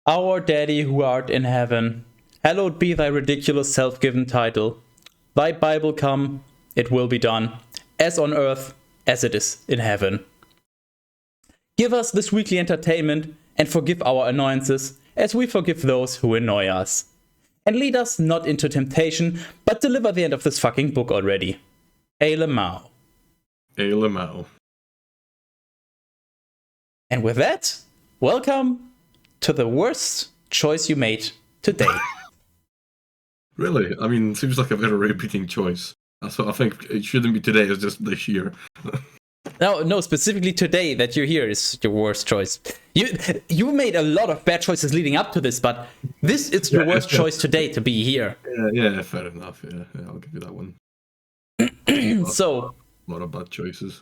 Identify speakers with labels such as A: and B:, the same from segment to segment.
A: Our Daddy who art in heaven, hallowed be thy ridiculous self-given title. Thy Bible come, it will be done, as on earth as it is in heaven. Give us this weekly entertainment and forgive our annoyances as we forgive those who annoy us. And lead us not into temptation, but deliver the end of this fucking book already. Ale Mao.
B: Ale Mao.
A: And with that, welcome to the worst choice you made today.
B: Really? I mean, it seems like a very repeating choice. So I think it shouldn't be today, it's just this year.
A: No, specifically today that you're here is your worst choice. You made a lot of bad choices leading up to this, but this is your worst choice today to be here.
B: Yeah, fair enough. Yeah, I'll give you that one.
A: So,
B: a lot of bad choices.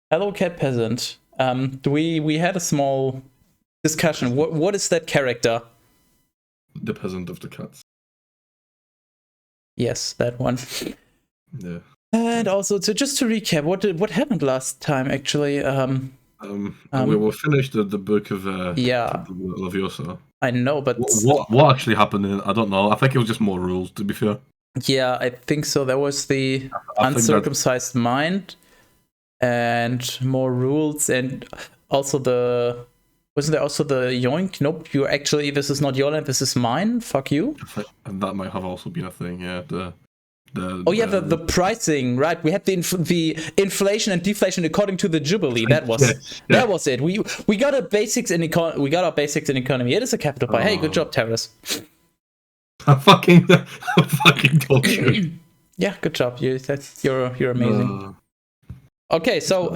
A: Hello, Cat Peasant. We had a small discussion. What is that character?
B: The peasant of the cats.
A: Yes, that one.
B: Yeah.
A: And also, just to recap, what happened last time actually?
B: We will finish the book of Laviosa.
A: I know, but
B: what actually happened? I don't know. I think it was just more rules, to be fair.
A: Yeah, I think so. There was the uncircumcised mind, and more rules, and also wasn't there also the yoink? Nope, this is not your land, this is mine. Fuck you.
B: And that might have also been a thing. Yeah.
A: The pricing, right? We had the inflation and deflation according to the Jubilee. That was it. We got our basics in economy. It is a capital pie. Hey, good job, Teras.
B: I fucking told you.
A: Yeah, good job. You're amazing. Okay, so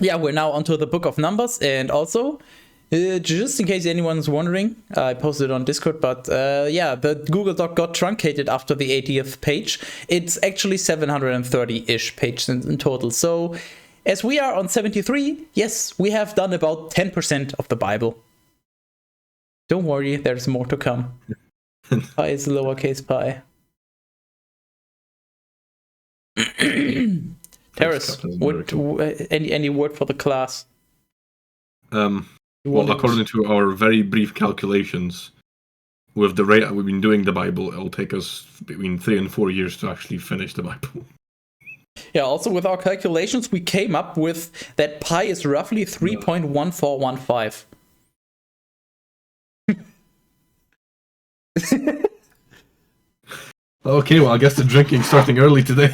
A: we're now onto the Book of Numbers, and also just in case anyone's wondering, I posted it on Discord, but the Google Doc got truncated after the 80th page. It's actually 730-ish pages in total. So as we are on 73, yes, we have done about 10% of the Bible. Don't worry, there's more to come. Pi is lowercase pi. Teras, any word for the class?
B: Well, according to our very brief calculations, with the rate that we've been doing the Bible, it'll take us between 3 and 4 years to actually finish the Bible.
A: Yeah, also with our calculations, we came up with that pi is roughly 3.1415.
B: Okay, well, I guess the drinking's starting early today.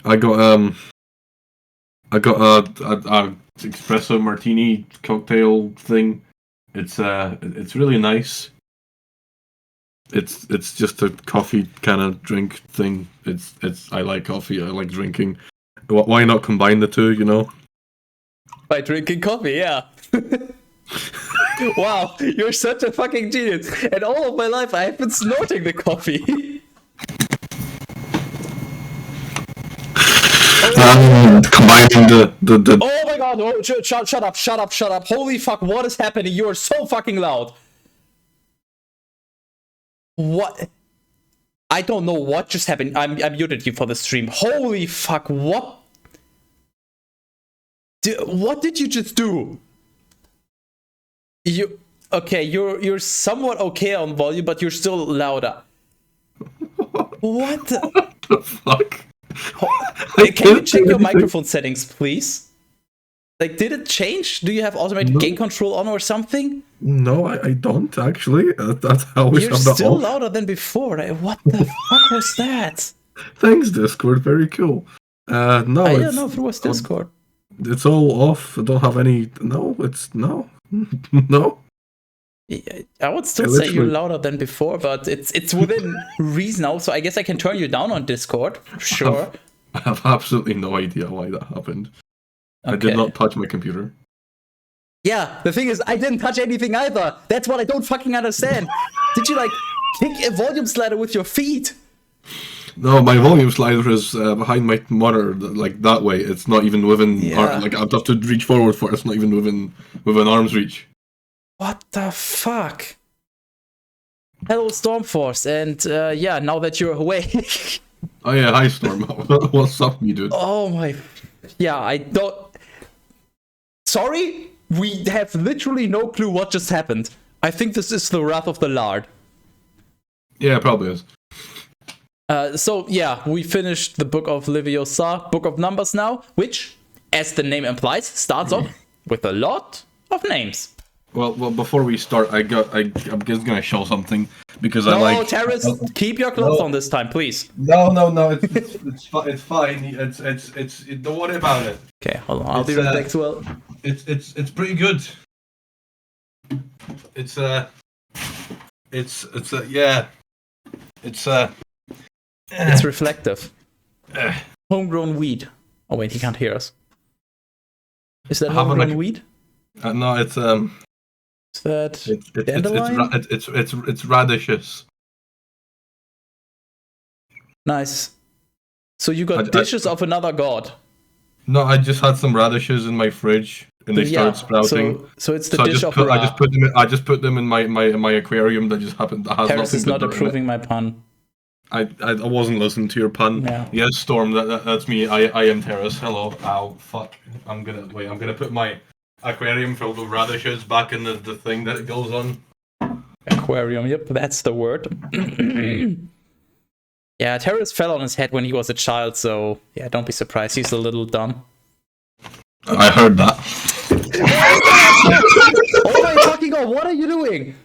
B: I got a espresso martini cocktail thing. It's really nice. It's just a coffee kind of drink thing. I like coffee. I like drinking. Why not combine the two? You know.
A: By drinking coffee, yeah. Wow, you're such a fucking genius. And all of my life, I have been snorting the coffee.
B: Combining the.
A: Oh my god! Oh, shut up! Holy fuck! What is happening? You are so fucking loud. What? I don't know what just happened. I muted you for the stream. Holy fuck! What? What did you just do? You're somewhat okay on volume, but you're still louder. What
B: the fuck?
A: Can you check your microphone settings, please? Like, did it change? Do you have automated gain control on or something?
B: No, I don't actually. That's how we
A: You're still louder than before. What the fuck was that?
B: Thanks, Discord. Very cool. No,
A: I don't know if it was Discord.
B: It's all off. I don't have any. No, it's no. No.
A: I would still say you're louder than before, but it's within reason now, so I guess I can turn you down on Discord. Sure.
B: I have absolutely no idea why that happened. Okay. I did not touch my computer.
A: Yeah, the thing is, I didn't touch anything either. That's what I don't fucking understand. Did you, kick a volume slider with your feet?
B: No, my volume slider is behind my monitor, that way. It's not even within, I'd have to reach forward for it. It's not even within arm's reach.
A: What the fuck? Hello, Stormforce, and now that you're awake.
B: Oh yeah, hi Storm. What's up, you dude?
A: Oh my... Yeah, I don't... Sorry? We have literally no clue what just happened. I think this is the Wrath of the Lard.
B: Yeah, it probably is.
A: So yeah, we finished the Book of Leviosa, Book of Numbers now, which, as the name implies, starts off with a lot of names.
B: Well, before we start, I'm just gonna show something because I like.
A: No, Teras, keep your clothes on this time, please.
B: No, it's fine. It's don't worry about it.
A: Okay, hold on. I'll be right back as well.
B: It's pretty good. It's
A: reflective. Homegrown weed. Oh wait, he can't hear us. Is that homegrown weed?
B: No, it's
A: Is that dandelion?
B: It's radishes.
A: Nice. So you got dishes of another god.
B: No, I just had some radishes in my fridge and they started sprouting.
A: So it's the dish of Ra.
B: I just put them in my aquarium that just happened. That has
A: Teras
B: nothing
A: is
B: to
A: not
B: do with
A: approving my pun.
B: I wasn't listening to your pun.
A: Yeah.
B: Yes, Storm, that's me. I am Teras. Hello. Ow, fuck. I'm gonna put my aquarium filled with radishes back in the thing that it goes on.
A: Aquarium, yep, that's the word. Yeah, Teras fell on his head when he was a child, so yeah, don't be surprised. He's a little dumb.
B: I heard that.
A: Oh my fucking god, what are you doing?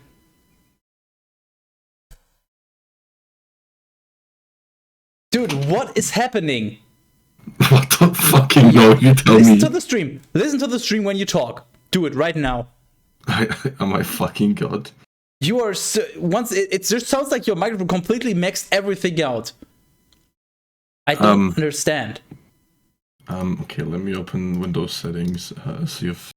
A: Dude, what is happening?
B: What the fucking no? You tell me.
A: Listen to the stream. Listen to the stream when you talk. Do it right now.
B: Oh my fucking god.
A: You are it just sounds like your microphone completely maxed everything out. I don't understand.
B: Okay, let me open Windows settings. See if.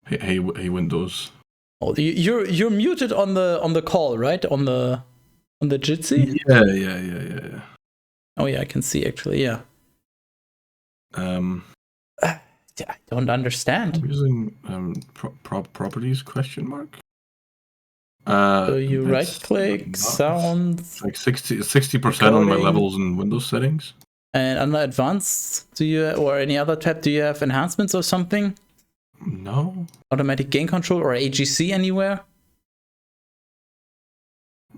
B: Hey, Windows.
A: Oh, you're muted on the call, right? On the Jitsi?
B: Yeah.
A: Oh yeah, I can see actually. Yeah. I don't understand.
B: I'm using properties question mark.
A: So you right click sounds
B: like 60% on my levels in Windows settings.
A: And under advanced, do you or any other tab? Do you have enhancements or something?
B: No.
A: Automatic gain control or AGC anywhere?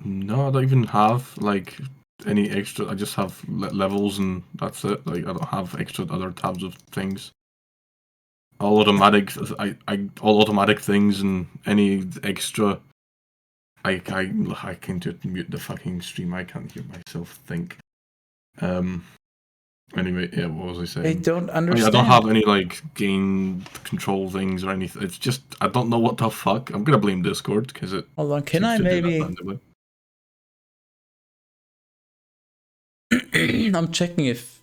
B: No, I don't even have like any extra. I just have levels and that's it. Like I don't have extra other tabs of things. All automatic. All automatic things and any extra. I can just mute the fucking stream. I can't hear myself think. Anyway, yeah, what was I saying?
A: I don't understand.
B: I don't have any like gain control things or anything. It's just I don't know what the fuck. I'm gonna blame Discord because it.
A: Hold on, can I maybe? I'm checking if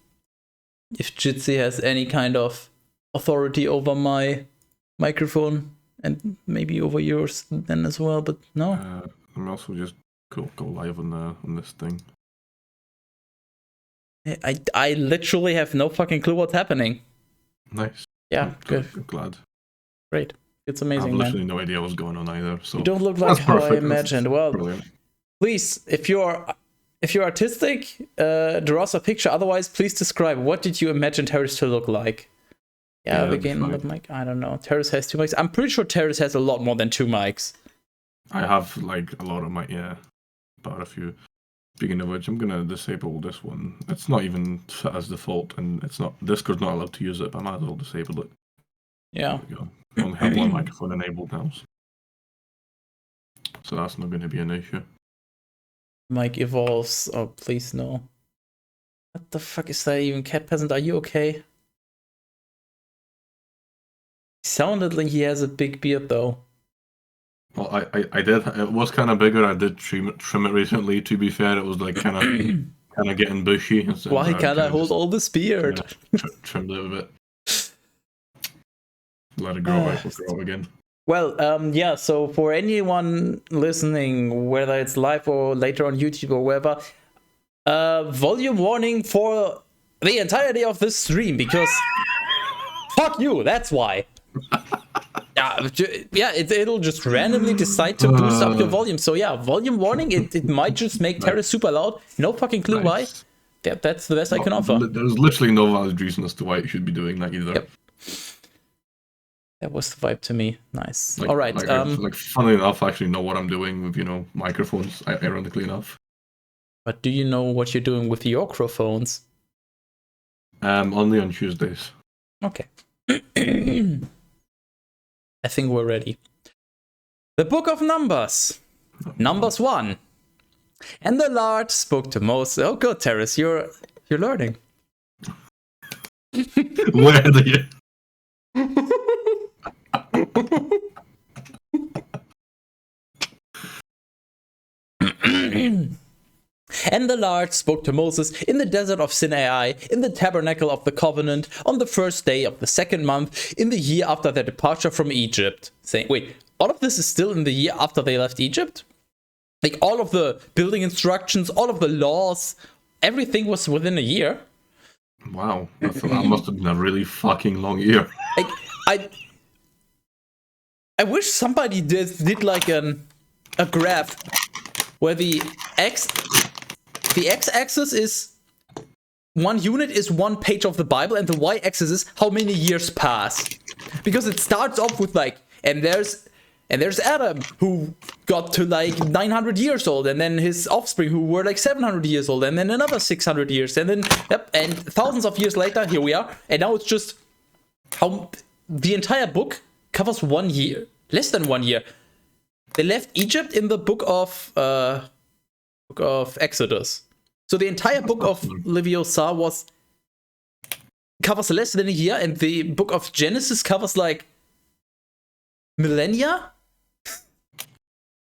A: Jitsi has any kind of authority over my microphone and maybe over yours then as well, but no.
B: I'm also just go live on this thing.
A: I literally have no fucking clue what's happening.
B: Nice.
A: Yeah, good.
B: I'm glad.
A: Great. It's amazing,
B: I have literally
A: man.
B: no idea what's going on either. So
A: you don't look like how I imagined. Well,
B: brilliant.
A: Please, if you're artistic, draw us a picture. Otherwise, please describe what did you imagine Teras to look like. Yeah, we can look like I don't know. Teras has 2 mics. I'm pretty sure Teras has a lot more than 2 mics.
B: I have like a lot of my but a few. Speaking of which, I'm gonna disable this one. It's not even set as default, and it's not Discord's not allowed to use it. But I might as well disable it.
A: Yeah.
B: There we go. I only have one microphone enabled now, so that's not going to be an issue.
A: Mic evolves. Oh, please no. What the fuck is that even? Cat Peasant, are you okay? He sounded like he has a big beard though.
B: Well, I did. It was kind of bigger. I did trim it recently. To be fair, it was like kind of getting bushy.
A: Why can't I hold all this beard?
B: Trimmed it a bit. Let it grow back. Grow up again.
A: Well, yeah. So for anyone listening, whether it's live or later on YouTube or wherever, volume warning for the entirety of this stream because fuck you. That's why. Yeah, it'll just randomly decide to boost up your volume. So yeah, volume warning. It might just make Teras super loud. No fucking clue why. Yeah, that's the best I can offer.
B: There's literally no valid reason as to why it should be doing that either.
A: Yep. That was the vibe to me. Nice.
B: Like,
A: All right.
B: like funny enough, I actually know what I'm doing with microphones. Ironically enough.
A: But do you know what you're doing with your microphones?
B: Only on Tuesdays.
A: Okay. I think we're ready. The Book of Numbers. Numbers 1. And the Lord spoke to Moses. Oh, good, Teras, you're learning.
B: Where do you?
A: And the Lord spoke to Moses in the desert of Sinai, in the tabernacle of the covenant, on the first day of the second month, in the year after their departure from Egypt. Saying, wait, all of this is still in the year after they left Egypt? Like all of the building instructions, all of the laws, everything was within a year?
B: Wow, that must have been a really fucking long year.
A: Like, I wish somebody did like a graph where the x-axis is 1 unit is 1 page of the Bible, and the y-axis is how many years pass. Because it starts off with like, and there's Adam, who got to like 900 years old, and then his offspring who were like 700 years old, and then another 600 years, and then and thousands of years later, here we are, and now it's just how the entire book covers 1 year, less than 1 year. They left Egypt in the book of Exodus, so the entire book of Leviosa covers less than a year, and the book of Genesis covers like millennia.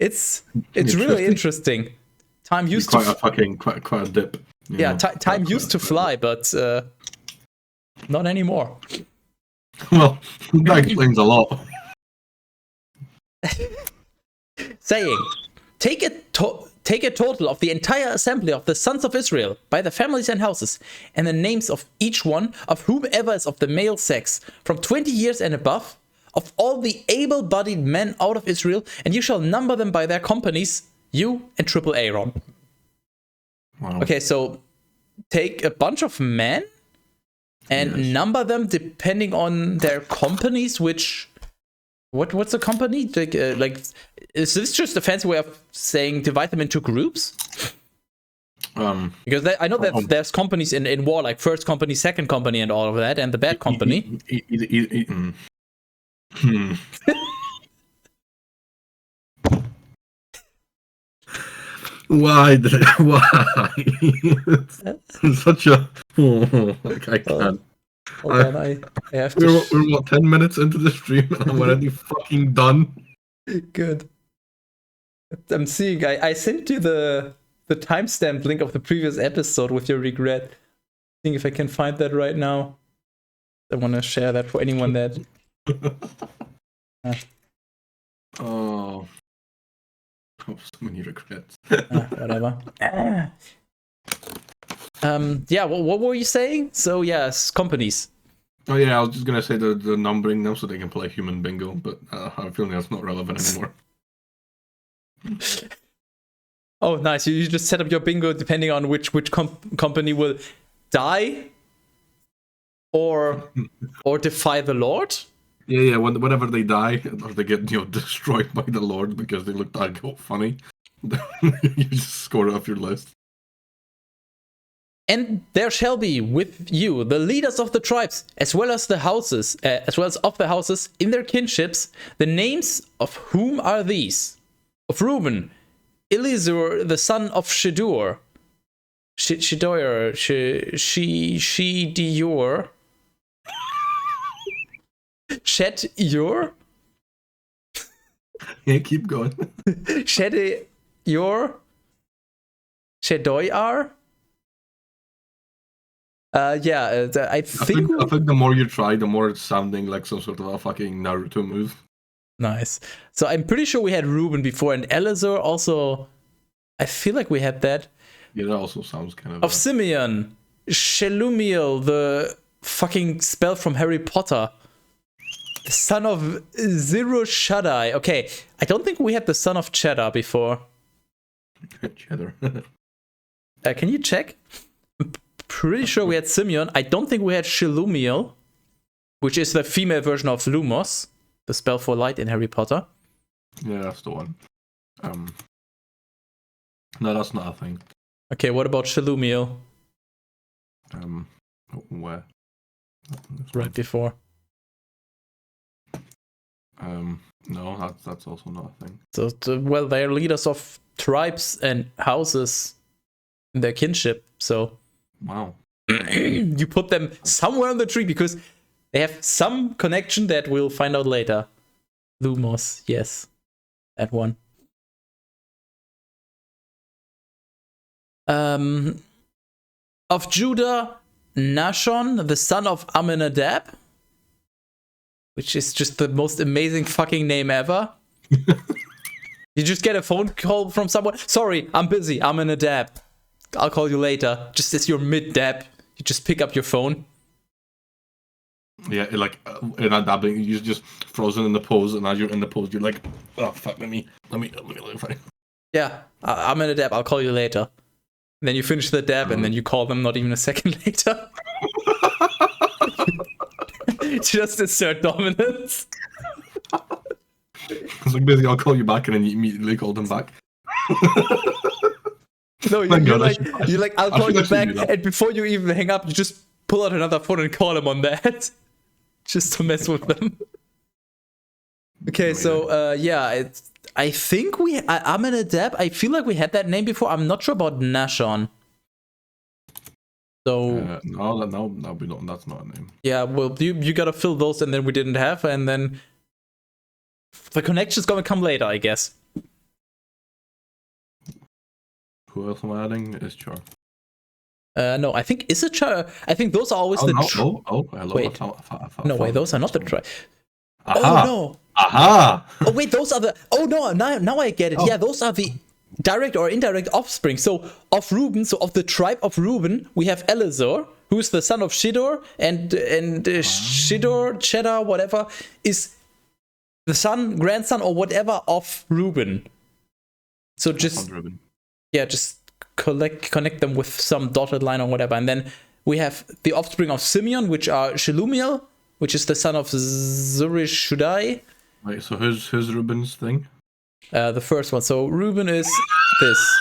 A: It's really interesting. Time used
B: quite
A: to
B: quite a dip.
A: Yeah, time used to fly, but not anymore.
B: Well, that explains a lot.
A: Saying, take a total of the entire assembly of the sons of Israel by their families and houses, and the names of each one of whomever is of the male sex, from 20 years and above, of all the able-bodied men out of Israel, and you shall number them by their companies, you and triple Aaron.
B: Wow.
A: Okay, so take a bunch of men and number them depending on their companies, which... What's a company? Like, is this just a fancy way of saying divide them into groups? Because I know that there's companies in war, like first company, second company, and all of that, and the bad company.
B: Why? It's such a... I can't.
A: Hold on, I have to...
B: We're what, 10 minutes into the stream and I'm already fucking done?
A: Good. I'm seeing... I sent you the timestamp link of the previous episode with your regret. Seeing if I can find that right now. I want to share that for anyone that...
B: Oh, so many regrets.
A: Whatever. Yeah, what were you saying? So yes, companies.
B: Oh yeah, I was just gonna say the numbering them so they can play human bingo, but I'm feeling that's not relevant anymore.
A: Oh, nice! You just set up your bingo depending on which company will die or defy the Lord.
B: Yeah. Whenever they die or they get destroyed by the Lord because they look that funny, you just score it off your list.
A: And there shall be with you the leaders of the tribes, as well as the houses, as well as of the houses in their kinships. The names of whom are these: of Reuben, Elizur, the son of Shedur, Shedur, Shediur, Shedur.
B: Yeah, keep going.
A: Shedur, Shedoyar. I think
B: the more you try, the more it's sounding like some sort of a fucking Naruto move.
A: Nice. So I'm pretty sure we had Reuben before, and Elazar also. I feel like we had that.
B: Yeah, that also sounds kind of...
A: Of Simeon, Shelumiel, the fucking spell from Harry Potter. The son of Zero Shaddai. Okay, I don't think we had the son of Cheddar before.
B: Cheddar.
A: Can you check? Pretty sure we had Simeon. I don't think we had Shelumiel, which is the female version of Lumos. the spell for light in Harry Potter.
B: Yeah, that's the one. No, that's not a thing.
A: Okay, what about Shalumiel?
B: Where?
A: Right before.
B: No, that's also not a thing.
A: So, well, they're leaders of tribes and houses in their kinship. So,
B: Wow.
A: you put them somewhere on the tree because they have some connection that we'll find out later. Lumos, yes, that one. Of Judah, Nashon, the son of Amminadab, which is just the most amazing fucking name ever. You just get a phone call from someone. Sorry, I'm busy. I'm in a dab. I'll call you later. Just as you're mid-dab, you just pick up your phone.
B: Yeah, like in a dabbing, you're just frozen in the pose, and as you're in the pose, you're like, oh fuck, let me.
A: Yeah, I'm in a dab. I'll call you later. And then you finish the dab, and then you call them not even a second later. Just assert dominance.
B: So basically, I'll call you back, and then you immediately call them back.
A: No, you're like, I'll call you back, and before you even hang up, you just pull out another phone and call them on that, just to mess with them. Okay, so yeah, I think I'm in a dab. I feel like we had that name before. I'm not sure about Nashon. So
B: no, we don't. That's not a name.
A: Yeah, well, you gotta fill those, and then we didn't have, and then the connection's gonna come later, I guess.
B: Who else am I adding? Is Char.
A: No, I think Issachar. I think those are always
B: hello.
A: Wait, no way, those are not the tribe.
B: Aha.
A: Oh no!
B: Aha!
A: Oh wait, those are the. Oh no! Now I get it. Yeah, those are the direct or indirect offspring. So of Reuben, so of the tribe of Reuben, we have Elizur, who is the son of Shidor, and Shidor, Cheddar, whatever, is the son, grandson, or whatever of Reuben. So just connect them with some dotted line or whatever, and then we have the offspring of Simeon, which are Shelumiel, which is the son of Zurishudai.
B: Wait, so who's Reuben's thing?
A: The first one. So Reuben is this.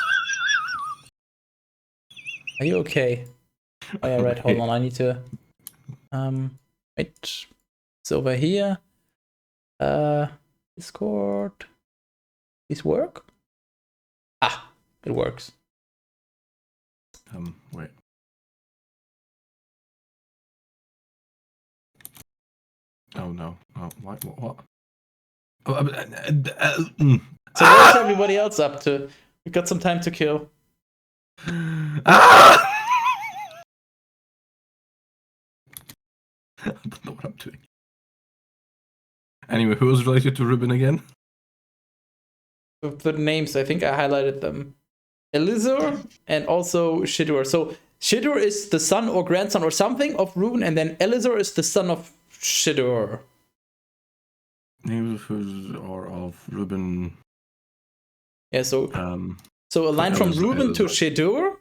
A: Are you okay? Oh yeah, right. Hold on. I need to. Wait. It's over here. Discord. This work? Ah, it works.
B: Wait. Oh no. Oh, what? So
A: what's everybody else up to? We've got some time to kill.
B: I don't know what I'm doing. Anyway, who was related to Reuben again?
A: The names, I think I highlighted them. Elizur and also Shidor. So Shidor is the son or grandson or something of Reuben, and then Elizur is the son of Shidor.
B: Names or of Reuben.
A: Yeah, so a line from Reuben to Shidor,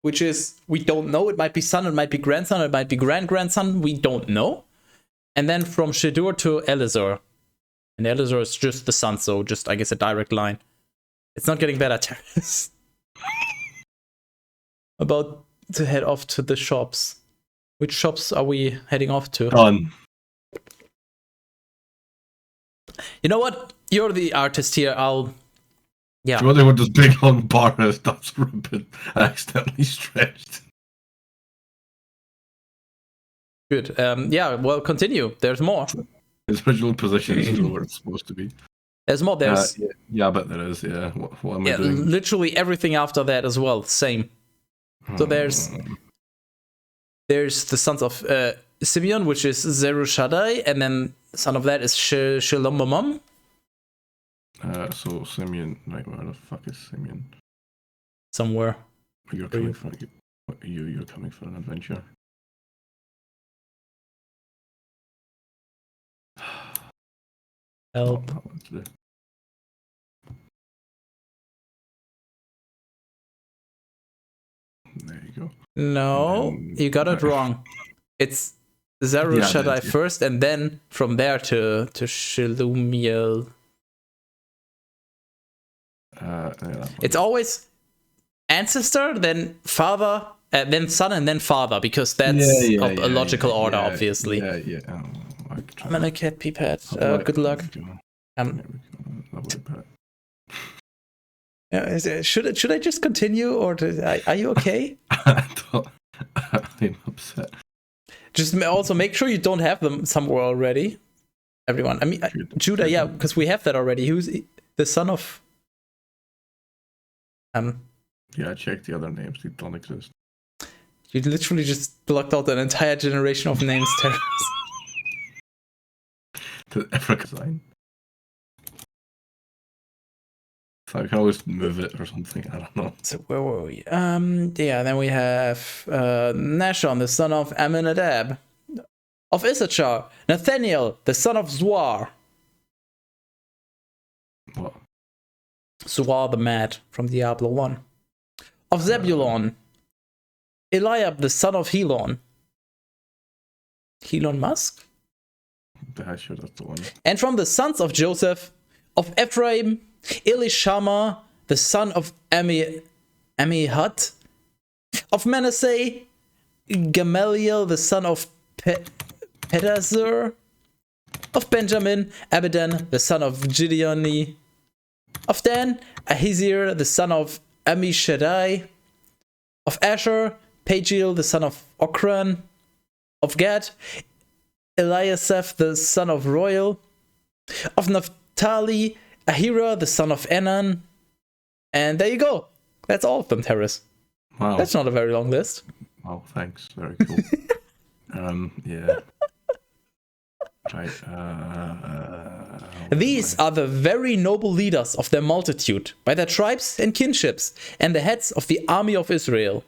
A: which is, we don't know. It might be son, it might be grandson, it might be grandson. We don't know. And then from Shidor to Elizur. And Elizur is just the son, so just, I guess, a direct line. It's not getting better, Teras. About to head off to the shops. Which shops are we heading off to?
B: Done.
A: You know what? You're the artist here. Yeah.
B: Do you wonder what this big long bar is? That's Reuben accidentally stretched.
A: Good. Yeah, well, continue. There's more.
B: His original position is still where it's supposed to be.
A: There's more. There's
B: yeah, but there is. Yeah. What am I doing?
A: Literally everything after that as well. Same. So there's the sons of Simeon, which is Zerushadai, and then son of that is Shalomamam.
B: So Simeon, like, where the fuck is Simeon?
A: Somewhere.
B: You're coming for an adventure.
A: Help.
B: There you go.
A: No, you got it wrong. It's Zeru
B: Yeah,
A: Shaddai
B: yeah.
A: first, and then from there to Shalumiel. It's always ancestor, then father, then son, and then father, because that's a logical order, obviously.
B: Yeah.
A: I'm gonna cat pipette. Good luck. Should I just continue, or are you okay?
B: I'm upset.
A: Just also make sure you don't have them somewhere already. Everyone. I mean, Judah, yeah, because we have that already. Who's the son of...
B: Yeah, I checked the other names. They don't exist.
A: You literally just blocked out an entire generation of names, Teras.
B: The Africa sign. So I can always move it or something. I don't know.
A: So where were we? Yeah, then we have Nashon, the son of Aminadab. Of Issachar, Nathaniel, the son of Zuar.
B: What?
A: Zuar the Mad from Diablo 1. Of Zebulon, Eliab, the son of Helon. Elon Musk?
B: Yeah, sure, that's the one.
A: And from the sons of Joseph, of Ephraim, Elishama, the son of Amihud. Of Manasseh, Gamaliel, the son of Pedazur. Of Benjamin, Abidan, the son of Gideoni. Of Dan, Ahizir, the son of Amishadai. Of Asher, Pagiel, the son of Okran. Of Gad, Eliasaph, the son of Royal. Of Naphtali, Ahira, the son of Enan. And there you go. That's all of them, Teras.
B: Wow.
A: That's not a very long list.
B: Wow, thanks. Very cool. Yeah. Right.
A: These are the very noble leaders of their multitude, by their tribes and kinships, and the heads of the army of Israel.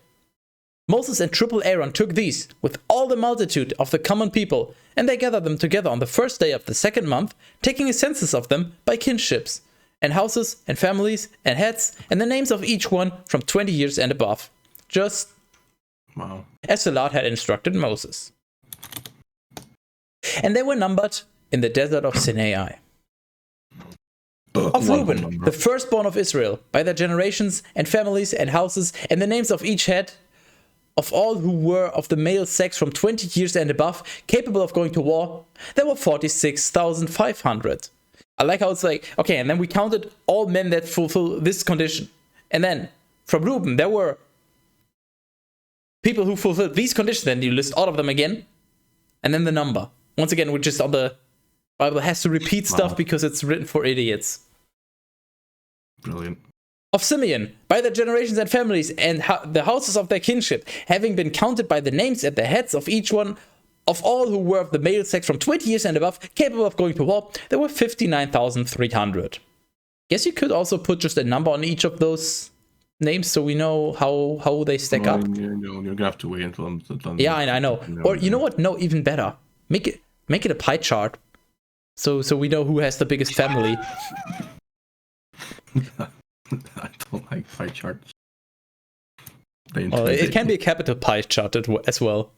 A: Moses and triple Aaron took these, with all the multitude of the common people, and they gathered them together on the first day of the second month, taking a census of them by kinships, and houses, and families, and heads, and the names of each one from 20 years and above. Just as the Lord had instructed Moses. And they were numbered in the desert of Sinai. Of Reuben, the firstborn of Israel, by their generations and families and houses, and the names of each head, of all who were of the male sex from 20 years and above, capable of going to war, there were 46,500. I like how it's like, okay, and then we counted all men that fulfill this condition. And then, from Reuben, there were people who fulfilled these conditions, then you list all of them again, and then the number. Once again, we're just on the Bible has to repeat stuff because it's written for idiots.
B: Brilliant.
A: Of Simeon, by their generations and families, and the houses of their kinship, having been counted by the names and the heads of each one, of all who were of the male sex from 20 years and above, capable of going to war, there were 59,300. Guess you could also put just a number on each of those names so we know how they stack up.
B: You're gonna have to wait until I'm done.
A: Yeah, I know. Or you know what? No, even better. Make it a pie chart, so we know who has the biggest family.
B: I don't like pie charts.
A: It can be a capital pie chart as well.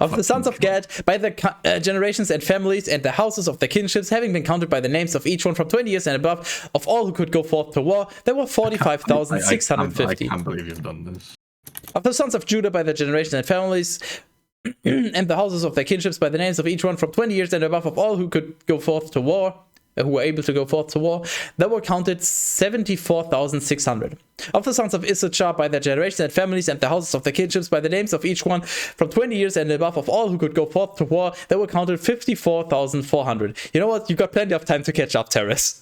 A: Of the sons of Gad, by their generations and families, and the houses of their kinships, having been counted by the names of each one from 20 years and above, of all who could go forth to war, there were 45,650.
B: I can't believe you've done this.
A: Of the sons of Judah, by their generations and families, and the houses of their kinships, by the names of each one from 20 years and above, of all who could go forth to war, who were able to go forth to war, there were counted 74,600. Of the sons of Issachar, by their generations and families, and the houses of their kinships, by the names of each one from 20 years and above, of all who could go forth to war, there were counted 54,400. You know what? You got plenty of time to catch up, Teras.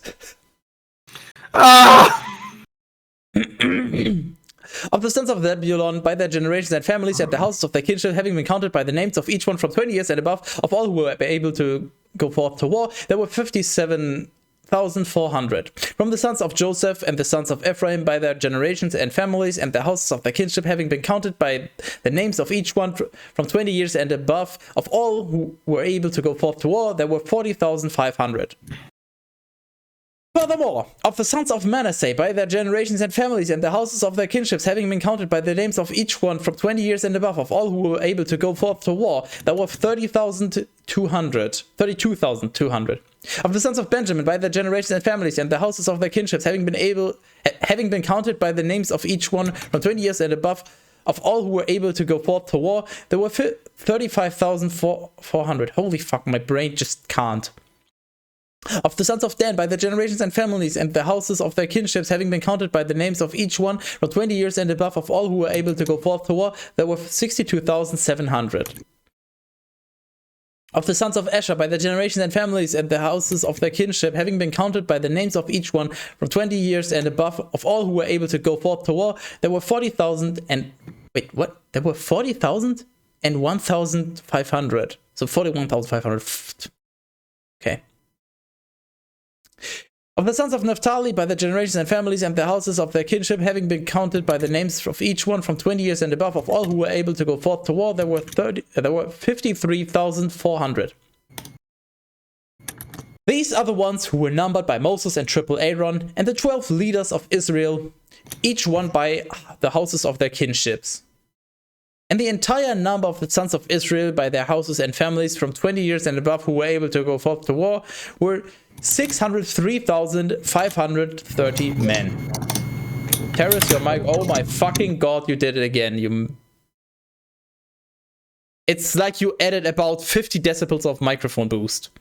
A: Of the sons of Zebulon, by their generations and families, and the houses of their kinship, having been counted by the names of each one from 20 years and above, of all who were able to go forth to war, there were 57,400. From the sons of Joseph and the sons of Ephraim, by their generations and families, and the houses of their kinship, having been counted by the names of each one from 20 years and above, of all who were able to go forth to war, there were 40,500. Furthermore, of the sons of Manasseh, by their generations and families and the houses of their kinships, having been counted by the names of each one from 20 years and above, of all who were able to go forth to war, there were 32,200. Of the sons of Benjamin, by their generations and families and the houses of their kinships, having been counted by the names of each one from 20 years and above, of all who were able to go forth to war, there were 35,400. Holy fuck, my brain just can't. Of the sons of Dan, by their generations and families and the houses of their kinships, having been counted by the names of each one from 20 years and above, of all who were able to go forth to war, there were 62,700. Of the sons of Asher, by their generations and families and the houses of their kinship, having been counted by the names of each one from 20 years and above, of all who were able to go forth to war, there were 40,000 and... Wait, what? There were 40,000 and 1,500. So 41,500. Okay. Of the sons of Naphtali, by their generations and families and the houses of their kinship, having been counted by the names of each one from 20 years and above, of all who were able to go forth to war, there were 53,400. These are the ones who were numbered by Moses and triple Aaron, and the 12 leaders of Israel, each one by the houses of their kinships. And the entire number of the sons of Israel by their houses and families from 20 years and above who were able to go forth to war were 603,530 men. Teras, your mic. Oh my fucking god, you did it again. It's like you added about 50 decibels of microphone boost.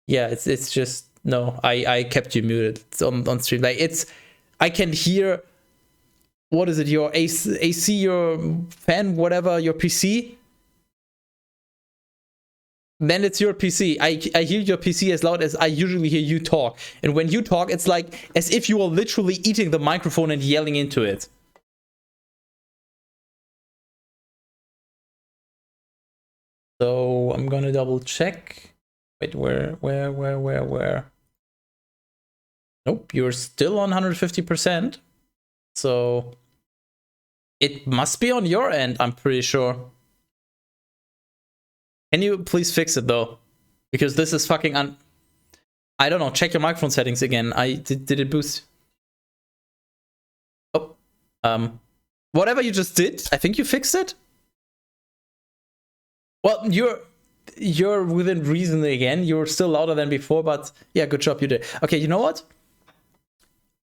A: Yeah, it's just... No, I kept you muted. It's on stream. Like, I can hear... What is it? Your AC, your fan, whatever, your PC? Then it's your PC. I hear your PC as loud as I usually hear you talk. And when you talk, it's like as if you are literally eating the microphone and yelling into it. So I'm gonna double check. Wait, where? Nope, you're still on 150%. So it must be on your end, I'm pretty sure. Can you please fix it though? Because this is fucking I don't know, check your microphone settings again. Did it boost? Oh. Whatever you just did, I think you fixed it. Well, you're within reason again. You're still louder than before, but yeah, good job, you did. Okay, you know what?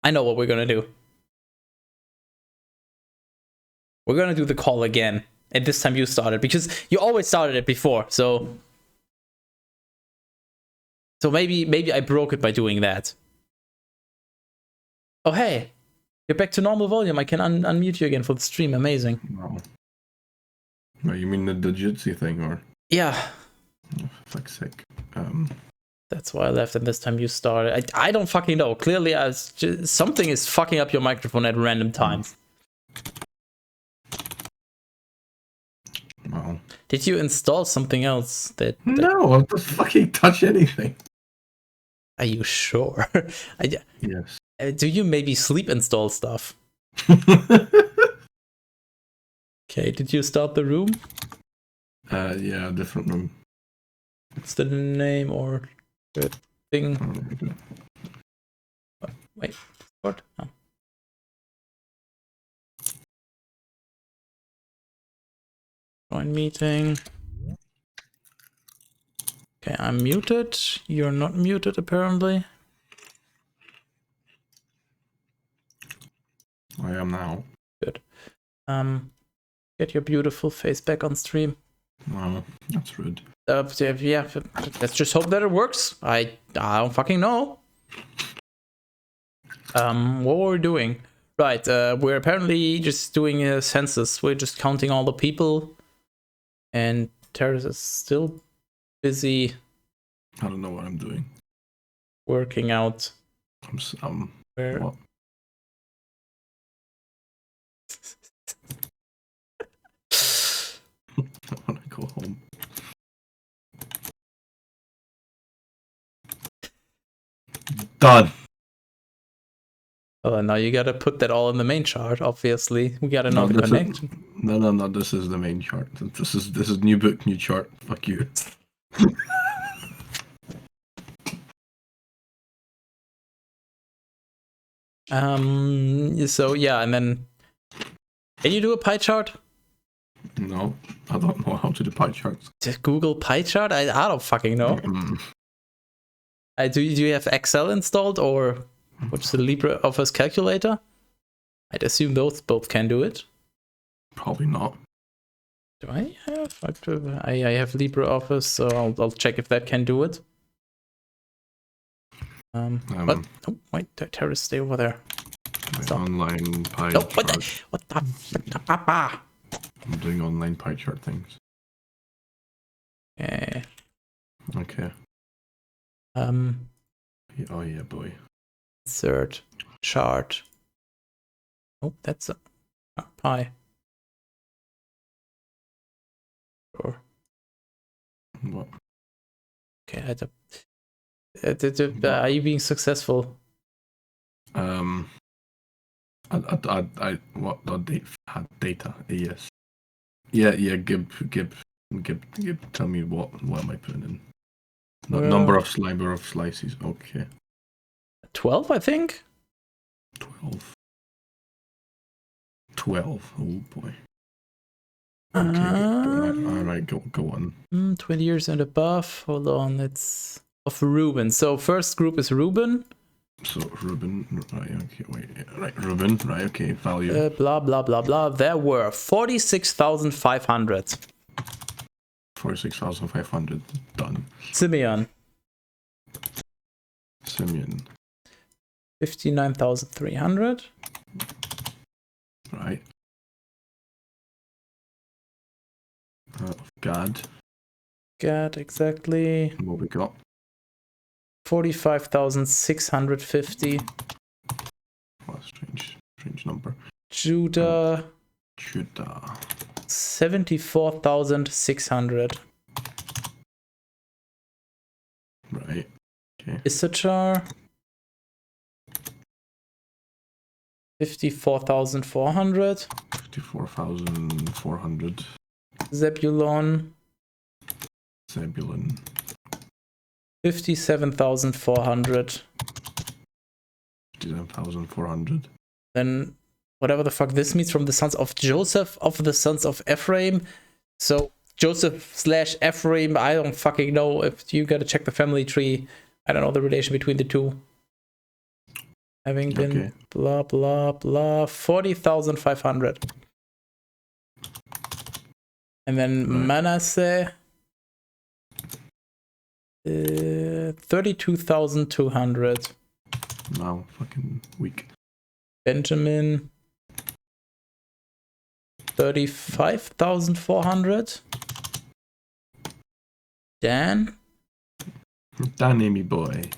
A: I know what we're gonna do. We're gonna do the call again. And this time you started, because you always started it before, so maybe I broke it by doing that. Oh hey, you're back to normal volume. I can unmute you again for the stream. Amazing.
B: Wow. Oh, you mean the Jitsi thing, or?
A: Yeah.
B: Oh, fuck's sake.
A: That's why I left, and this time you started. I don't fucking know. Clearly, something is fucking up your microphone at random times.
B: Wow.
A: Did you install something else that...
B: No, I don't fucking touch anything.
A: Are you sure?
B: Yes.
A: Do you maybe sleep install stuff? Okay, did you start the room?
B: Yeah, different room.
A: What's the name or the thing? Oh, wait, what? Oh. Join meeting. Okay, I'm muted. You're not muted apparently.
B: I am now.
A: Good. Get your beautiful face back on stream.
B: Wow, that's rude.
A: Yeah, let's just hope that it works. I don't fucking know. What were we doing? Right, we're apparently just doing a census. We're just counting all the people. And Teras is still busy.
B: I don't know what I'm doing.
A: Working out.
B: Where? What? I want to go home. Done.
A: Oh, now you gotta put that all in the main chart, obviously. We gotta know the connection.
B: No, this is the main chart. This is new book, new chart. Fuck you.
A: So yeah, and then can you do a pie chart?
B: No, I don't know how to do pie charts.
A: Just Google pie chart? I don't fucking know.
B: Mm.
A: Do you have Excel installed or what's the LibreOffice calculator? I'd assume those both can do it.
B: Probably not.
A: Do I have? I have LibreOffice, so I'll check if that can do it. But oh wait, Teras, stay over there.
B: Online pie
A: Oh,
B: chart.
A: what the papa?
B: I'm doing online pie chart things.
A: Okay.
B: Okay. Oh yeah, boy.
A: Insert chart. Oh, that's a pie. Sure.
B: What?
A: Okay, are you being successful?
B: What data? Yes. Yeah. Gib. Tell me what am I putting in? Number of slices. Okay.
A: 12, I think.
B: 12. Oh boy. Okay. All right. Go on.
A: 20 years and above. Hold on. It's of Ruben. So first group is Ruben.
B: So Ruben, right? Okay, wait, right, Ruben, right? Okay, value.
A: Blah blah blah blah. There were 46,500.
B: 46,500. Done.
A: Simeon. 59,300.
B: Right. Gad,
A: exactly.
B: what we got?
A: 45,650.
B: Oh, strange number.
A: Judah. 74,600.
B: Right. Okay.
A: Issachar. 54,400.
B: 54,400.
A: Zebulon. 57,400.
B: 57,400.
A: Then whatever the fuck this means, from the sons of Joseph, of the sons of Ephraim. So Joseph / Ephraim, I don't fucking know. If you gotta check the family tree, I don't know the relation between the two. Having been blah blah blah, 40,500. And then Manasseh, 32,200.
B: Now fucking weak.
A: Benjamin, 35,400. Dan,
B: Danny boy.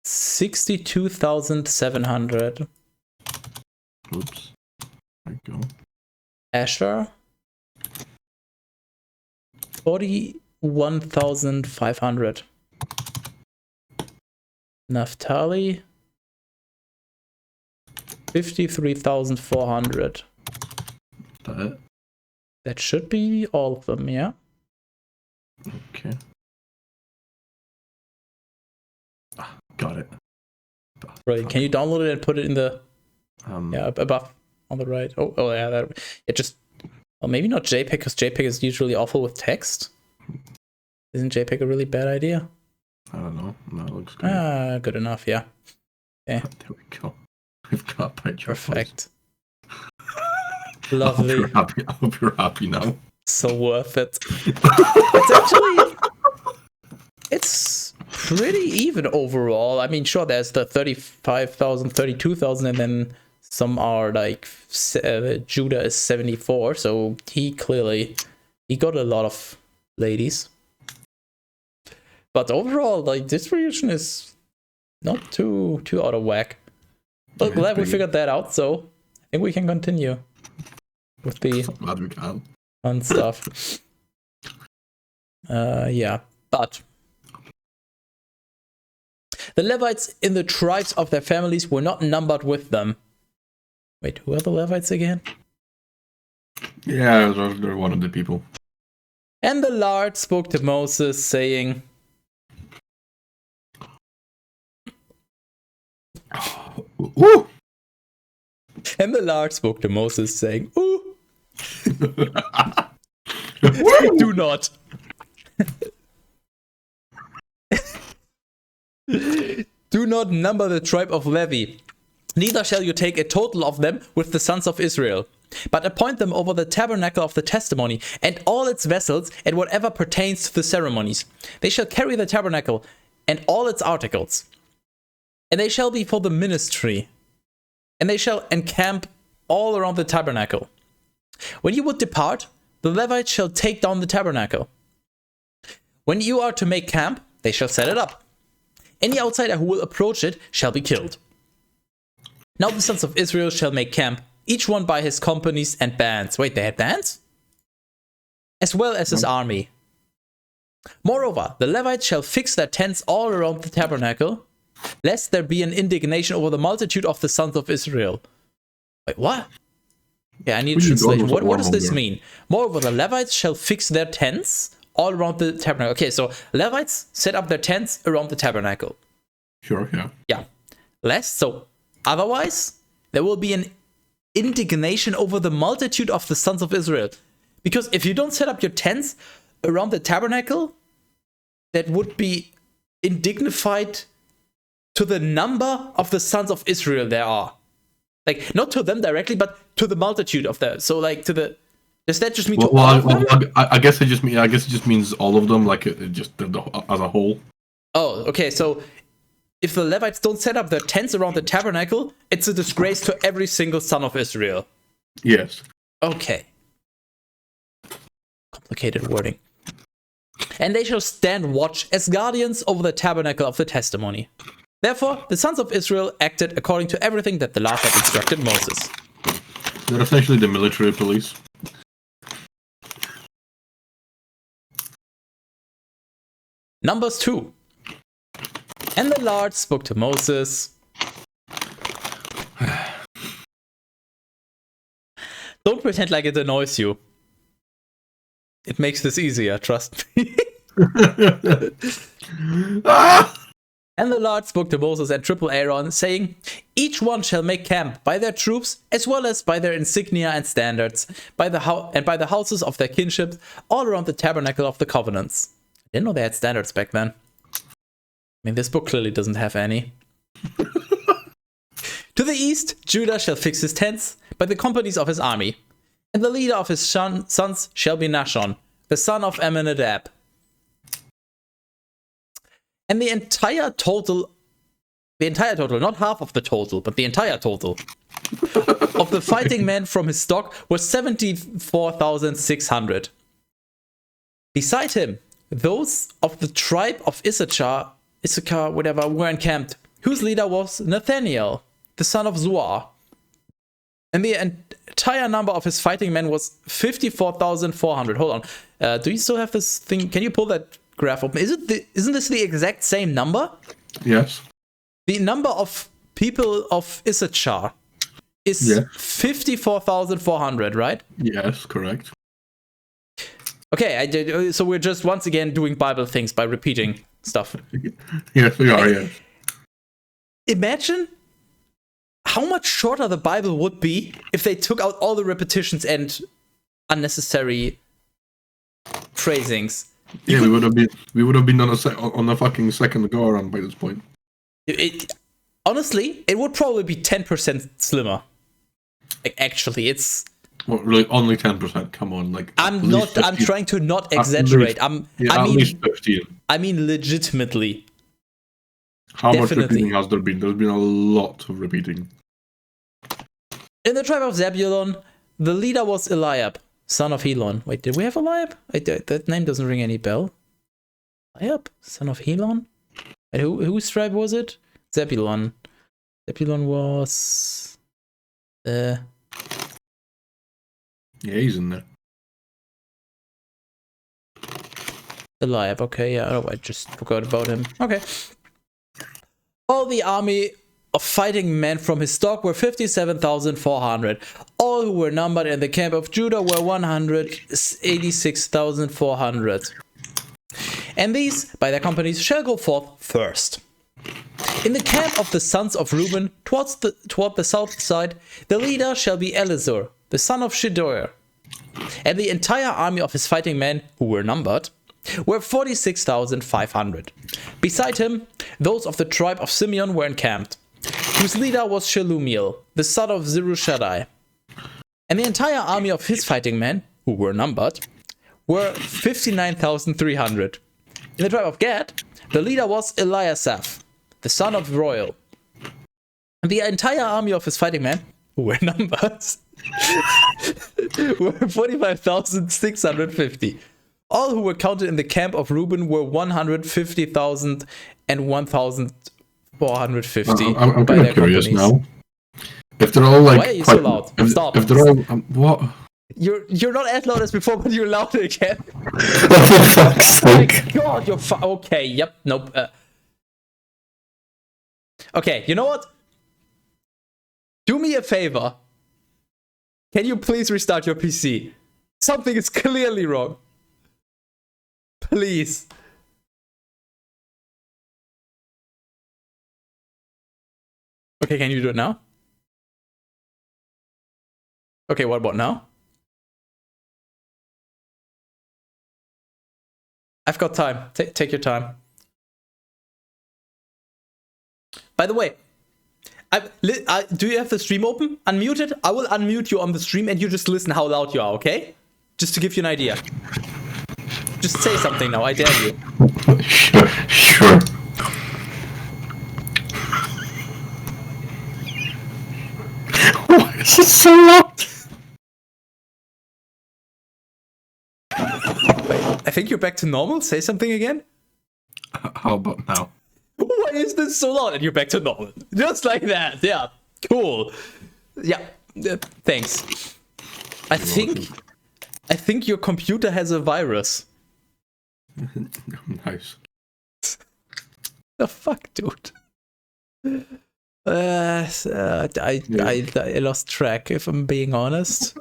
A: 62,700.
B: Oops. There we go.
A: Asher, 41,500. Naphtali, 53,400.
B: That it?
A: That should be all of them, yeah?
B: Okay. Got it.
A: Right. Can you download it and put it in the above on the right? Oh yeah, that it just, well, maybe not JPEG, because JPEG is usually awful with text. Isn't JPEG a really bad idea?
B: I don't know. No, it looks good.
A: Good enough, yeah. Okay.
B: There we go. We've got picture.
A: Perfect. Lovely.
B: I hope you're happy now.
A: So worth it. It's actually, it's pretty even overall. I mean, sure, there's the 35,000, 32,000, and then some are like Judah is 74, so he got a lot of ladies. But overall, like, distribution is not too out of whack. But glad we figured that out, so I think we can continue with the fun stuff. Yeah, but the Levites in the tribes of their families were not numbered with them. Wait, who are the Levites again?
B: Yeah, they're one of the people.
A: And the Lord spoke to Moses, saying,
B: Woo!
A: And the Lord spoke to Moses, saying, Ooh, do not. Do not number the tribe of Levi. Neither shall you take a total of them with the sons of Israel, but appoint them over the tabernacle of the testimony, and all its vessels, and whatever pertains to the ceremonies. They shall carry the tabernacle, and all its articles. And they shall be for the ministry, and they shall encamp all around the tabernacle. When you would depart, the Levites shall take down the tabernacle. When you are to make camp, they shall set it up. Any outsider who will approach it shall be killed. Now the sons of Israel shall make camp, each one by his companies and bands. Wait, they had bands? As well as his army. Moreover, the Levites shall fix their tents all around the tabernacle, lest there be an indignation over the multitude of the sons of Israel. Wait, what? Yeah, I need a translation. What does this mean? Moreover, the Levites shall fix their tents all around the tabernacle. Okay, so Levites set up their tents around the tabernacle.
B: Sure, yeah.
A: Yeah. Lest, so otherwise, there will be an indignation over the multitude of the sons of Israel. Because if you don't set up your tents around the tabernacle, that would be indignified to the number of the sons of Israel there are. Like, not to them directly, but to the multitude of them. So, like, to the... Does that just mean all of them?
B: I guess it just means all of them, like, just as a whole.
A: Oh, okay, so if the Levites don't set up their tents around the tabernacle, it's a disgrace to every single son of Israel.
B: Yes.
A: Okay. Complicated wording. And they shall stand watch as guardians over the tabernacle of the testimony. Therefore, the sons of Israel acted according to everything that the Lord had instructed Moses.
B: They're essentially the military police.
A: Numbers 2. And the Lord spoke to Moses. Don't pretend like it annoys you. It makes this easier, trust me. And the Lord spoke to Moses and triple Aaron, saying, Each one shall make camp by their troops, as well as by their insignia and standards, by the houses of their kinship, all around the tabernacle of the covenants. I didn't know they had standards back then. I mean, this book clearly doesn't have any. To the east, Judah shall fix his tents by the companies of his army, and the leader of his sons shall be Nashon, the son of Amminadab. And the entire total, not half of the total, but the entire total of the fighting men from his stock was 74,600. Beside him, those of the tribe of Issachar, whatever, were encamped, whose leader was Nathaniel, the son of Zuar. And the entire number of his fighting men was 54,400. Hold on. Do you still have this thing? Can you pull that graph open? Isn't this the exact same number?
B: Yes.
A: The number of people of Issachar is 54,400, right?
B: Yes, correct.
A: Okay, so we're just once again doing Bible things by repeating stuff.
B: Yes, we are, yes.
A: Imagine how much shorter the Bible would be if they took out all the repetitions and unnecessary phrasings.
B: Yeah, we would have been on a fucking second go around by this point.
A: Honestly, it would probably be 10% slimmer. Like, actually, it's...
B: Well, really, only 10%. Come on, like
A: I'm trying to not exaggerate.
B: At least 15.
A: I mean, legitimately.
B: How much repeating has there been? There's been a lot of repeating.
A: In the tribe of Zebulun, the leader was Eliab, son of Helon. Wait, did we have Eliab? That name doesn't ring any bell. Eliab, son of Helon? And whose tribe was it? Zebulun. Zebulun was...
B: Yeah, he's in there.
A: Eliab, okay, yeah. Oh, I just forgot about him. Okay. All the army of fighting men from his stock were 57,400. All who were numbered in the camp of Judah were 186,400. And these, by their companies, shall go forth first. In the camp of the sons of Reuben, toward the south side, the leader shall be Elizur, the son of Shedeur. And the entire army of his fighting men, who were numbered, were 46,500. Beside him, those of the tribe of Simeon were encamped, whose leader was Shelumiel, the son of Zerushadai. And the entire army of his fighting men, who were numbered, were 59,300. In the tribe of Gad, the leader was Eliasaph, the son of Royal. And the entire army of his fighting men, who were numbered, were 45,650. All who were counted in the camp of Reuben were 150,000 and 1,450.
B: I'm kind of curious now. If they're all like,
A: why are you so loud? Stop.
B: If they're all what?
A: You're not as loud as before, but you're louder again.
B: Oh, for fuck's sake!
A: God, you're okay. Yep. Nope. Okay. You know what? Do me a favor. Can you please restart your PC? Something is clearly wrong. Please. Okay, can you do it now? Okay, what about now? I've got time. Take your time. By the way, do you have the stream open? Unmute it? I will unmute you on the stream and you just listen how loud you are, okay? Just to give you an idea. Just say something now, I dare you.
B: Sure. Why is it so loud?
A: Wait, I think you're back to normal. Say something again.
B: How about now?
A: Why is this so loud? And you're back to normal. Just like that. Yeah. Cool. Yeah. Thanks. I think your computer has a virus.
B: Nice.
A: The fuck, dude? I lost track, if I'm being honest.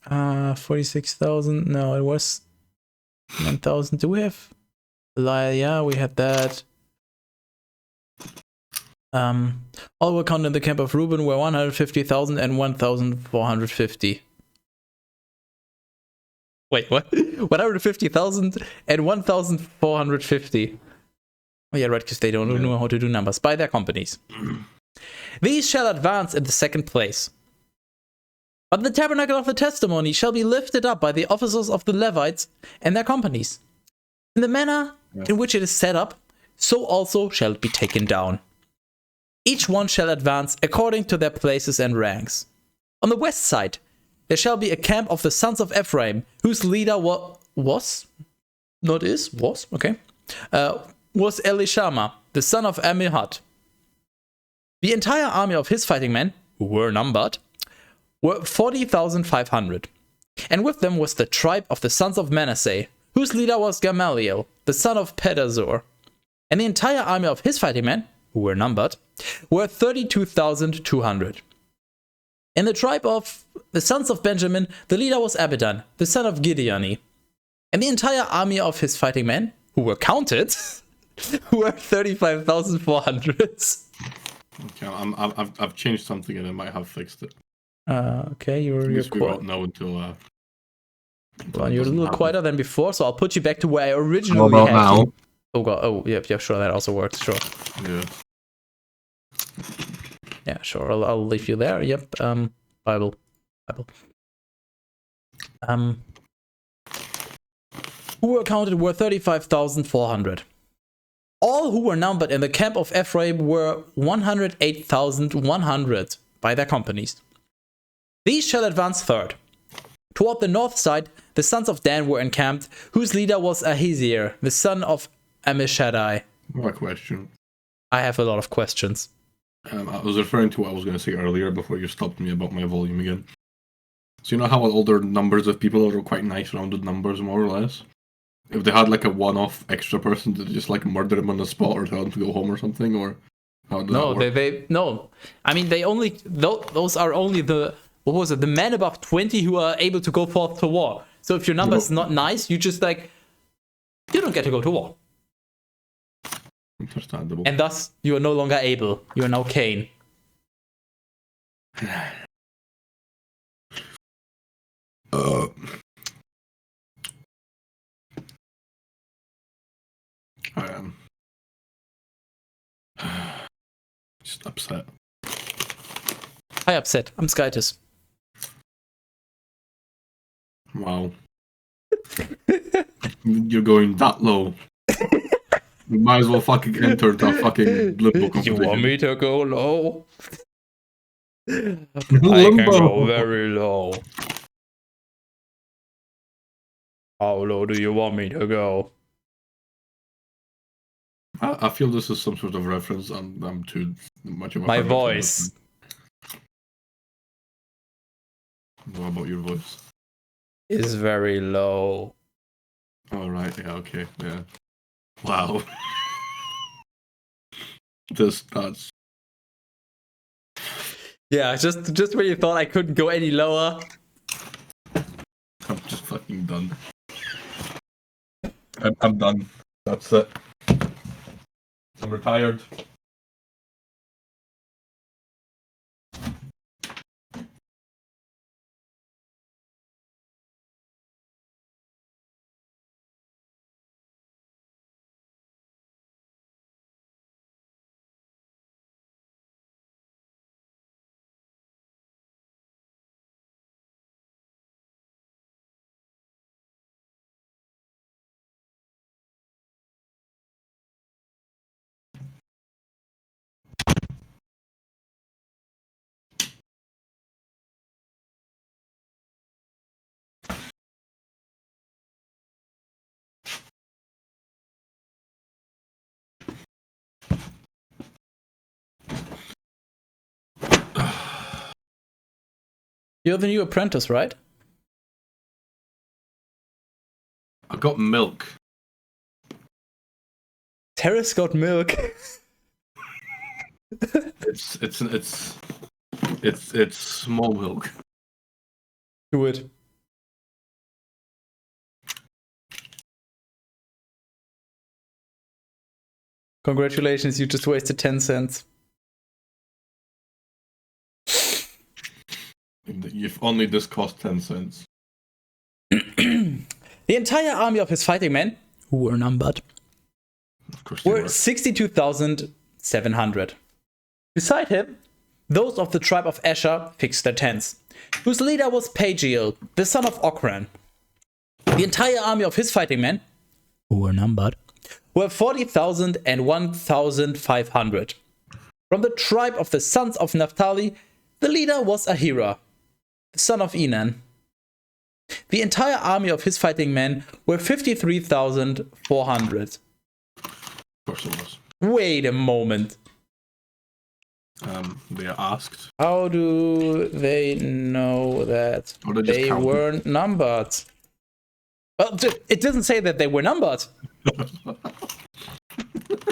A: 46,000. No, it was 1,000. Do we have? Yeah, we had that. All were counted in the camp of Reuben were 150,000 and 1,450. Wait, what? 150,000 and 1,450. Oh yeah, right, because they don't know how to do numbers. By their companies. These shall advance in the second place. But the tabernacle of the testimony shall be lifted up by the officers of the Levites and their companies. In the manner in which it is set up, so also shall it be taken down. Each one shall advance according to their places and ranks. On the west side, there shall be a camp of the sons of Ephraim, whose leader was Elishama, the son of Ammihud. The entire army of his fighting men, who were numbered, were 40,500. And with them was the tribe of the sons of Manasseh, whose leader was Gamaliel, the son of Pedazur. And the entire army of his fighting men, who were numbered, were 32,200. In the tribe of the sons of Benjamin, the leader was Abidan, the son of Gideoni. And the entire army of his fighting men, who were counted, were 35,400.
B: Okay, I've changed something and I might have fixed it.
A: Okay, you're
B: we won't know until
A: well, you're a little quieter than before, so I'll put you back to where I originally
B: What about
A: had
B: now?
A: you. Oh god, oh yeah, sure, that also works, sure.
B: Yeah.
A: Yeah, sure, I'll leave you there. Yep. Bible. Who were counted were 35,400. All who were numbered in the camp of Ephraim were 108,100 by their companies. These shall advance third. Toward the north side, the sons of Dan were encamped, whose leader was Ahaziah, the son of Ammishaddai.
B: My question.
A: I have a lot of questions.
B: I was referring to what I was going to say earlier before you stopped me about my volume again. So you know how all their numbers of people are quite nice rounded numbers, more or less? if they had like a one-off extra person to just like murder him on the spot or tell him to go home or something, or how does that work?
A: No. I mean, they only those are only the the men above 20 who are able to go forth to war. So if your number is not nice, you just like you don't get to go to war.
B: Understandable.
A: And thus you are no longer able. You are now Cain.
B: I am just upset.
A: Hi, upset. I'm Skytis.
B: Wow. You're going that low. You might as well fucking enter the fucking limbo competition.
A: You want me to go low? I can go very low. How low do you want me to go?
B: I feel this is some sort of reference. I'm too much of a
A: My
B: fan of
A: voice
B: this. What about your voice?
A: is very low.
B: Oh, right. Yeah, okay. Yeah. Wow. That's...
A: Yeah, just when you thought I couldn't go any lower.
B: I'm just fucking done. I'm done. That's it. I'm retired.
A: You're the new apprentice, right?
B: I got milk.
A: Teras got milk.
B: It's small milk.
A: Do it. Congratulations, you just wasted 10 cents.
B: If only this cost 10 cents.
A: The entire army of his fighting men, who were numbered,
B: Of course
A: were 62,700. Beside him, those of the tribe of Asher fixed their tents, whose leader was Pagiel, the son of Ochran. The entire army of his fighting men, who were numbered, were 40,000 and 1,500. From the tribe of the sons of Naphtali, the leader was Ahira, the son of Enan. The entire army of his fighting men were 53,400.
B: Of course it was.
A: Wait a moment.
B: They asked.
A: How do they know that they weren't numbered? Well, it doesn't say that they were numbered.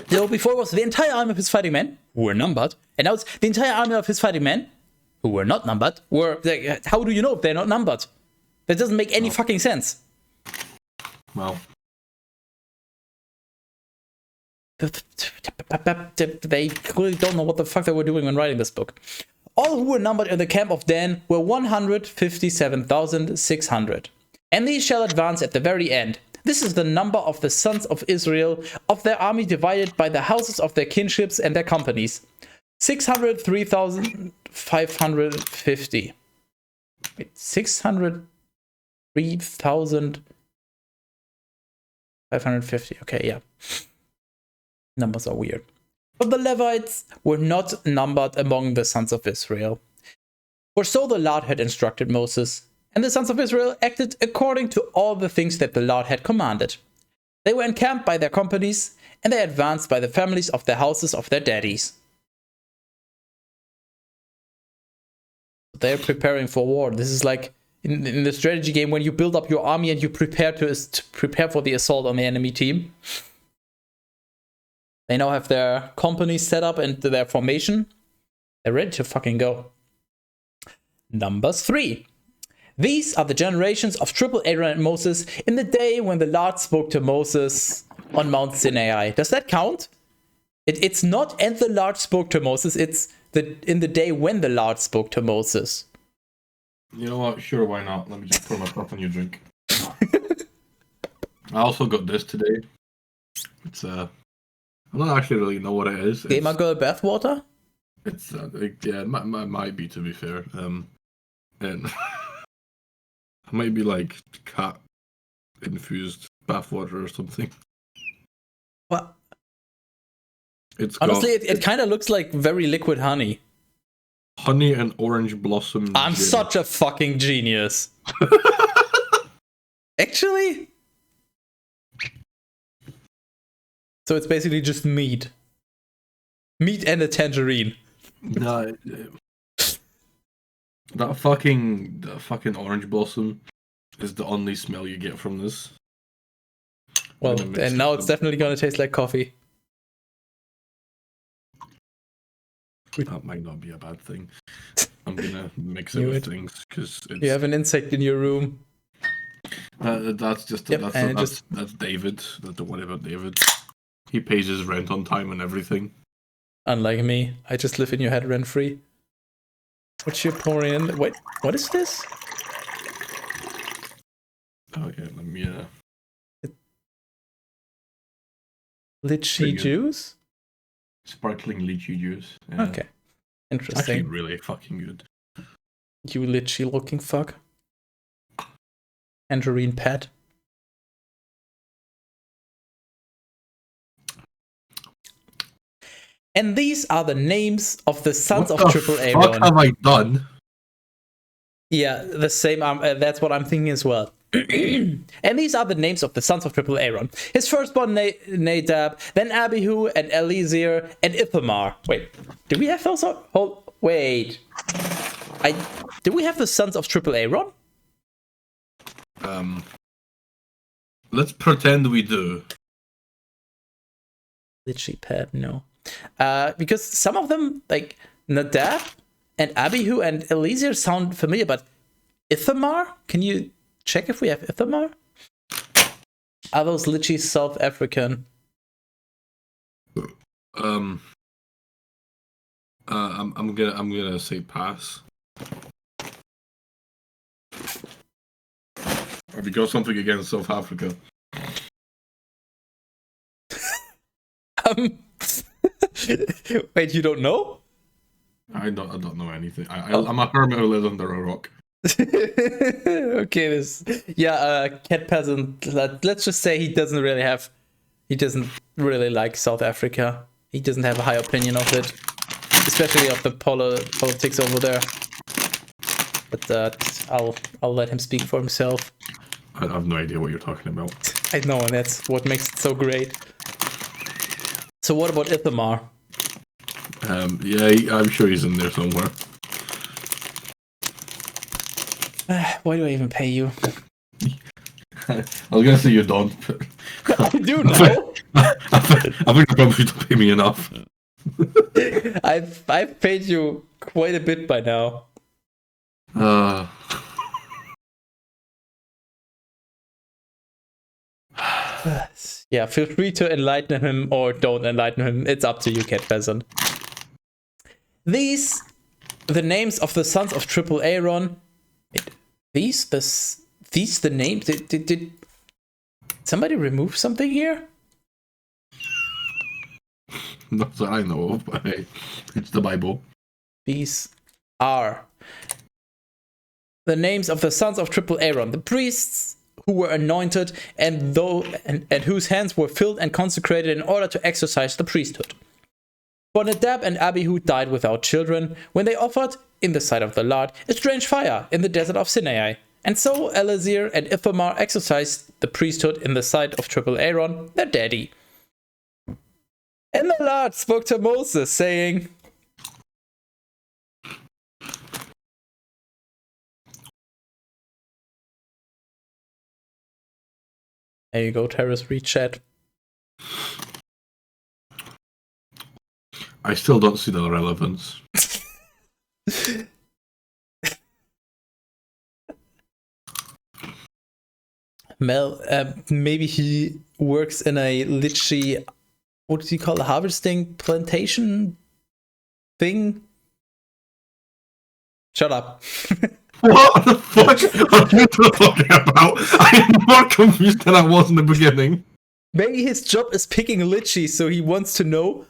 A: So before it was the entire army of his fighting men who were numbered, and now it's the entire army of his fighting men who were not numbered. How do you know if they're not numbered? That doesn't make any fucking sense.
B: Well.
A: They clearly don't know what the fuck they were doing when writing this book. All who were numbered in the camp of Dan were 157,600. And these shall advance at the very end. This is the number of the sons of Israel, of their army divided by the houses of their kinships and their companies. 603,550. Wait, 603,550. Okay, yeah. Numbers are weird. But the Levites were not numbered among the sons of Israel. For so the Lord had instructed Moses, and the sons of Israel acted according to all the things that the Lord had commanded. They were encamped by their companies, and they advanced by the families of the houses of their daddies. They're preparing for war. This is like in the strategy game when you build up your army and you prepare to prepare for the assault on the enemy team. They now have their company set up and their formation. They're ready to fucking go. Number 3. These are the generations of Triple Aaron and Moses in the day when the Lord spoke to Moses on Mount Sinai. Does that count? It's not "and the Lord spoke to Moses," it's in the day when the Lord spoke to Moses.
B: You know what? Sure, why not? Let me just pour myself a new drink. I also got this today. It's I don't actually really know what it is.
A: Gamer Girl bathwater?
B: It's yeah, it might be, to be fair. And it might be like cat infused bathwater or something.
A: What?
B: Honestly,
A: it kind of looks like very liquid honey.
B: Honey and orange blossom.
A: I'm
B: gin.
A: such a fucking genius. Actually? So it's basically just meat. Meat and a tangerine.
B: No, that fucking orange blossom is the only smell you get from this.
A: Well, and now it's definitely gonna taste like coffee.
B: That might not be a bad thing. I'm gonna mix it with things because
A: you have an insect in your room.
B: That's just that's David. What about David? He pays his rent on time and everything.
A: Unlike me, I just live in your head rent free. What you pouring in? Wait, what is this?
B: Oh yeah, let me.
A: Lychee juice?
B: Sparkling lychee juice. Yeah.
A: Okay, interesting.
B: Actually, really fucking good.
A: You lychee looking fuck. Tangerine pet. And these are the names of the sons of Triple Aaron.
B: What have I done?
A: Yeah, the same. That's what I'm thinking as well. And these are the names of the sons of Triple Aaron. His firstborn Nadab, then Abihu and Eleazar and Ithamar. Wait, do we have those? Wait. Do we have the sons of Triple Aaron?
B: Let's pretend we do.
A: Lychee pad, no. Because some of them, like Nadab and Abihu and Eleazar, sound familiar, but Ithamar? Can you check if we have Ithamar? Are those lychees South African?
B: I'm gonna say pass. Have you got something against South Africa?
A: Wait, you don't know?
B: I don't know anything. I'm a hermit who lives under a rock.
A: Okay, Cat Peasant. Let's just say he doesn't really like South Africa. He doesn't have a high opinion of it, especially of the politics over there. But I'll let him speak for himself.
B: I have no idea what you're talking about.
A: I know, and that's what makes it so great. So what about Ithamar?
B: Yeah, I'm sure he's in there somewhere.
A: Why do I even pay you?
B: I was gonna say you don't, but
A: I do know.
B: I think you probably don't pay me enough.
A: I've paid you quite a bit by now. Yeah, feel free to enlighten him or don't enlighten him. It's up to you, Cat Peasant. These, the names of the sons of Triple Aaron. These the names. Did somebody remove something here?
B: Not that I know of, but hey, it's the Bible.
A: These are the names of the sons of Triple Aaron, the priests who were anointed and whose hands were filled and consecrated in order to exercise the priesthood. For Nadab and Abihu died without children when they offered, in the sight of the Lord, a strange fire in the desert of Sinai. And so Eleazar and Ithamar exercised the priesthood in the sight of Triple Aaron, their daddy. And the Lord spoke to Moses, saying, There you go, Teras, read chat.
B: I still don't see the relevance.
A: Mel, maybe he works in a lychee, what does he call it, harvesting plantation thing? Shut up.
B: What the fuck are you talking about? I'm more confused than I was in the beginning.
A: Maybe his job is picking lychee, so he wants to know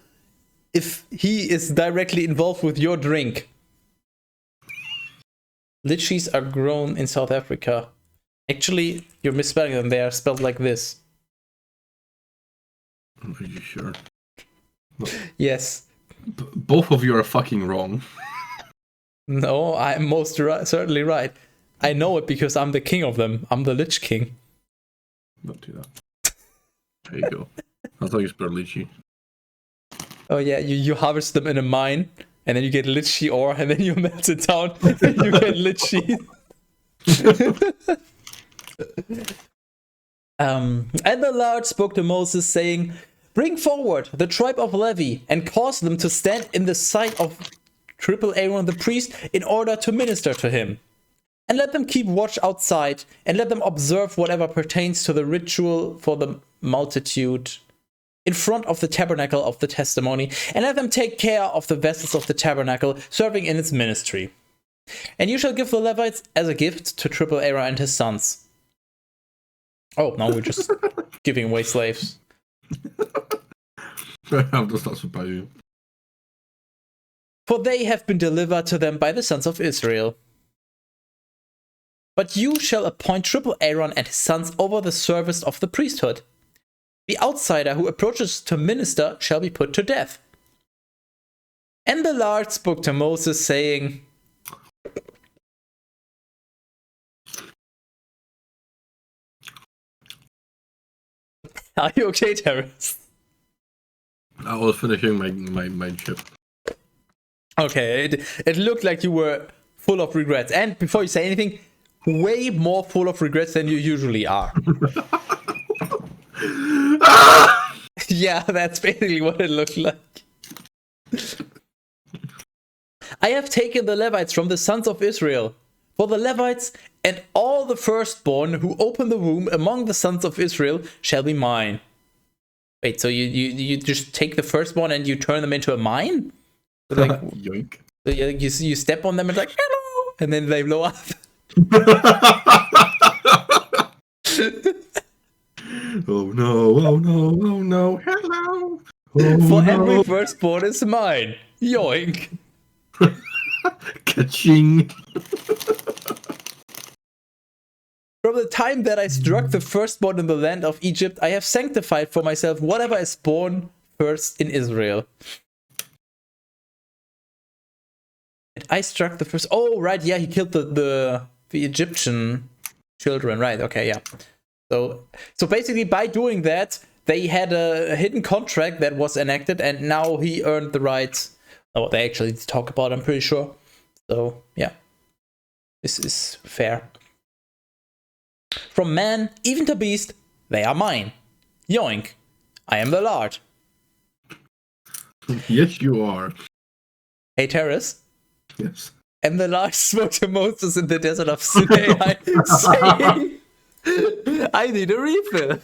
A: if he is directly involved with your drink. Lychees are grown in South Africa. Actually, you're misspelling them. They are spelled like this.
B: Are you sure?
A: Yes.
B: Both of you are fucking wrong.
A: No, I'm most certainly right. I know it because I'm the king of them. I'm the Lich King.
B: Don't do that. There you go. I thought you spelled lychee.
A: Oh yeah, you harvest them in a mine, and then you get lychee ore, and then you melt it down, and you get lychee. And the Lord spoke to Moses, saying, "Bring forward the tribe of Levi, and cause them to stand in the sight of triple Aaron the priest, in order to minister to him. And let them keep watch outside, and let them observe whatever pertains to the ritual for the multitude in front of the tabernacle of the testimony, and let them take care of the vessels of the tabernacle, serving in its ministry. And you shall give the Levites as a gift to triple Aaron and his sons." Oh, now we're just giving away slaves.
B: I'm just not surprised you.
A: "For they have been delivered to them by the sons of Israel. But you shall appoint triple Aaron and his sons over the service of the priesthood. The outsider who approaches to minister shall be put to death." And the Lord spoke to Moses, saying, "Are you okay, Teras?"
B: I was finishing my chip.
A: Okay, it looked like you were full of regrets. And before you say anything, way more full of regrets than you usually are. Yeah, that's basically what it looked like. "I have taken the Levites from the sons of Israel. For the Levites and all the firstborn who open the womb among the sons of Israel shall be mine." Wait, so you just take the firstborn and you turn them into a mine? Like,
B: yoink.
A: You step on them and like, hello, and then they blow up.
B: Oh no, oh no, oh no, hello. Oh,
A: For
B: no.
A: every firstborn is mine. Yoink.
B: Ka-ching.
A: "From the time that I struck the firstborn in the land of Egypt, I have sanctified for myself whatever is born first in Israel." And I struck the first. Oh, right, yeah, he killed the Egyptian children, right? Okay, yeah. So basically, by doing that, they had a hidden contract that was enacted, and now he earned the right. Oh, they actually talk about, I'm pretty sure. So yeah, this is fair. "From man even to beast, they are mine. Yoink! I am the Lord."
B: Yes, you are.
A: Hey, Teras.
B: Yes.
A: And the Lord spoke to Moses in the desert of Sinai, saying, "I need a refill."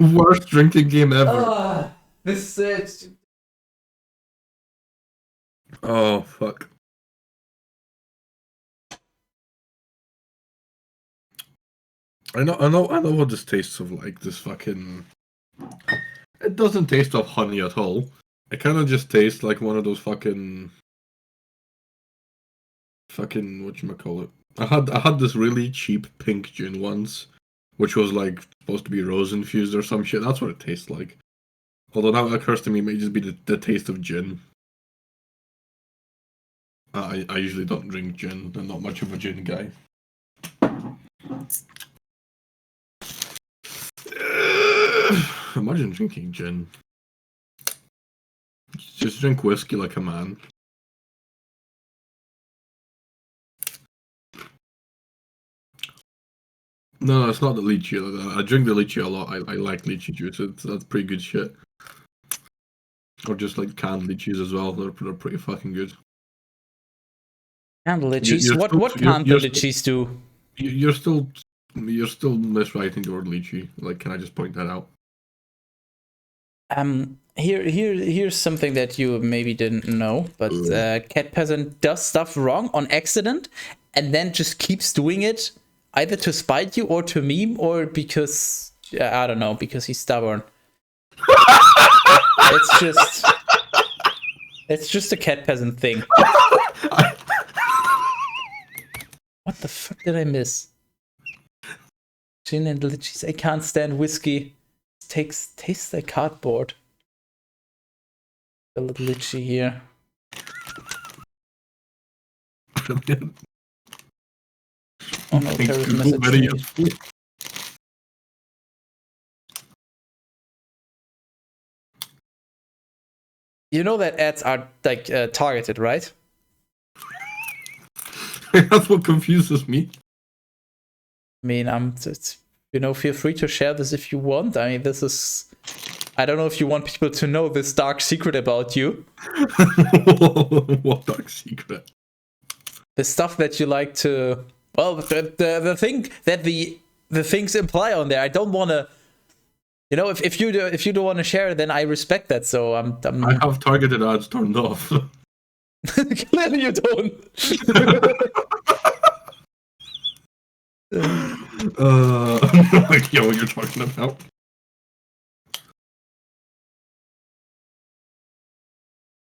B: Worst drinking game ever.
A: This is
B: Oh fuck. I know what this tastes of, like this fucking. It doesn't taste of honey at all. It kind of just tastes like one of those fucking whatchamacallit. I had this really cheap pink gin once, which was like supposed to be rose infused or some shit. That's what it tastes like. Although now it occurs to me, it may just be the taste of gin. I usually don't drink gin. I'm not much of a gin guy. Imagine drinking gin. Just drink whiskey like a man. No, it's not the lychee. I drink the lychee a lot. I like lychee juice. That's pretty good shit. Or just like canned lychees as well. They're pretty fucking good.
A: Canned lychees? What can't the lychees do?
B: You're still miswriting the word lychee. Like, can I just point that out?
A: Here's something that you maybe didn't know, but Cat Peasant does stuff wrong on accident, and then just keeps doing it, either to spite you or to meme, or because I don't know, because he's stubborn. It's just a Cat Peasant thing. What the fuck did I miss? Gin and lychees. I can't stand whiskey. Tastes like cardboard. A little lychee here. Oh no, Teras message me. You know that ads are like targeted, right?
B: That's what confuses me.
A: I mean, feel free to share this if you want. I mean, this is... I don't know if you want people to know this dark secret about you.
B: What dark secret?
A: The stuff that you like to... Well, the thing that the things imply on there. I don't want to... You know, if you don't want to share it, then I respect that. So I
B: have targeted ads turned off.
A: Clearly you don't.
B: No idea what you're talking about.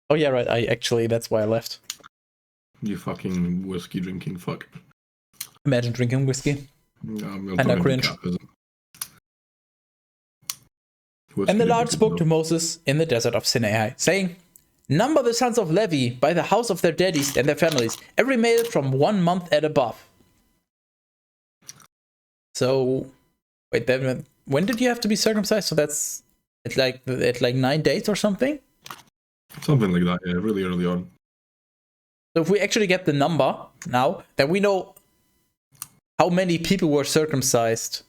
A: Oh yeah, right. That's why I left.
B: You fucking whiskey drinking fuck.
A: Imagine drinking whiskey.
B: Kinda
A: cringe. And the Lord spoke to Moses in the desert of Sinai, saying, "Number the sons of Levi by the house of their daddies and their families, every male from 1 month and above." So, wait, then when did you have to be circumcised? So that's at like 9 days or something?
B: Something like that, yeah, really early on.
A: So if we actually get the number now, then we know how many people were circumcised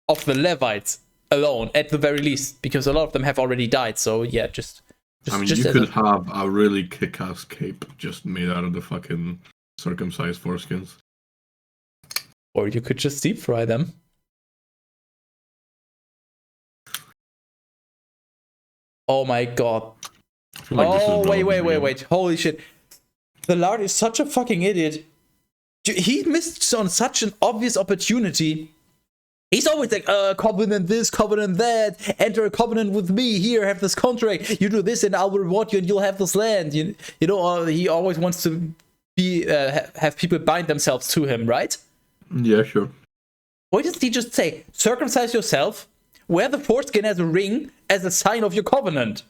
A: of the Levites alone, at the very least, because a lot of them have already died. So yeah, just
B: I mean, you could have a really kick-ass cape just made out of the fucking circumcised foreskins.
A: Or you could just deep fry them. Oh my god.
B: Like
A: oh, wait. Holy shit. The Lord is such a fucking idiot. He missed on such an obvious opportunity. He's always like, covenant this, covenant that, enter a covenant with me, here, have this contract, you do this and I'll reward you and you'll have this land. You know, he always wants to be have people bind themselves to him, right?
B: Yeah, sure.
A: Why does he just say, circumcise yourself, wear the foreskin as a ring, as a sign of your covenant?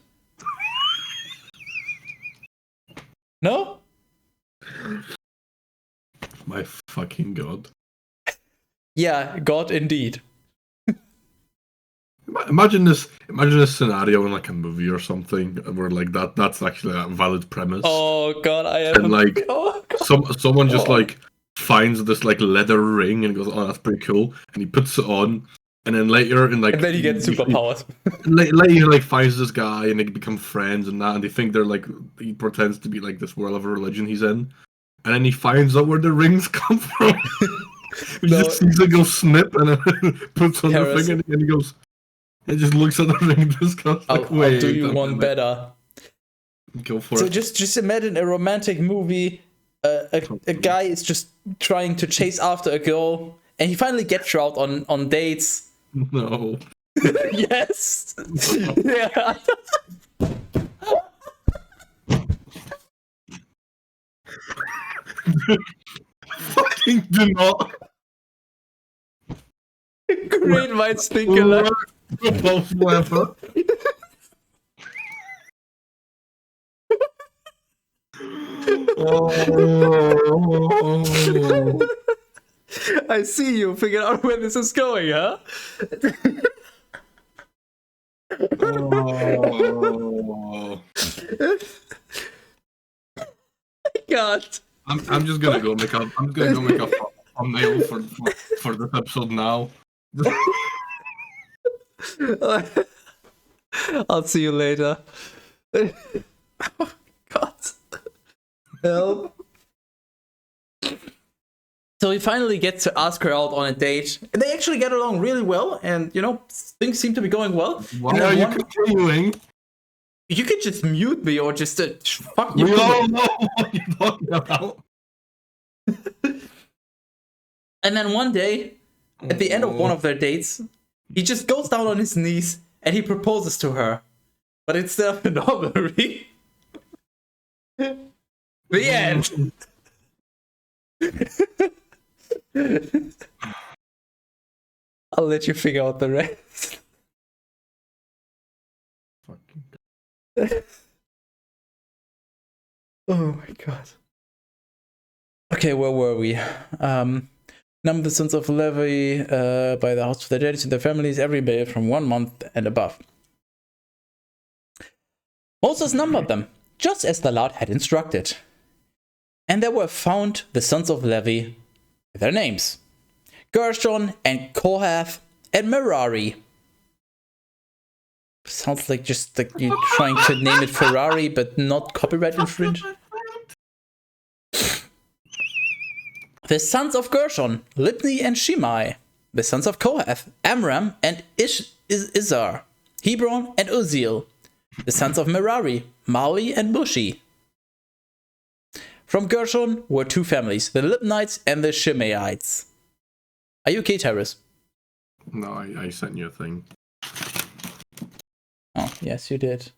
A: No?
B: My fucking god.
A: Yeah, God indeed.
B: Imagine this scenario in like a movie or something where like that's actually a valid premise.
A: Oh god, I am.
B: And like someone just like finds this like leather ring and goes, "Oh, that's pretty cool," and he puts it on, and then later in like
A: and then he gets superpowers.
B: Later he like finds this guy and they become friends and that, and they think they're like, he pretends to be like this world of a religion he's in, and then he finds out where the rings come from. He just sees it go snip and then puts on the finger and he goes, he just looks at the ring. This guy's like, wait,
A: I'll do you one better.
B: Go for
A: it.
B: So
A: just imagine a romantic movie. A guy is just trying to chase after a girl, and he finally gets her out on dates.
B: No.
A: Yes. Yeah.
B: Fucking do not.
A: Great minds think alike.
B: Both leather. Oh.
A: I see you figured out where this is going, huh?
B: Oh.
A: God.
B: I'm just gonna go make a thumbnail for this episode now.
A: I'll see you later. Oh, God. Help. So he finally gets to ask her out on a date. And they actually get along really well. And, you know, things seem to be going well.
B: Why are you continuing?
A: You could just mute me or just fuck you.
B: We all know what you're talking about.
A: And then one day, at the end of one of their dates, he just goes down on his knees and he proposes to her. But instead of a normal ring. The end. I'll let you figure out the rest. Oh my god. Okay, where were we? Number the sons of Levi by the house of their daddies and their families, every male from 1 month and above. Moses numbered them, just as the Lord had instructed. And there were found the sons of Levi with their names: Gershon and Kohath and Merari. Sounds like just like you're trying to name it Ferrari, but not copyright infringed. The sons of Gershon, Libni and Shimei. The sons of Kohath, Amram and Izhar, Hebron and Uzziel. The sons of Merari, Mali and Mushi. From Gershon were 2 families, the Libnites and the Shimeites. Are you okay, Teras?
B: No, I sent you a thing.
A: Oh, yes, you did.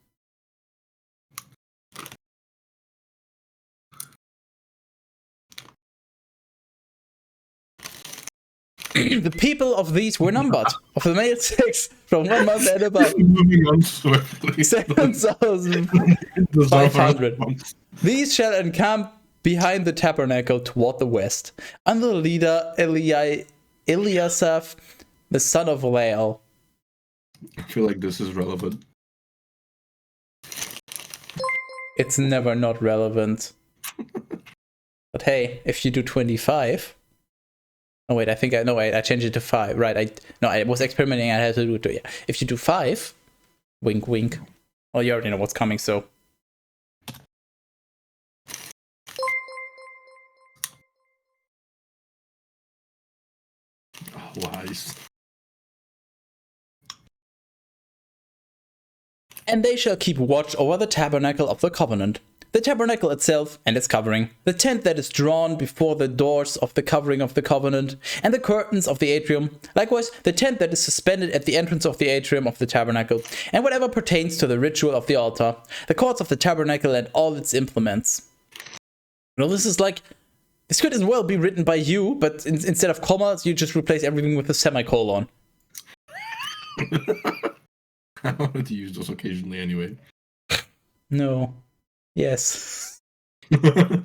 A: The people of these were numbered, of the male sex, from 1 month and above.
B: Moving on swiftly.
A: 7,500. These shall encamp behind the tabernacle toward the west, under the leader Eliasaph, the son of Lael.
B: I feel like this is relevant.
A: It's never not relevant. But hey, if you do 25... Oh wait, I think I changed it to 5. Right, I was experimenting, I had to do it. Yeah. If you do 5, wink wink. Well, you already know what's coming, so.
B: Oh, lies.
A: And they shall keep watch over the tabernacle of the covenant, the tabernacle itself and its covering, the tent that is drawn before the doors of the covering of the covenant, and the curtains of the atrium, likewise the tent that is suspended at the entrance of the atrium of the tabernacle, and whatever pertains to the ritual of the altar, the cords of the tabernacle and all its implements. Well, this could as well be written by you, but instead of commas, you just replace everything with a semicolon.
B: I wanted to use those occasionally anyway.
A: No. Yes.
B: Oh,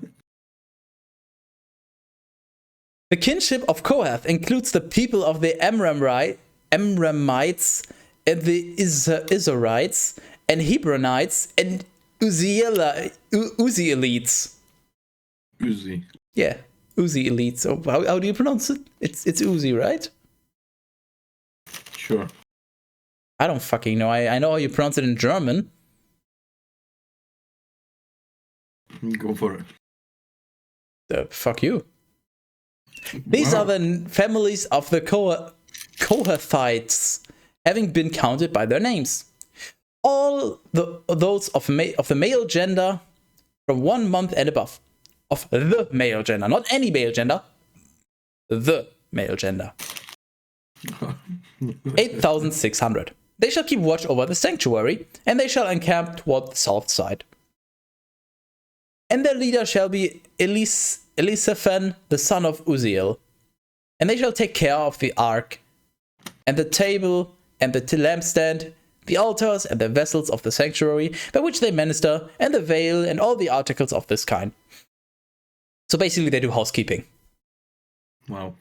A: The kinship of Kohath includes the people of the Amramites and the Izharites and Hebronites and Uzzielites.
B: Uzi.
A: Yeah, Uzzielites. So how do you pronounce it? It's Uzi, right?
B: Sure.
A: I don't fucking know. I know how you pronounce it in German.
B: Go for it.
A: Fuck you. These are the families of the Kohathites, having been counted by their names. All those of the male gender from 1 month and above. Of the male gender, not any male gender. The male gender. 8,600. They shall keep watch over the sanctuary, and they shall encamp toward the south side. And their leader shall be Elisaphan, the son of Uzziel. And they shall take care of the ark, and the table, and the lampstand, the altars, and the vessels of the sanctuary, by which they minister, and the veil, and all the articles of this kind. So basically they do housekeeping.
B: Wow.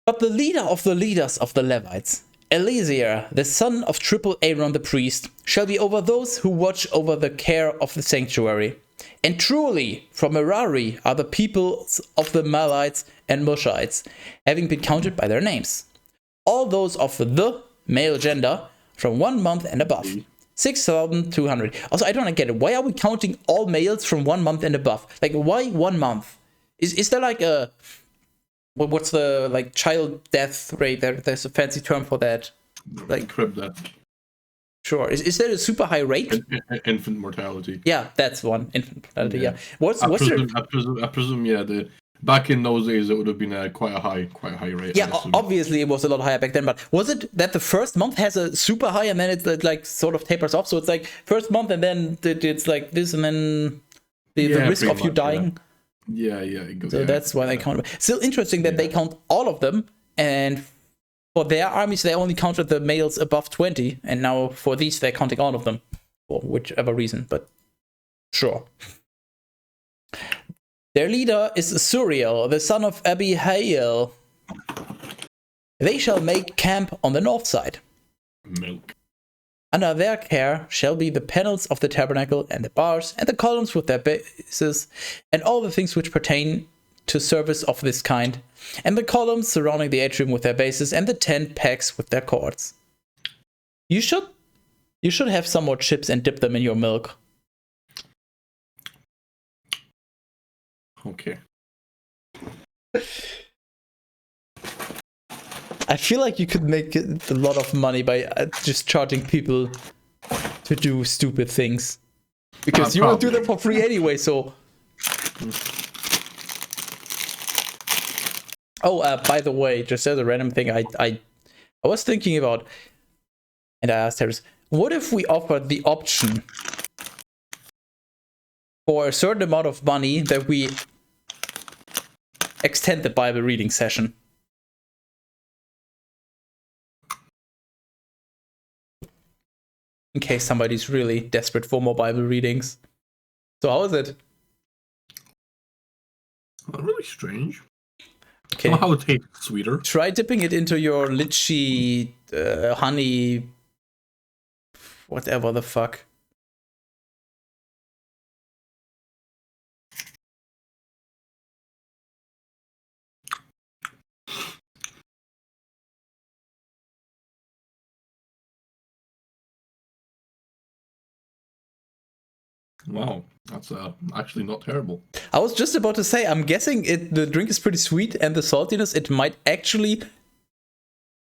A: But the leader of the leaders of the Levites, Eleazar, the son of triple Aaron the priest, shall be over those who watch over the care of the sanctuary, And truly, from Merari are the peoples of the Malites and Mushites, having been counted by their names. All those of the male gender from 1 month and above. 6,200. Also, I don't get it. Why are we counting all males from 1 month and above? Like, why 1 month? Is there like a... What's the like child death rate? There's a fancy term for that. Like
B: crib death.
A: Sure. Is there a super high rate?
B: Infant mortality.
A: Yeah, that's one. Infant mortality. Yeah.
B: I presume. Yeah. Back in those days, it would have been quite a high rate.
A: Yeah, obviously it was a lot higher back then. But was it that the first month has a super high and then it like sort of tapers off? So it's like first month and then it's like this and then the risk of you dying.
B: Yeah. It goes,
A: so that's why they count. Still interesting that they count all of them, and for their armies they only counted the males above 20, and now for these they're counting all of them for whichever reason. But sure. Their leader is Suriel, the son of Abihail. They shall make camp on the north side.
B: Milk.
A: Under their care shall be the panels of the tabernacle and the bars and the columns with their bases and all the things which pertain to service of this kind, and the columns surrounding the atrium with their bases and the 10 pegs with their cords. You should have some more chips and dip them in your milk.
B: Okay.
A: I feel like you could make a lot of money by just charging people to do stupid things. Because you will do them for free anyway, so... Oh, by the way, just as a random thing, I was thinking about, and I asked Teras, what if we offered the option for a certain amount of money that we extend the Bible reading session? In case somebody's really desperate for more Bible readings. So how is it?
B: Really strange.
A: Okay.
B: Somehow it tastes sweeter.
A: Try dipping it into your lychee, honey, whatever the fuck.
B: Wow, that's actually not terrible.
A: I was just about to say, I'm guessing the drink is pretty sweet, and the saltiness, it might actually,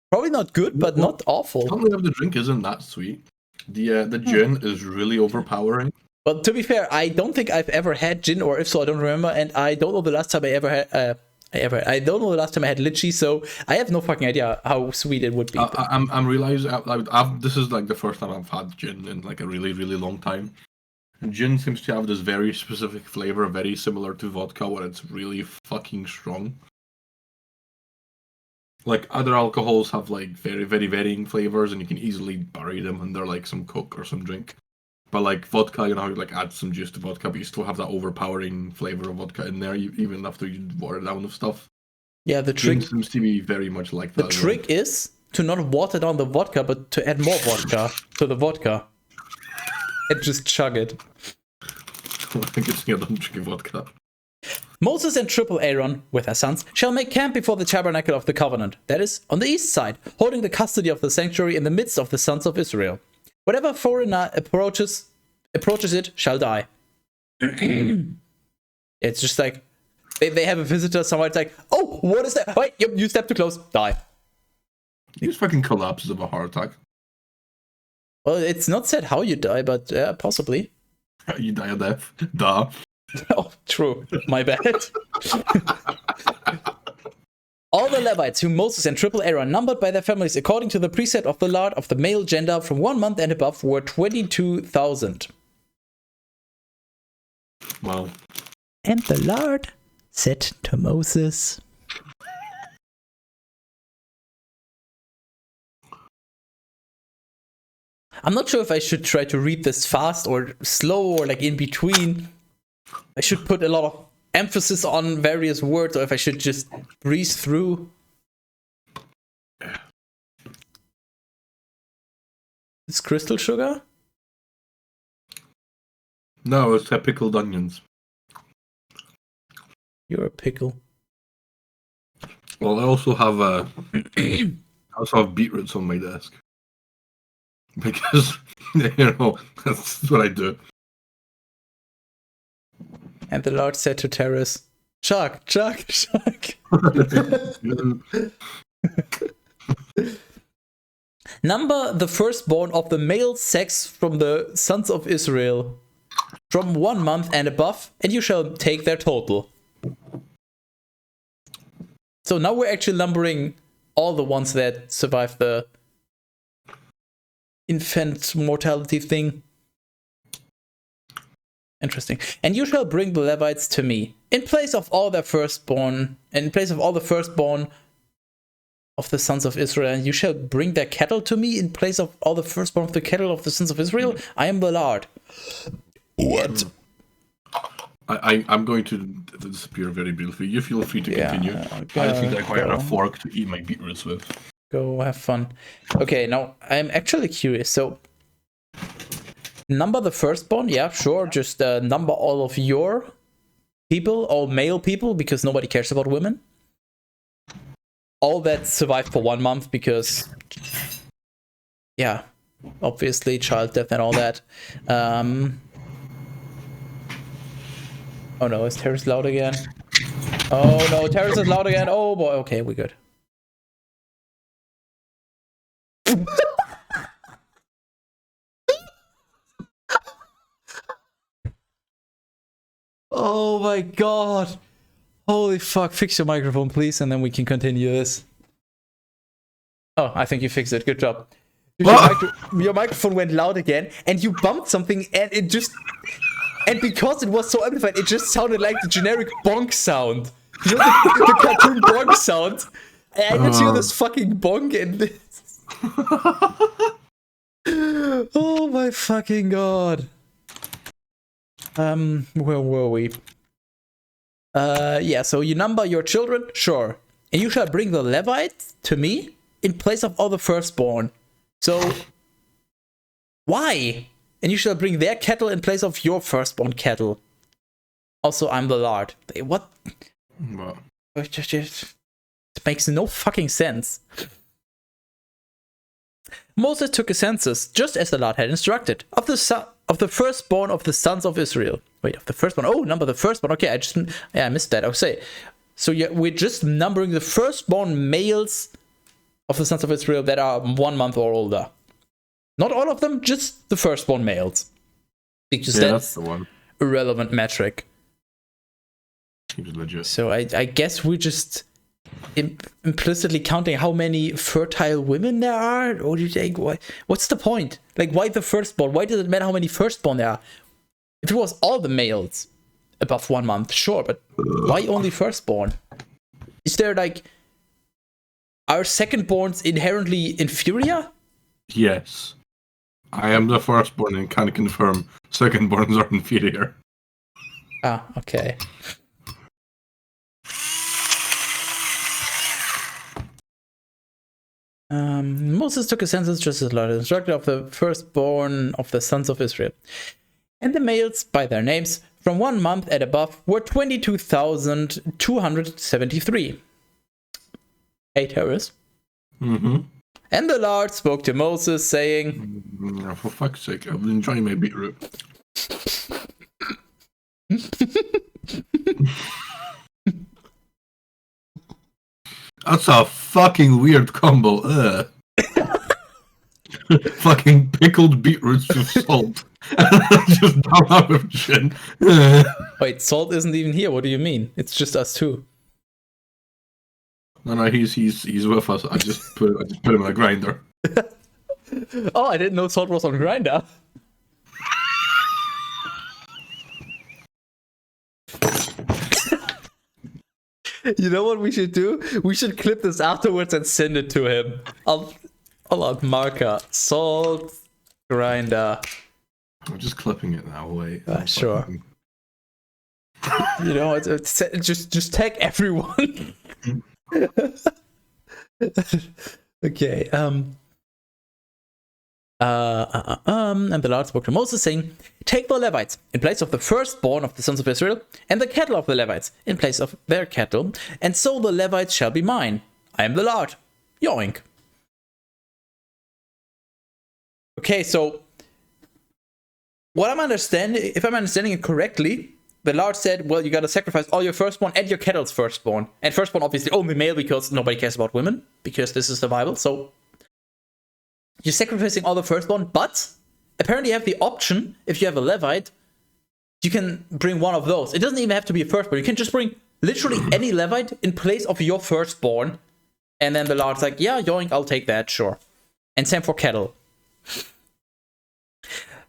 A: probably not good, but not awful.
B: Probably the drink isn't that sweet. The gin is really overpowering.
A: But to be fair, I don't think I've ever had gin, or if so, I don't remember, and I don't know the last time I ever had. I don't know the last time I had lychee, so I have no fucking idea how sweet it would be.
B: I'm realizing this is like the first time I've had gin in like a really long time. Gin seems to have this very specific flavor, very similar to vodka, where it's really fucking strong. Like other alcohols have like very varying flavors, and you can easily bury them under like some Coke or some drink. But like vodka, you know, you like add some juice to vodka, but you still have that overpowering flavor of vodka in there, even after you water it down with stuff.
A: Yeah, the trick
B: seems to be very much like that.
A: The trick is to not water down the vodka, but to add more vodka to the vodka. And just chug it.
B: I guess you're done drinking vodka.
A: Moses and triple Aaron, with their sons, shall make camp before the tabernacle of the covenant, that is, on the east side, holding the custody of the sanctuary in the midst of the sons of Israel. Whatever foreigner approaches it shall die. It's just like, they have a visitor, somebody's like, oh, what is that? Wait, you step too close, die.
B: He just fucking collapses of a heart attack.
A: Well, it's not said how you die, but possibly.
B: You die of death. Duh.
A: Oh, true. My bad. All the Levites whom Moses and triple Aaron numbered by their families according to the precept of the Lord of the male gender from 1 month and above were 22,000.
B: Wow.
A: And the Lord said to Moses, I'm not sure if I should try to read this fast or slow or like in between. I should put a lot of emphasis on various words, or if I should just breeze through. It's crystal sugar?
B: No, it's pickled onions.
A: You're a pickle.
B: Well, I also have beetroots on my desk because that's what I do.
A: And the Lord said to Teras, Chuck. Number the firstborn of the male sex from the sons of Israel, from 1 month and above, and you shall take their total. So now we're actually numbering all the ones that survived the infant mortality thing. Interesting. And you shall bring the Levites to me in place of all their firstborn, in place of all the firstborn of the sons of Israel, and you shall bring their cattle to me in place of all the firstborn of the cattle of the sons of Israel. I am the Lord. What?
B: I'm going to disappear very briefly. You feel free to continue. I think I acquired a fork to eat my beetroots with.
A: Go have fun. Okay, now I'm actually curious. So, number the firstborn? Yeah, sure. Just number all of your people, all male people, because nobody cares about women. All that survived for 1 month because, yeah, obviously child death and all that. Oh no, is Teras loud again? Oh no, Teras is loud again. Oh boy, okay, we're good. Oh my god. Holy fuck, fix your microphone please, and then we can continue this. Oh, I think you fixed it. Good job. Your microphone went loud again, and you bumped something, and it just... And because it was so amplified, it just sounded like the generic bonk sound. You know, the cartoon bonk sound. And I could hear this fucking bonk and this. Oh my fucking god. Where were we? Yeah, so you number your children? Sure. And you shall bring the Levites to me in place of all the firstborn. So, why? And you shall bring their cattle in place of your firstborn cattle. Also, I'm the Lord. What?
B: Well.
A: It makes no fucking sense. Moses took a census, just as the Lord had instructed, of the firstborn of the sons of Israel. Wait, of the firstborn? Oh, number the firstborn. Okay, I missed that. I'll say. So yeah, we're just numbering the firstborn males of the sons of Israel that are 1 month or older. Not all of them, just the firstborn males. Because that's
B: the one.
A: A relevant metric.
B: Seems legit.
A: So I guess we're just implicitly counting how many fertile women there are? Or do you think, what's the point? Like, why the firstborn? Why does it matter how many firstborn there are? If it was all the males above 1 month, sure, but why only firstborn? Is there like... Are secondborns inherently inferior?
B: Yes. I am the firstborn and can confirm secondborns are inferior.
A: Ah, okay. Moses took a census just as Lord instructed of the firstborn of the sons of Israel. And the males, by their names, from 1 month and above, were 22,273. 8 Teras.
B: Mm-hmm.
A: And the Lord spoke to Moses, saying,
B: For fuck's sake, I've been enjoying my beetroot. That's a fucking weird combo. Fucking pickled beetroots with salt. Just down out of chin.
A: Wait, Salt isn't even here. What do you mean? It's just us two.
B: No, he's with us. I just put him in a grinder.
A: Oh, I didn't know Salt was on Grinder. You know what we should do? We should clip this afterwards and send it to him. I'll marker Salt Grinder.
B: I'm just clipping it that way.
A: Sure. You know, it's just tag everyone. Okay. And the Lord spoke to Moses, saying, take the Levites in place of the firstborn of the sons of Israel, and the cattle of the Levites in place of their cattle, and so the Levites shall be mine. I am the Lord. Yoink. Okay, so what I'm understanding, if I'm understanding it correctly, the Lord said, well, you gotta sacrifice all your firstborn and your cattle's firstborn. And firstborn obviously only male, because nobody cares about women, because this is the Bible. So you're sacrificing all the firstborn, but apparently you have the option, if you have a Levite, you can bring one of those. It doesn't even have to be a firstborn. You can just bring literally any Levite in place of your firstborn. And then the Lord's like, yeah, yoink, I'll take that, sure. And same for cattle.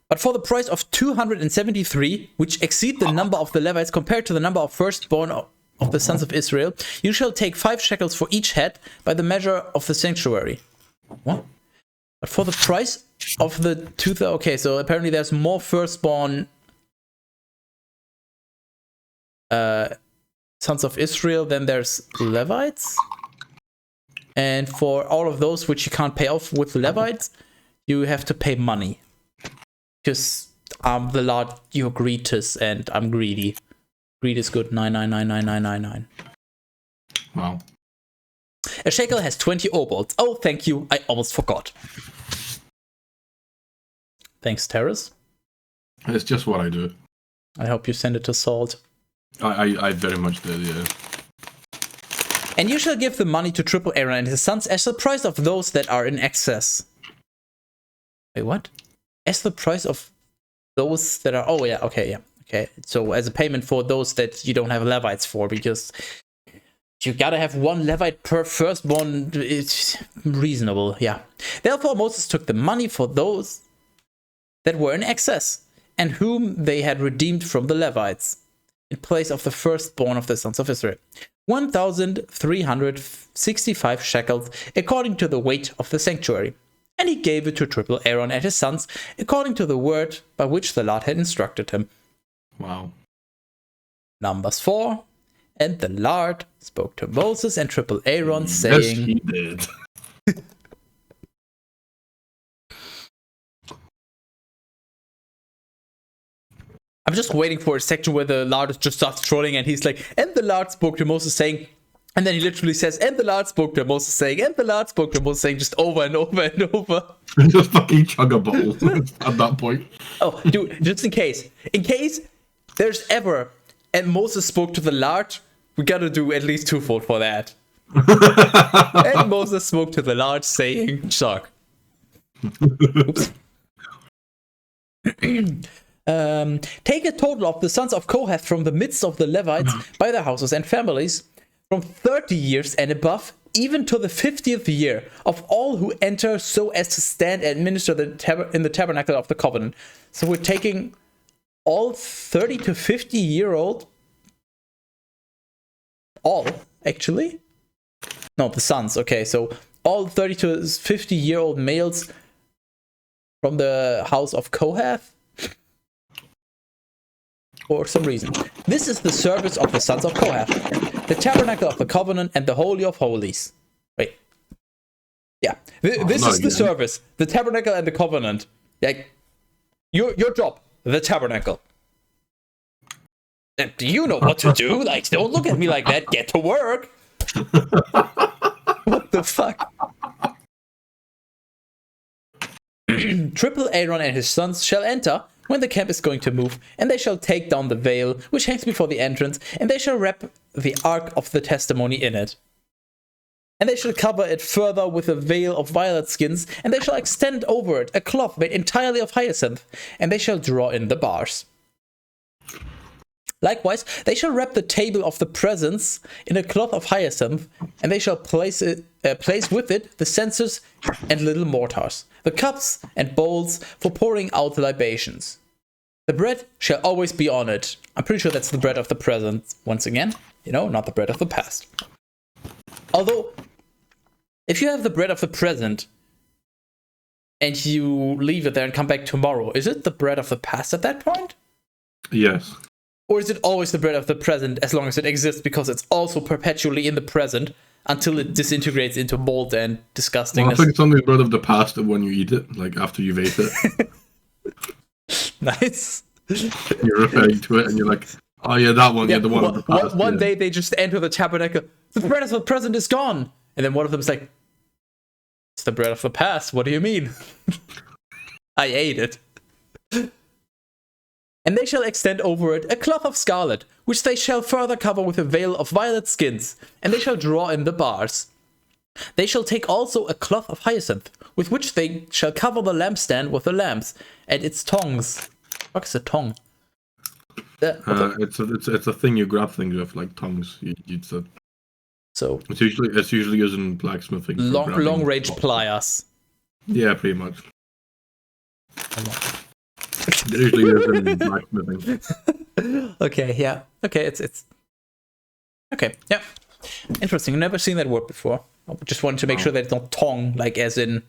A: But for the price of 273, which exceed the number of the Levites compared to the number of firstborn of the sons of Israel, you shall take 5 shekels for each head by the measure of the sanctuary. What? But for the price of the 2,000... Okay, so apparently there's more firstborn sons of Israel than there's Levites. And for all of those which you can't pay off with Levites, you have to pay money. Because I'm the Lord your greatest, and I'm greedy. Greed is good. 9999999.
B: Wow.
A: A shekel has 20 obols. Oh, thank you. I almost forgot. Thanks, Teras.
B: It's just what I do.
A: I hope you send it to Salt.
B: I very much did, yeah.
A: And you shall give the money to triple Aaron and his sons as the price of those that are in excess. Wait, what? As the price of those that are... Oh, yeah, okay, yeah. Okay, so as a payment for those that you don't have Levites for, because you gotta have one Levite per firstborn. It's reasonable, yeah. Therefore Moses took the money for those that were in excess, and whom they had redeemed from the Levites, in place of the firstborn of the sons of Israel. 1,365 shekels, according to the weight of the sanctuary. And he gave it to triple Aaron and his sons, according to the word by which the Lord had instructed him.
B: Wow.
A: Numbers 4. And the Lord spoke to Moses and triple Aaron, saying...
B: Yes, he did.
A: I'm just waiting for a section where the Lord just starts trolling and he's like, and the Lord spoke to Moses, saying... And then he literally says, and the Lord spoke to Moses, saying, and the Lord spoke to Moses, saying, just over and over and over.
B: Just fucking chug a bottle at that point.
A: Oh, dude, just in case there's ever, and Moses spoke to the Lord, we gotta do at least twofold for that. And Moses spoke to the Lord, saying, chug. Oops. Take a total of the sons of Kohath from the midst of the Levites by their houses and families, from 30 years and above, even to the 50th year, of all who enter so as to stand and minister in the tabernacle of the covenant. So we're taking all 30 to 50 year old, all actually? No, the sons, okay, so all 30 to 50 year old males from the house of Kohath. For some reason. This is the service of the sons of Kohath, the tabernacle of the covenant and the holy of holies. Wait. Yeah, this is the service, the tabernacle and the covenant. Like, your job, the tabernacle. Do you know what to do? Like, don't look at me like that. Get to work. What the fuck? Triple Aaron and his sons shall enter when the camp is going to move, and they shall take down the veil which hangs before the entrance, and they shall wrap the ark of the testimony in it. And they shall cover it further with a veil of violet skins, and they shall extend over it a cloth made entirely of hyacinth, and they shall draw in the bars. Likewise, they shall wrap the table of the presence in a cloth of hyacinth, and they shall place with it the censers and little mortars, the cups and bowls for pouring out the libations. The bread shall always be on it. I'm pretty sure that's the bread of the present, once again. You know, not the bread of the past. Although, if you have the bread of the present, and you leave it there and come back tomorrow, is it the bread of the past at that point?
B: Yes.
A: Or is it always the bread of the present as long as it exists because it's also perpetually in the present until it disintegrates into mold and disgustingness.
B: Well, I think something brought of the past when you eat it, like after you've ate it.
A: Nice.
B: You're referring to it, and you're like, oh yeah, that one, yeah, the one of the past.
A: One day they just enter the tabernacle. The bread of the present is gone, and then one of them's like, "It's the bread of the past. What do you mean? I ate it." And they shall extend over it a cloth of scarlet, which they shall further cover with a veil of violet skins, and they shall draw in the bars. They shall take also a cloth of hyacinth, with which they shall cover the lampstand with the lamps, and its tongues. What is a tongue?
B: It's a thing you grab things with, like tongues. It's usually used in blacksmithing.
A: Long range pliers.
B: Yeah, pretty much. They're usually used in blacksmithing.
A: Okay, yeah. Okay, it's okay, yeah. Interesting. I've never seen that word before. I just wanted to make sure that it's not tongue, like as in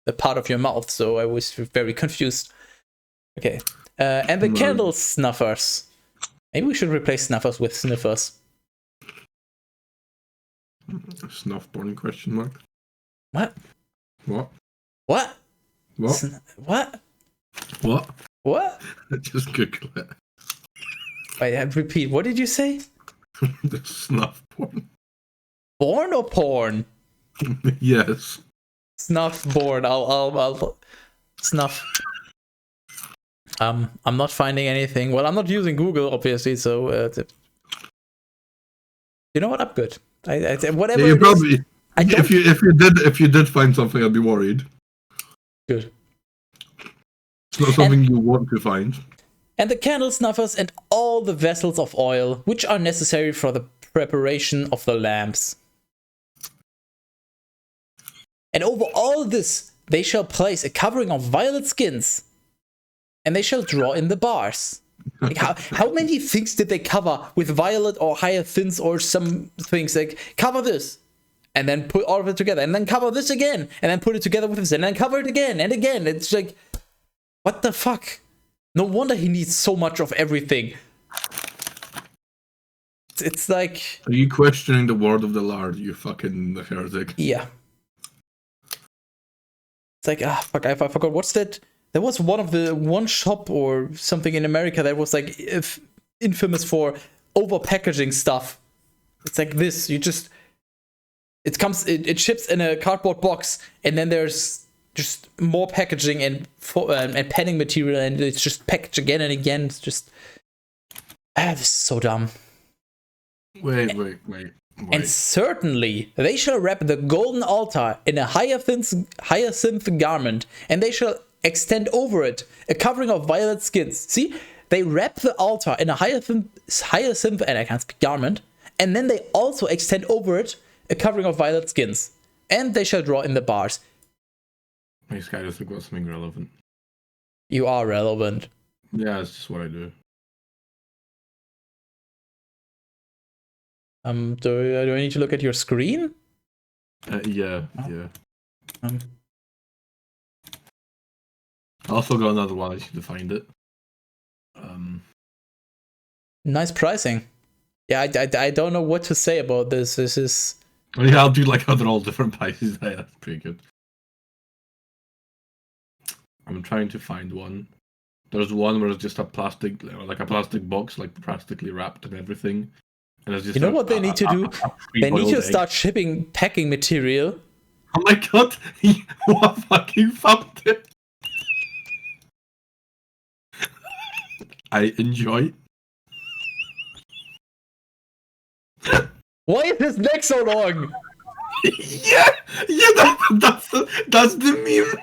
A: the part of your mouth. So I was very confused. Okay, and the candle snuffers. Maybe we should replace snuffers with sniffers.
B: Snuff porn question mark.
A: What?
B: What?
A: What?
B: What?
A: What?
B: What?
A: What?
B: Just Google it.
A: Wait, repeat. What did you say?
B: The snuff porn.
A: Porn or porn?
B: Yes.
A: Snuff born. I'll snuff. I'm not finding anything. Well, I'm not using Google, obviously. So, you know what? I'm good. I whatever.
B: Yeah, you probably.
A: If
B: you did find something, I'd be worried.
A: Good.
B: It's not something you want to find.
A: And the candle snuffers and all the vessels of oil which are necessary for the preparation of the lamps. And over all this they shall place a covering of violet skins, and they shall draw in the bars. Like how many things did they cover with violet or hyacinths or some things? Like, cover this, and then put all of it together, and then cover this again, and then put it together with this, and then cover it again and again. It's like, what the fuck? No wonder he needs so much of everything. It's like...
B: Are you questioning the word of the Lord, you fucking heretic?
A: Yeah. It's like, fuck, I forgot. What's that? There was one shop or something in America that was like infamous for over-packaging stuff. It's like this. You just... It ships in a cardboard box, and then there's just more packaging and padding material, and it's just packaged again and again. It's just... this is so dumb.
B: Wait.
A: And certainly they shall wrap the golden altar in a hyacinth garment, and they shall extend over it a covering of violet skins. See, they wrap the altar in a hyacinth, and I can't speak, garment, and then they also extend over it a covering of violet skins, and they shall draw in the bars.
B: This guy just got something relevant.
A: You are relevant.
B: Yeah, it's just what I do.
A: Do I need to look at your screen?
B: Yeah. I also got another one. I should find it.
A: Nice pricing. Yeah, I don't know what to say about this. This is...
B: Oh, yeah, I'll do like other all different prices. Yeah, that's pretty good. I'm trying to find one. There's one where it's just a plastic box, like plastically wrapped and everything. And it's just
A: you know what they need to do? They need to start shipping packing material.
B: Oh my god! What fucking fucked it? I enjoy.
A: Why is his neck so long?
B: yeah, that's the meme.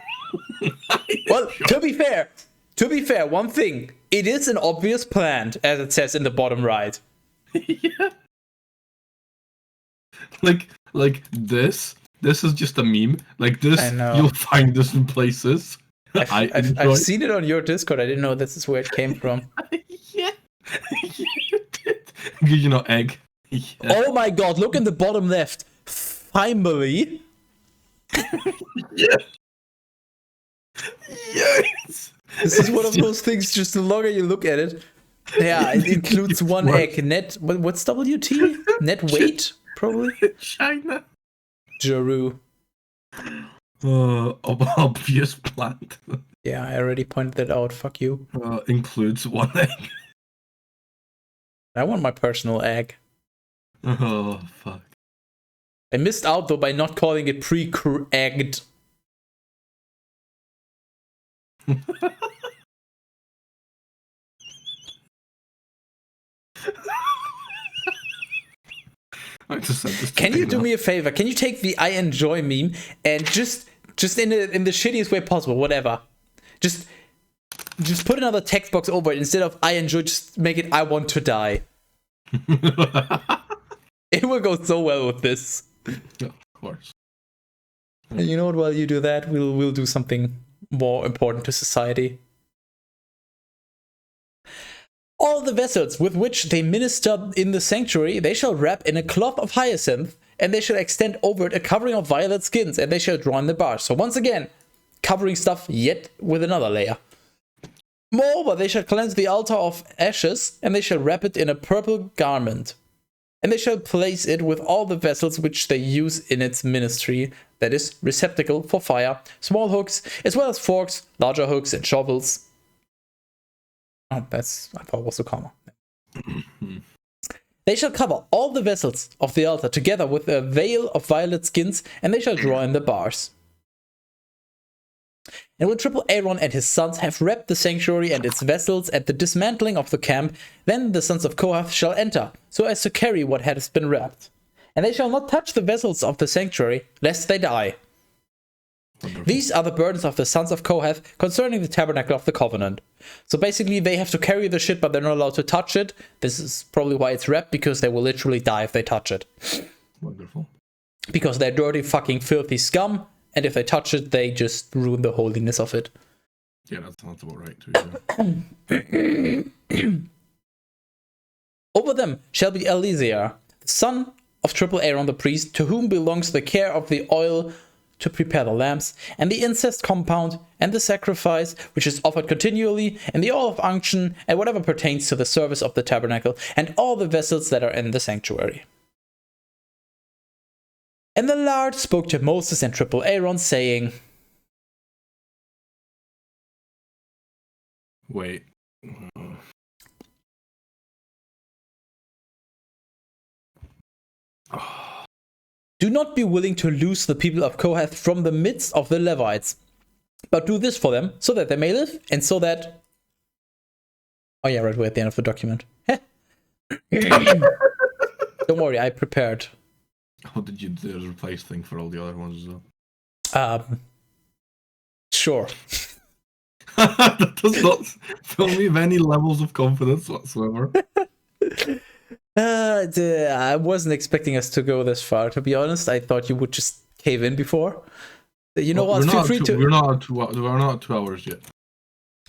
A: Well, to be fair, one thing, it is an obvious plant, as it says in the bottom right.
B: Yeah. Like this is just a meme. Like this, you'll find this in places.
A: I've seen it on your Discord. I didn't know this is where it came from.
B: Yeah, you did. You know, egg. Yeah.
A: Oh my god! Look in the bottom left. Finally.
B: Yeah. Yes.
A: This is one of those things. Just the longer you look at it, yeah, it includes one egg. Net. What's WT? Net weight, probably.
B: China.
A: Jeru.
B: Obvious plant.
A: Yeah, I already pointed that out. Fuck you.
B: Includes one egg.
A: I want my personal egg.
B: Oh, fuck.
A: I missed out though by not calling it pre-egged.
B: I just said this.
A: Can you do me a favor? Can you take the I enjoy meme and just in the shittiest way possible, whatever. Just put another text box over it instead of I enjoy, just make it I want to die. It will go so well with this.
B: Yeah, of course.
A: And you know what, while you do that, we'll do something more important to society. All the vessels with which they minister in the sanctuary, they shall wrap in a cloth of hyacinth, and they shall extend over it a covering of violet skins, and they shall draw in the bars. So once again, covering stuff yet with another layer. Moreover, they shall cleanse the altar of ashes, and they shall wrap it in a purple garment. And they shall place it with all the vessels which they use in its ministry, that is, receptacle for fire, small hooks, as well as forks, larger hooks, and shovels. Oh, I thought it was a comma. They shall cover all the vessels of the altar together with a veil of violet skins, and they shall draw in the bars. And when Triple Aaron and his sons have wrapped the sanctuary and its vessels at the dismantling of the camp, then the sons of Kohath shall enter, so as to carry what has been wrapped. And they shall not touch the vessels of the sanctuary, lest they die. Wonderful. These are the burdens of the sons of Kohath concerning the tabernacle of the covenant. So basically they have to carry the shit, but they're not allowed to touch it. This is probably why it's wrapped, because they will literally die if they touch it.
B: Wonderful. Because
A: they're dirty, fucking, filthy scum. And if they touch it, they just ruin the holiness of it.
B: Yeah, that sounds about right too.
A: Over them shall be Eleazar, the son of Triple Aaron the priest, to whom belongs the care of the oil to prepare the lamps, and the incest compound, and the sacrifice, which is offered continually, and the oil of unction, and whatever pertains to the service of the tabernacle, and all the vessels that are in the sanctuary. And the Lord spoke to Moses and Triple Aaron, saying...
B: Wait.
A: Do not be willing to loose the people of Kohath from the midst of the Levites, but do this for them, so that they may live, and so that... Oh yeah, right, we're at the end of the document. Don't worry, I prepared.
B: How did you do the replace thing for all the other ones as well?
A: Sure.
B: That does not fill me with any levels of confidence whatsoever.
A: I wasn't expecting us to go this far, to be honest. I thought you would just cave in before. You know what? Feel free to.
B: We're not at 2 hours yet.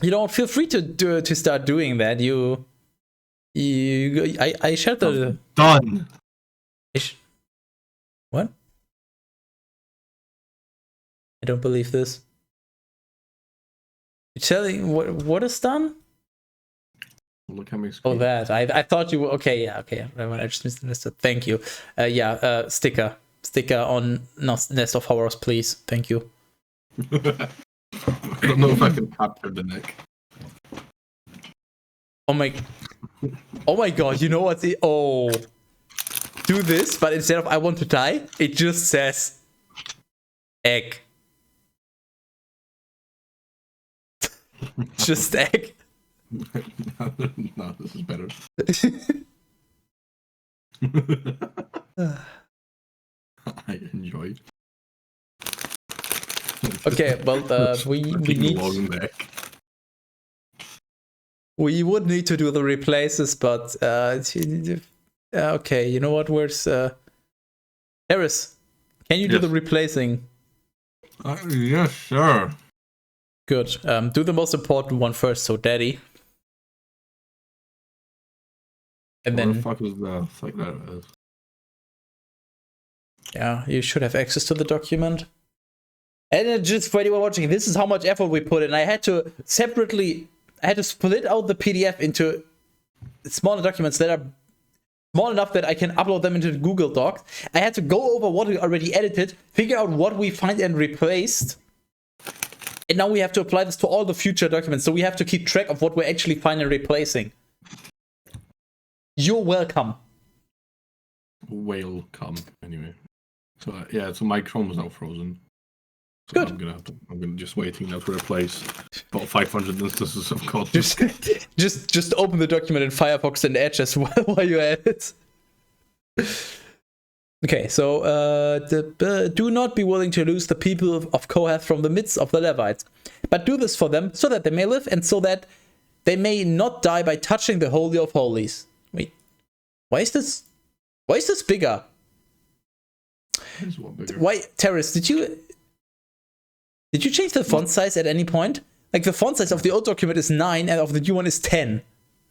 A: You know, feel free to start doing that. I shared the
B: done.
A: What? I don't believe this. You're telling what is done?
B: Look at me.
A: Oh, that. I thought you were okay. Yeah, okay. I just misunderstood. Thank you. Sticker on Nest of Horrors, please. Thank you.
B: I don't know if I can capture the neck.
A: Oh my god! You know what? Do this, but instead of I want to die, it just says egg. Just egg.
B: No, this is better. I enjoyed.
A: Okay, well, we need. We would need to do the replaces, but okay, you know what? Where's Teras? Can you do the replacing?
B: Yes, sure.
A: Good. Do the most important one first. So, Daddy. And then.
B: What the fuck is that? It's like that is.
A: Yeah, you should have access to the document. And just for anyone watching, this is how much effort we put in. I had to split out the PDF into smaller documents that are small enough that I can upload them into Google Docs. I had to go over what we already edited, figure out what we find and replaced. And now we have to apply this to all the future documents. So we have to keep track of what we're actually finding and replacing. You're welcome.
B: Whale come anyway. So yeah, so my Chrome is now frozen. So
A: Good.
B: I'm gonna just waiting now to replace about 500 instances of code.
A: Just open the document in Firefox and Edge as well while you're at it. Okay, so do not be willing to lose the people of Kohath from the midst of the Levites, but do this for them so that they may live and so that they may not die by touching the Holy of Holies. Wait, why is this bigger? Why, Teras, did you change the font size at any point? Like the font size of the old document is 9 and of the new one is 10.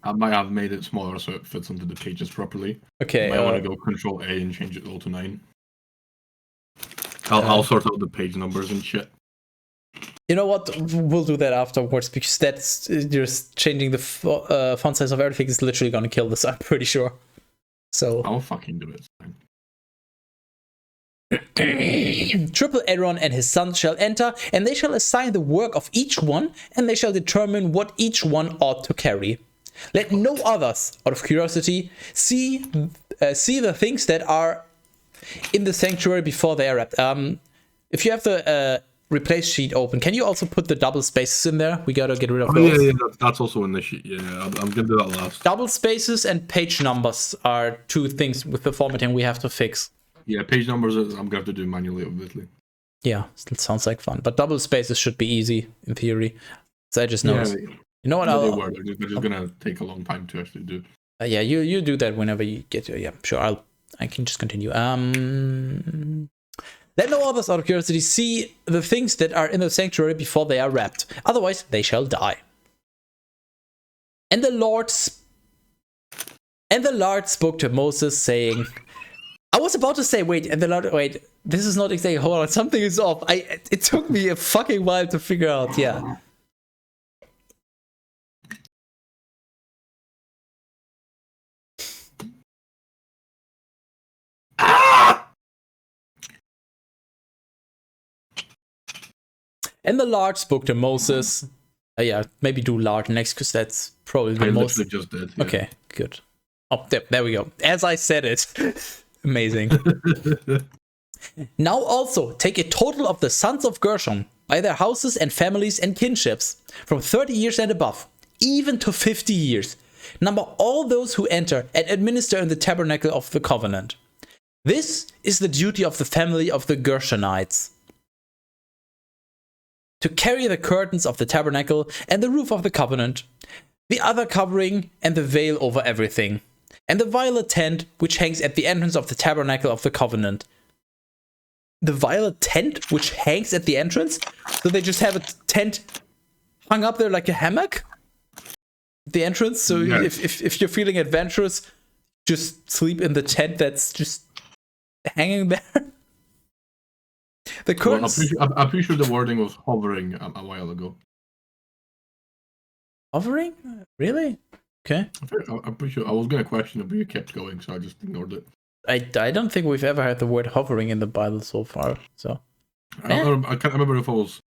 B: I might have made it smaller so it fits onto the pages properly.
A: Okay.
B: I want to go Control A and change it all to 9. I'll sort out the page numbers and shit.
A: You know what? We'll do that afterwards because that's just changing the font size of everything is literally gonna kill this. I'm pretty sure. So
B: I'll fucking do it.
A: Triple Aaron and his sons shall enter, and they shall assign the work of each one, and they shall determine what each one ought to carry. Let no others, out of curiosity, see the things that are in the sanctuary before they are wrapped. If you have the replace sheet open, can you also put the double spaces in there? We gotta get rid of those.
B: Yeah, that's also in the sheet. Yeah, I'm gonna do that last.
A: Double spaces and page numbers are two things with the formatting we have to fix.
B: Yeah, page numbers I'm gonna have to do manually, obviously.
A: Yeah, it sounds like fun. But double spaces should be easy in theory. So I just noticed.
B: Yeah,
A: you know what?
B: They're just gonna take a long time to actually do.
A: Yeah, you do that whenever you get to. Yeah, sure. I can just continue. Let no others, out of curiosity, see the things that are in the sanctuary before they are wrapped. Otherwise, they shall die. And the Lord spoke to Moses, saying, I was about to say, wait, this is not exactly, hold on, something is off. It took me a fucking while to figure out, yeah. And the Lord spoke to Moses. Yeah, maybe do Lord next, because that's probably the most.
B: I literally just did. Yeah.
A: Okay, good. Oh, there we go. As I said it. Amazing. Now also take a total of the sons of Gershon by their houses and families and kinships, from 30 years and above, even to 50 years. Number all those who enter and administer in the tabernacle of the covenant. This is the duty of the family of the Gershonites. To carry the curtains of the tabernacle and the roof of the covenant, the other covering and the veil over everything, and the violet tent which hangs at the entrance of the tabernacle of the covenant. The violet tent which hangs at the entrance? So they just have a tent hung up there like a hammock? At the entrance? So yeah. if you're feeling adventurous, just sleep in the tent that's just hanging there? The curtains...
B: Well, I'm pretty sure the wording was hovering a while ago.
A: Hovering? Really? Okay.
B: I'm pretty sure. I was going to question it, but you kept going, so I just ignored it.
A: I don't think we've ever had the word hovering in the Bible so far. So
B: I can't remember if it was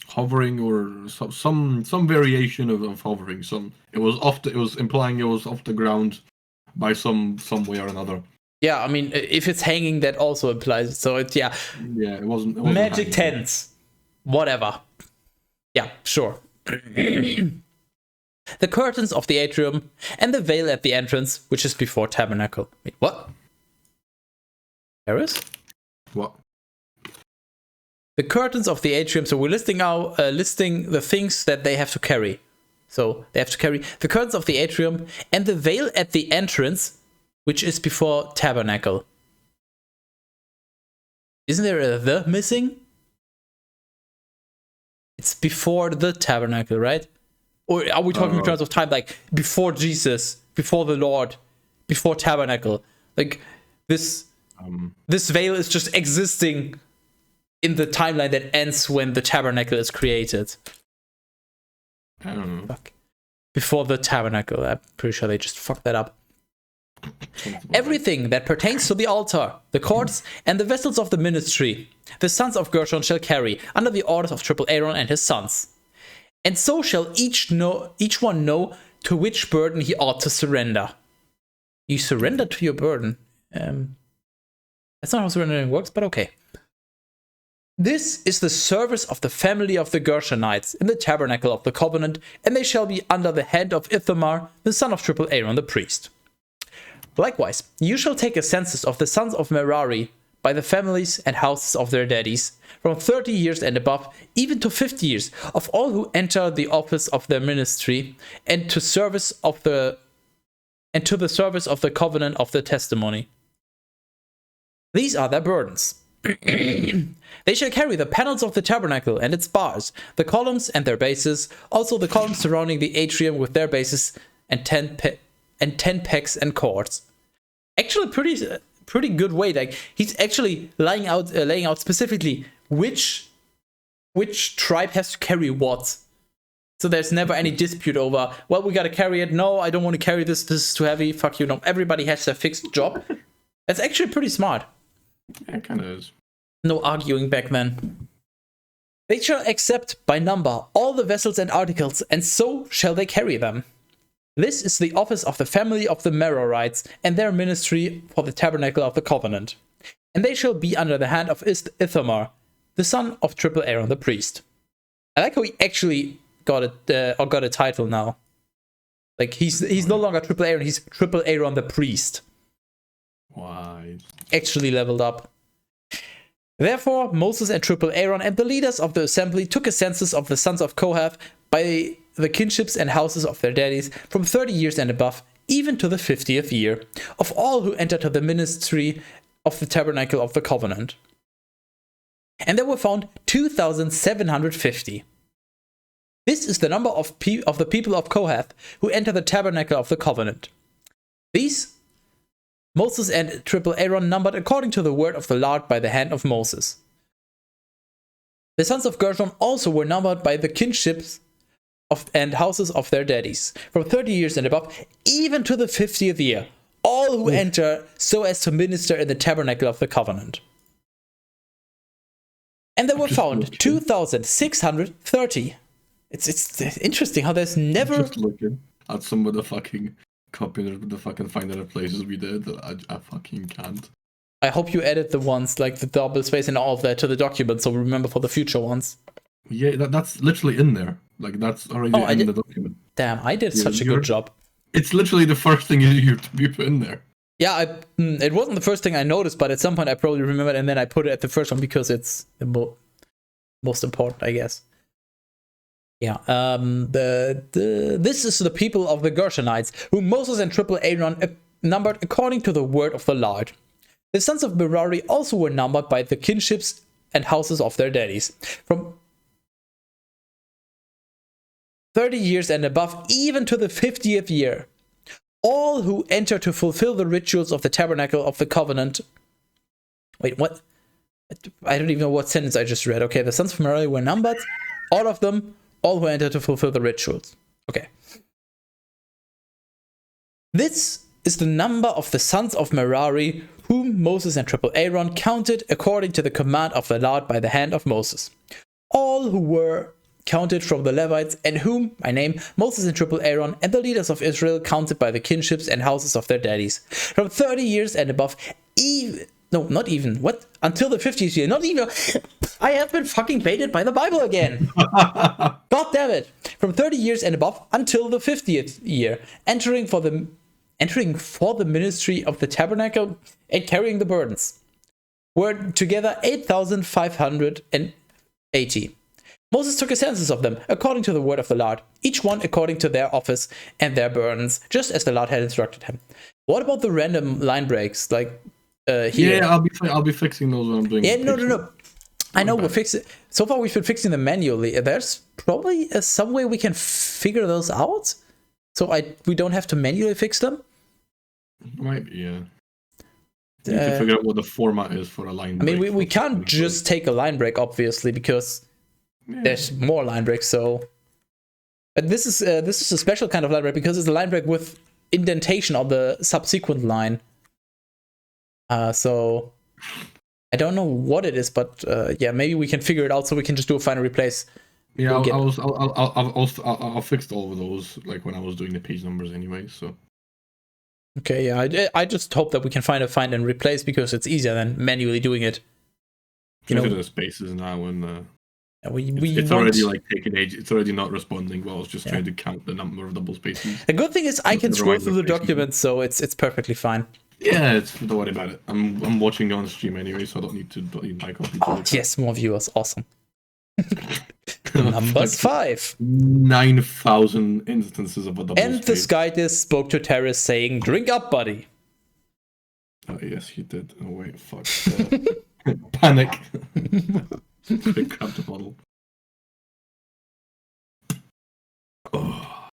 B: hovering or some variation of hovering. It was implying it was off the ground by some way or another.
A: Yeah, I mean, if it's hanging, that also implies. So it's yeah.
B: Yeah, it wasn't
A: magic tents, whatever. Yeah, sure. The curtains of the atrium and the veil at the entrance, which is before tabernacle. Wait, what? Teras?
B: What?
A: The curtains of the atrium. So we're listing the things that they have to carry. So they have to carry the curtains of the atrium and the veil at the entrance, which is before tabernacle. Isn't there a the missing? It's before the tabernacle, right? Or are we talking in terms of time, like before Jesus, before the Lord, before tabernacle? Like this veil is just existing in the timeline that ends when the tabernacle is created.
B: I don't know.
A: Fuck. Before the tabernacle, I'm pretty sure they just fucked that up. Everything that pertains to the altar, the courts, and the vessels of the ministry, the sons of Gershon shall carry under the orders of triple Aaron and his sons. And so shall each one know to which burden he ought to surrender. You surrender to your burden. That's not how surrendering works, but okay. This is the service of the family of the Gershonites in the tabernacle of the covenant, and they shall be under the hand of Ithamar, the son of triple Aaron the priest. Likewise, you shall take a census of the sons of Merari by the families and houses of their daddies, from 30 years and above, even to 50 years, of all who enter the office of their ministry, and to the service of the covenant of the testimony. These are their burdens. They shall carry the panels of the tabernacle and its bars, the columns and their bases, also the columns surrounding the atrium with their bases, and 10 pegs and cords. Actually, pretty good way. Like, he's actually laying out specifically which tribe has to carry what. So there's never any dispute over, well, we gotta carry it. No, I don't want to carry this. This is too heavy. Fuck you. No, everybody has their fixed job. That's actually pretty smart.
B: Yeah, it kind of is.
A: No arguing back then. They shall accept by number all the vessels and articles, and so shall they carry them. This is the office of the family of the Merarites and their ministry for the tabernacle of the covenant. And they shall be under the hand of Ithamar, the son of triple Aaron the priest. I like how he actually got a title now. Like, he's no longer triple Aaron, he's triple Aaron the priest.
B: Why?
A: Actually leveled up. Therefore, Moses and triple Aaron and the leaders of the assembly took a census of the sons of Kohath by the kinships and houses of their daddies, from 30 years and above, even to the 50th year, of all who entered the ministry of the tabernacle of the covenant. And there were found 2,750. This is the number of the people of Kohath who enter the tabernacle of the covenant. These Moses and triple Aaron numbered according to the word of the Lord by the hand of Moses. The sons of Gershon also were numbered by the kinships and houses of their daddies, from 30 years and above, even to the 50th year, all who enter so as to minister in the tabernacle of the covenant. And there were found 2,630. It's interesting how there's never...
B: Just looking at some of the fucking copying the fucking finding the places we did. I fucking can't.
A: I hope you edit the ones, like the double space and all of that, to the document, so we remember for the future ones.
B: Yeah, that's literally in there. Like, that's already in the document.
A: Damn, I did such a good job.
B: It's literally the first thing you put in there.
A: Yeah, it wasn't the first thing I noticed, but at some point I probably remembered, and then I put it at the first one because it's the most important, I guess. Yeah, this is the people of the Gershonites, whom Moses and triple Aaron numbered according to the word of the Lord. The sons of Merari also were numbered by the kinships and houses of their daddies, from 30 years and above, even to the 50th year. All who enter to fulfill the rituals of the tabernacle of the covenant. Wait, what? I don't even know what sentence I just read. Okay, the sons of Merari were numbered, all of them, all who enter to fulfill the rituals. Okay. This is the number of the sons of Merari, whom Moses and triple Aaron counted according to the command of the Lord by the hand of Moses. All who were counted from the Levites, and whom, by name, Moses and triple Aaron and the leaders of Israel counted by the kinships and houses of their daddies, from 30 years and above, until the 50th year, not even, I have been fucking baited by the Bible again. God damn it. From 30 years and above until the 50th year, entering for the ministry of the tabernacle and carrying the burdens, were together 8,580. Moses took a census of them, according to the word of the Lord, each one according to their office and their burdens, just as the Lord had instructed him. What about the random line breaks, like here?
B: Yeah, I'll be fixing those when I'm doing.
A: Yeah, no. I know we're fixing. So far, we've been fixing them manually. There's probably some way we can figure those out, so we don't have to manually fix them.
B: Might be, yeah. You need to figure out what the format is for a line break.
A: I mean, we can't just take a line break, obviously, because there's more line breaks. So, but this is a special kind of line break because it's a line break with indentation on the subsequent line. So I don't know what it is, but yeah, maybe we can figure it out so we can just do a final replace.
B: Yeah, I'll fix all of those like when I was doing the page numbers anyway. So
A: okay, yeah, I just hope that we can find and replace because it's easier than manually doing it.
B: You know, the spaces now and
A: it's
B: already like taking age. It's already not responding. Well, I was just trying to count the number of double spaces.
A: The good thing is I can scroll through the documents, so it's perfectly fine.
B: Yeah, don't worry about it. I'm watching on stream anyway, so I don't need my copy.
A: Oh yes, more viewers, awesome. Numbers 5.
B: 9,000 instances of a double
A: and
B: space.
A: The Skydis spoke to Teras saying, "Drink up, buddy."
B: Oh yes, he did. Oh wait, fuck. Panic. Quick, grab the bottle. Oh,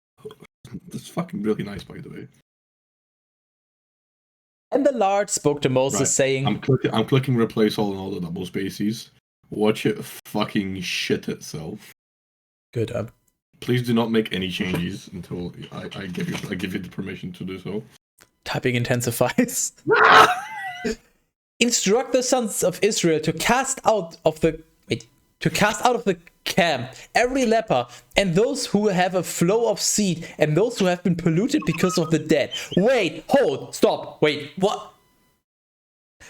B: that's fucking really nice, by the way.
A: And the Lord spoke to Moses saying,
B: I'm clicking replace all in all the double spaces. Watch it fucking shit itself.
A: Good up.
B: Please do not make any changes until I give you the permission to do so.
A: Typing intensifies. Instruct the sons of Israel to cast out of the camp every leper and those who have a flow of seed and those who have been polluted because of the dead. Wait, hold, stop, wait, what?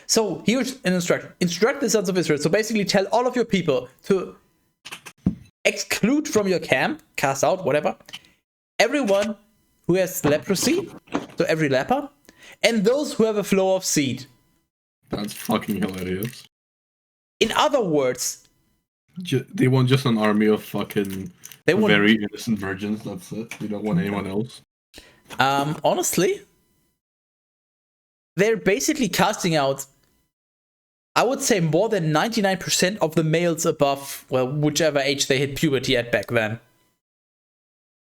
A: So here's an instruction. Instruct the sons of Israel. So basically tell all of your people to exclude from your camp, cast out, whatever, everyone who has leprosy, so every leper, and those who have a flow of seed.
B: That's fucking hilarious.
A: In other words,
B: they want just an army of fucking very innocent virgins. That's it. They don't want anyone else.
A: Honestly, they're basically casting out, I would say, more than 99% of the males above, well, whichever age they hit puberty at back then.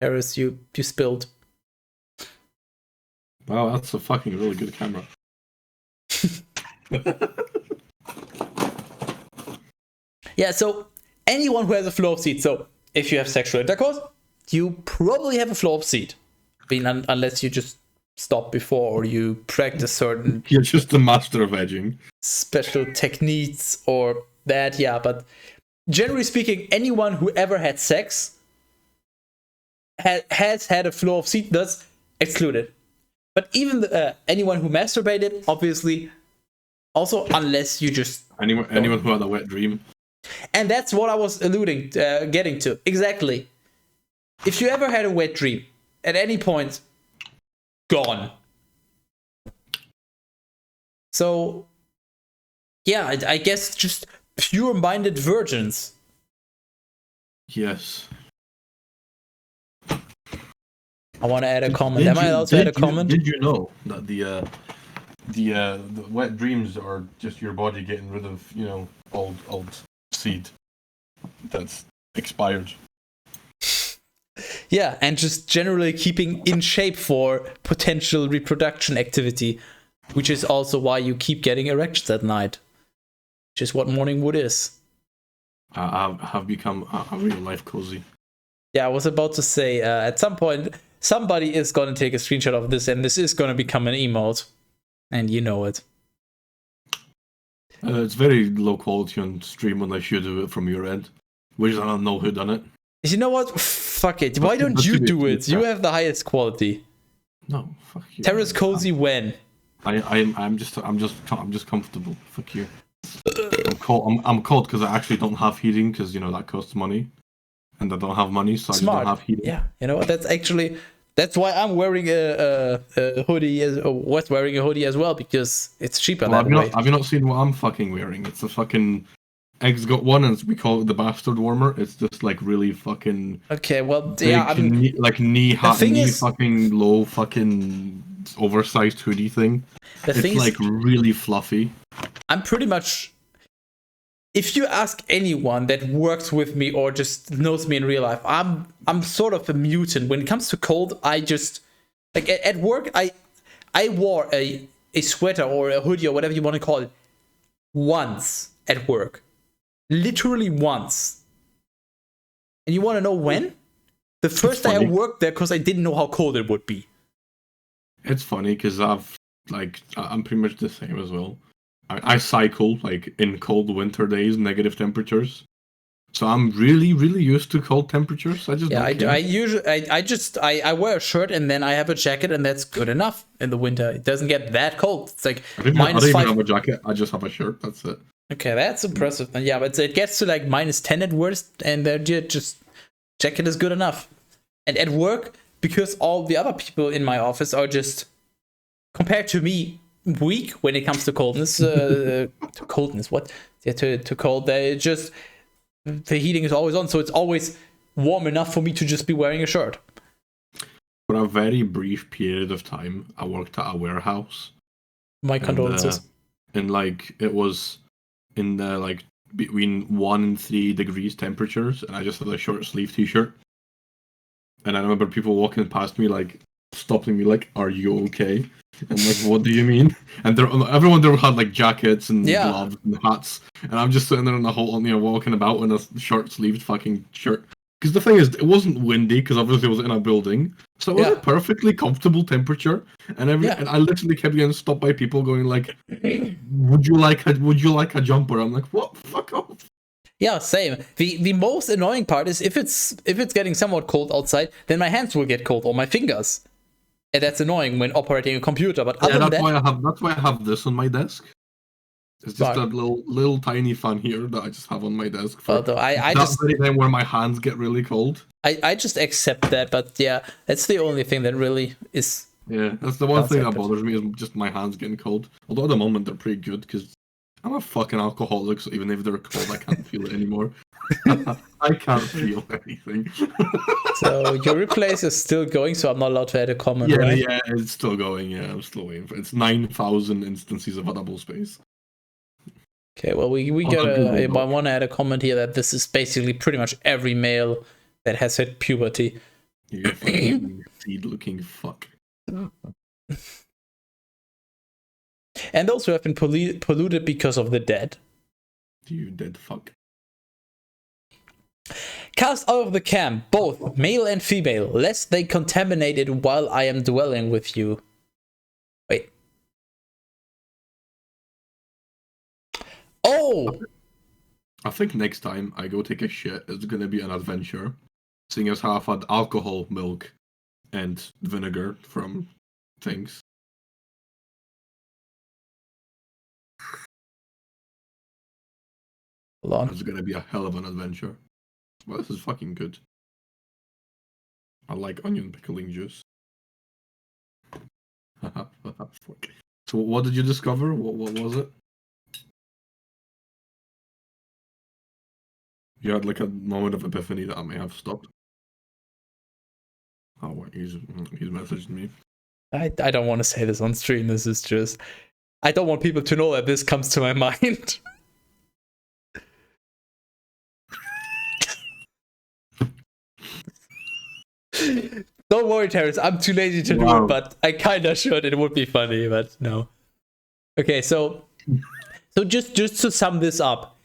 A: Teras, you spilled.
B: Wow, that's a fucking really good camera.
A: Yeah, so anyone who has a flow of seed. So if you have sexual intercourse, you probably have a flow of seed. I mean, unless you just stop before or you practice certain...
B: You're just the master of edging.
A: Special techniques or that, yeah. But generally speaking, anyone who ever had sex has had a flow of seed, thus excluded. But even anyone who masturbated, obviously, also, unless you just...
B: Anyone who had a wet dream.
A: And that's what I was getting to. Exactly. If you ever had a wet dream, at any point, gone. So, yeah, I guess just pure-minded virgins.
B: Yes.
A: I want to add a comment. Am I allowed to add a comment?
B: Did you know that the wet dreams are just your body getting rid of, old seed that's expired?
A: Yeah, and just generally keeping in shape for potential reproduction activity, which is also why you keep getting erections at night, which is what morning wood is.
B: I have become a real life cozy.
A: Yeah, I was about to say, at some point, somebody is going to take a screenshot of this, and this is going to become an emote. And you know it.
B: It's very low quality on stream unless you do it from your end, which I don't know who done it.
A: You know what? Fuck it. Why don't you do it? You have the highest quality.
B: No, fuck you.
A: Teras cozy when?
B: I'm just comfortable. Fuck you. I'm cold because I actually don't have heating because that costs money, and I don't have money, so
A: Smart.
B: I just don't have heating.
A: Yeah, you know what? That's why I'm wearing a hoodie, was wearing a hoodie as well, because it's cheaper that way.
B: Have you not seen what I'm fucking wearing? It's a fucking Eggs got one, and we call it the bastard warmer. It's just like really fucking.
A: Okay, well, yeah,
B: knee fucking low, fucking oversized hoodie thing. It's like really fluffy.
A: I'm pretty much. If you ask anyone that works with me or just knows me in real life, I'm sort of a mutant. When it comes to cold, I just like at work I wore a sweater or a hoodie or whatever you want to call it once at work. Literally once. And you want to know when? The first day I worked there because I didn't know how cold it would be.
B: It's funny because I'm pretty much the same as well. I cycle like in cold winter days, negative temperatures. So I'm really, really used to cold temperatures. I just don't care.
A: I usually I wear a shirt and then I have a jacket and that's good enough in the winter. It doesn't get that cold. It's like
B: I don't
A: minus
B: even
A: 5.
B: have a jacket. I just have a shirt. That's it.
A: Okay, that's impressive. And yeah, but it gets to like minus 10 at worst, and then just jacket is good enough. And at work, because all the other people in my office are just, compared to me, weak when it comes to coldness. To coldness, what? Yeah, to cold. They just, the heating is always on, so it's always warm enough for me to just be wearing a shirt.
B: For a very brief period of time, I worked at a warehouse.
A: My condolences.
B: And like it was in the like between 1 and 3 degrees temperatures, and I just had a short sleeve t-shirt. And I remember people walking past me, like stopping me, like, "Are you okay?" And like, "What do you mean?" And everyone there had like jackets and gloves and hats, and I'm just sitting there in the hole, walking about in a short sleeved fucking shirt. Because the thing is, it wasn't windy, because obviously it was in a building, so it was a perfectly comfortable temperature. And and I literally kept getting stopped by people going like, "Would you like a jumper?" I'm like, "What? Fuck off."
A: Yeah, same. The most annoying part is if it's getting somewhat cold outside, then my hands will get cold or my fingers, and that's annoying when operating a computer. But other than that,
B: that's why I have this on my desk. It's just a little tiny fan here that I just have on my desk for that very time where my hands get really cold.
A: I just accept that, but yeah, that's the only thing that really is.
B: Yeah, that's the one thing that bothers me is just my hands getting cold. Although at the moment they're pretty good because I'm a fucking alcoholic, so even if they're cold, I can't feel it anymore. I can't feel anything.
A: So your replace is still going, so I'm not allowed to add a comment,
B: yeah,
A: right?
B: Yeah, it's still going. Yeah, I'm still waiting for it. It's 9,000 instances of a double space.
A: Okay, well, we I want to add a comment here that this is basically pretty much every male that has hit puberty.
B: You fucking seed-looking fuck.
A: And those who have been polluted because of the dead.
B: You dead fuck.
A: Cast out of the camp, both male and female, lest they contaminate it while I am dwelling with you. Wait. Oh!
B: I think next time I go take a shit, it's gonna be an adventure. Seeing as how I've had alcohol, milk, and vinegar from things.
A: Hold on.
B: It's gonna be a hell of an adventure. Well, this is fucking good. I like onion pickling juice. So what did you discover? What was it? You had like a moment of epiphany that I may have stopped. Oh wait, he's messaged me.
A: I don't want to say this on stream. This is just, I don't want people to know that this comes to my mind. Don't worry, Teras. I'm too lazy to do it, but I kinda should. It would be funny, but no. Okay, so just to sum this up,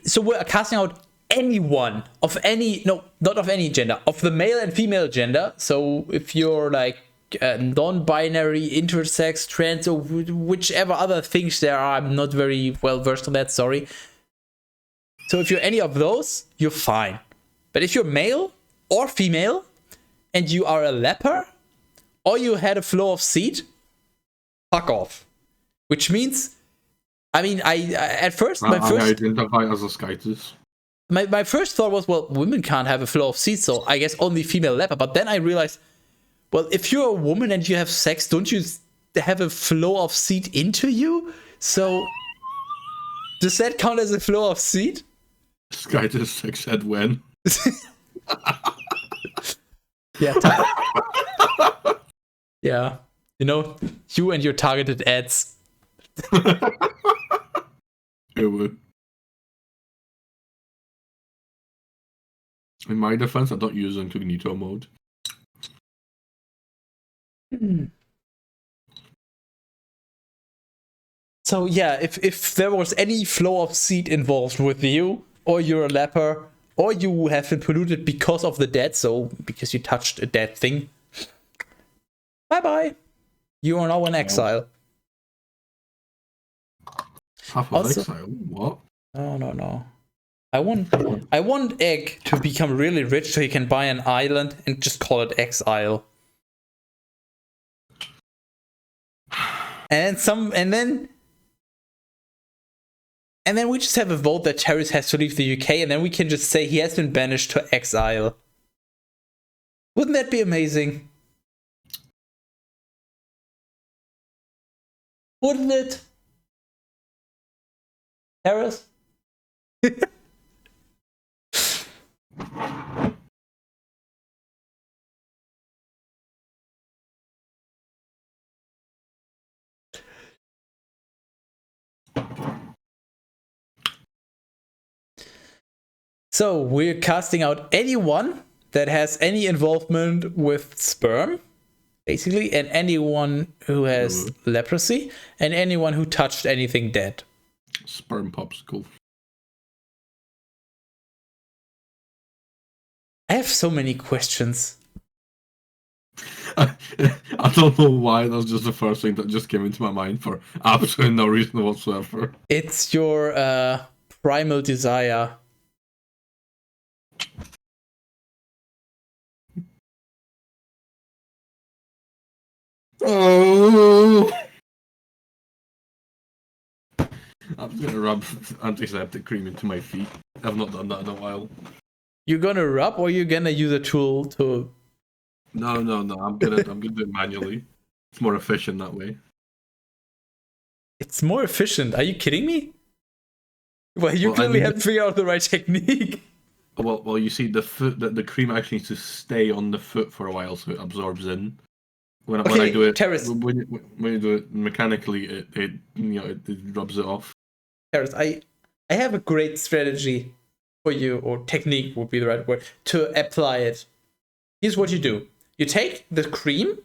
A: so we're casting out anyone of any, no, not of any gender, of the male and female gender. So if you're like non-binary, intersex, trans, or whichever other things there are, I'm not very well versed on that. Sorry. So if you're any of those, you're fine. But if you're male or female, and you are a leper, or you had a flow of seed, fuck off. Which means, I mean, I
B: identify as a skytus.
A: My first thought was, well, women can't have a flow of seed, so I guess only female leper. But then I realized, well, if you're a woman and you have sex, don't you have a flow of seed into you? So does that count as a flow of seed?
B: Skytus sex ed when?
A: Yeah. Yeah. You know, you and your targeted ads.
B: It would. In my defense, I don't use incognito mode.
A: So yeah, if there was any flow of seed involved with you, or you're a leper, or you have been polluted because of the dead, so because you touched a dead thing, Bye-bye. You are now in exile.
B: Half of exile? What?
A: No. I want Egg to become really rich so he can buy an island and just call it Exile. And then we just have a vote that Teras has to leave the UK, and then we can just say he has been banished to exile. Wouldn't that be amazing? Wouldn't it? Teras? So we're casting out anyone that has any involvement with sperm, basically, and anyone who has leprosy, and anyone who touched anything dead.
B: Sperm popsicle.
A: I have so many questions.
B: I don't know why, that's just the first thing that just came into my mind for absolutely no reason whatsoever.
A: It's your primal desire.
B: Oh! I'm just gonna rub antiseptic cream into my feet. I've not done that in a while.
A: You're gonna rub, or you're gonna use a tool to...
B: No. I'm gonna do it manually. It's more efficient that way.
A: It's more efficient. Are you kidding me? Well, you clearly haven't figured out the right technique.
B: Well, you see, the cream actually needs to stay on the foot for a while, so it absorbs in. When I do it,
A: Teras.
B: when you do it mechanically, it rubs it off.
A: Teras, I have a great strategy for you, or technique would be the right word, to apply it. Here's what you do. You take the cream,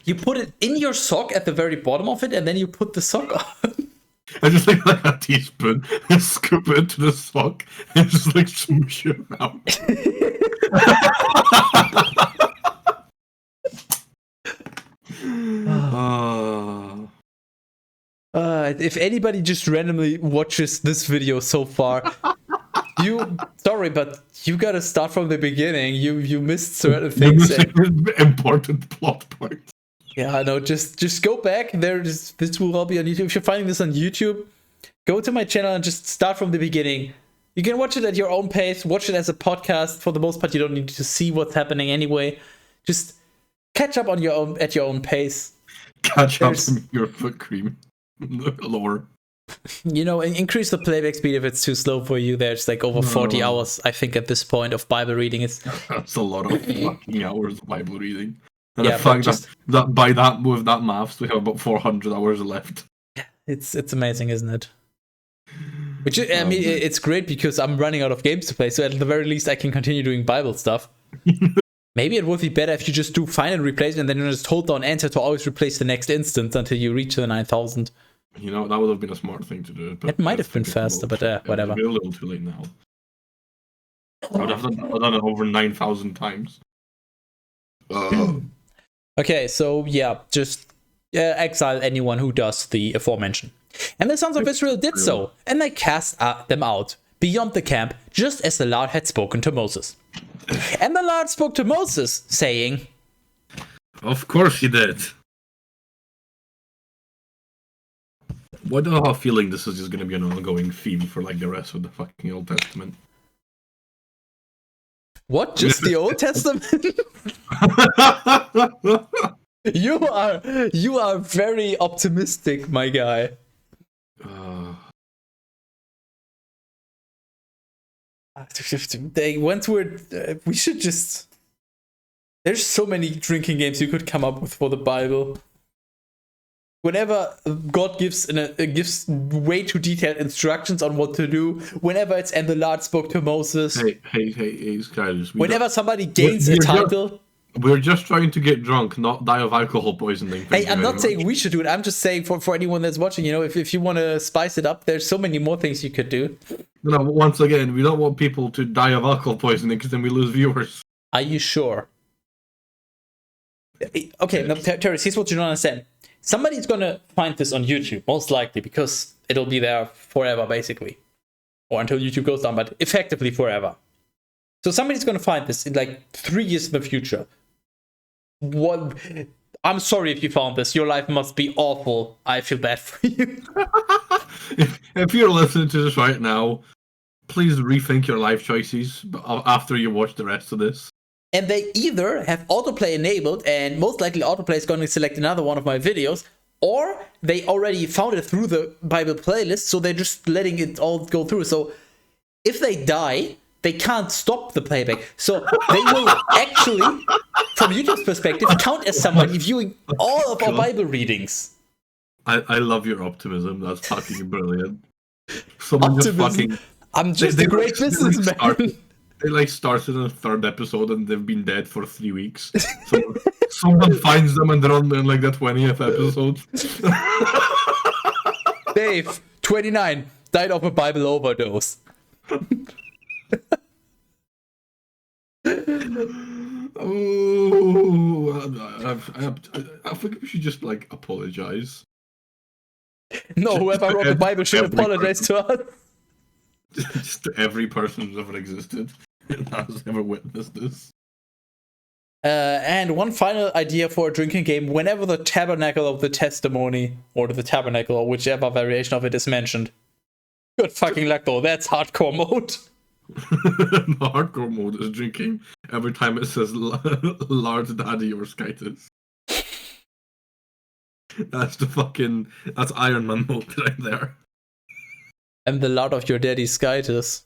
A: you put it in your sock at the very bottom of it, and then you put the sock on.
B: I just take like a teaspoon and scoop it into the sock and just like smoosh it out.
A: If anybody just randomly watches this video so far, sorry, but you gotta start from the beginning. You missed certain things.
B: Important plot points.
A: Yeah, no, just go back. This will all be on YouTube. If you're finding this on YouTube, go to my channel and just start from the beginning. You can watch it at your own pace. Watch it as a podcast. For the most part, you don't need to see what's happening anyway. Just catch up on your own at your own pace.
B: Catch up on your foot cream. Lower.
A: You know, increase the playback speed if it's too slow for you. There's like over 40 hours, I think, at this point of Bible reading.
B: That's a lot of fucking hours of Bible reading. And
A: yeah,
B: the fact that by that with that maths, we have about 400 hours left.
A: It's amazing, isn't it? Which I mean, it's great because I'm running out of games to play. So at the very least, I can continue doing Bible stuff. Maybe it would be better if you just do find and replace, and then you just hold down enter to always replace the next instance until you reach the 9,000.
B: You know, that would have been a smart thing to do.
A: It might have been faster, but whatever.
B: It's a little too late now. I would have done it over 9,000 times.
A: Okay, so yeah, just exile anyone who does the aforementioned. And the sons of Israel did so, and they cast them out beyond the camp, just as the Lord had spoken to Moses. And the Lord spoke to Moses, saying,
B: Of course he did. Why do I have a feeling this is just going to be an ongoing theme for like the rest of the fucking Old Testament?
A: What? Just the Old Testament? You are very optimistic, my guy. We should just... There's so many drinking games you could come up with for the Bible. Whenever God gives way too detailed instructions on what to do, whenever it's and the Lord spoke to Moses.
B: Hey, guys.
A: Whenever somebody gains a title.
B: We're just trying to get drunk, not die of alcohol poisoning.
A: Hey, I'm not saying we should do it. I'm just saying for anyone that's watching, you know, if you want to spice it up, there's so many more things you could do.
B: No, once again, we don't want people to die of alcohol poisoning because then we lose viewers.
A: Are you sure? Okay, no, Teras, here's what you don't understand. Somebody's gonna find this on YouTube, most likely, because it'll be there forever, basically. Or until YouTube goes down, but effectively forever. So somebody's gonna find this in like 3 years in the future. What? I'm sorry if you found this. Your life must be awful. I feel bad for you.
B: If you're listening to this right now, please rethink your life choices after you watch the rest of this.
A: And they either have autoplay enabled, and most likely autoplay is going to select another one of my videos, or they already found it through the Bible playlist, so they're just letting it all go through. So if they die, they can't stop the playback. So they will actually, from YouTube's perspective, count as somebody viewing all of our Bible readings.
B: I love your optimism. That's fucking brilliant. Someone just fucking...
A: I'm just a great businessman.
B: They like started in the 3rd episode and they've been dead for 3 weeks. So someone finds them and they're on like the 20th episode.
A: Dave, 29, died of a Bible overdose.
B: I think we should just like apologize.
A: No, whoever wrote the Bible should apologize to us.
B: Just to every person who's ever existed and has ever witnessed this.
A: And one final idea for a drinking game: whenever the Tabernacle of the Testimony, or the Tabernacle, or whichever variation of it is mentioned. Good fucking luck though, that's hardcore mode.
B: The hardcore mode is drinking every time it says large daddy or Skytus. That's Iron Man mode right there.
A: I'm the lord of your daddy Skytus.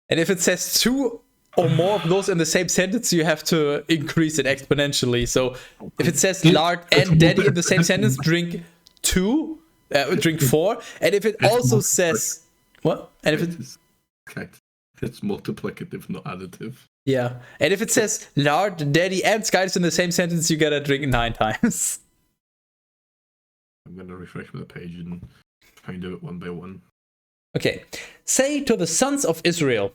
A: And if it says 2 or more of those in the same sentence, you have to increase it exponentially. So if it says lard and daddy in the same sentence, drink 4. And if it also says what? And if
B: it's multiplicative, not additive.
A: Yeah. And if it says lard, daddy, and Skytus in the same sentence, you gotta drink 9 times.
B: I'm gonna refresh the page and try and do it one by one.
A: Okay. Say to the sons of Israel,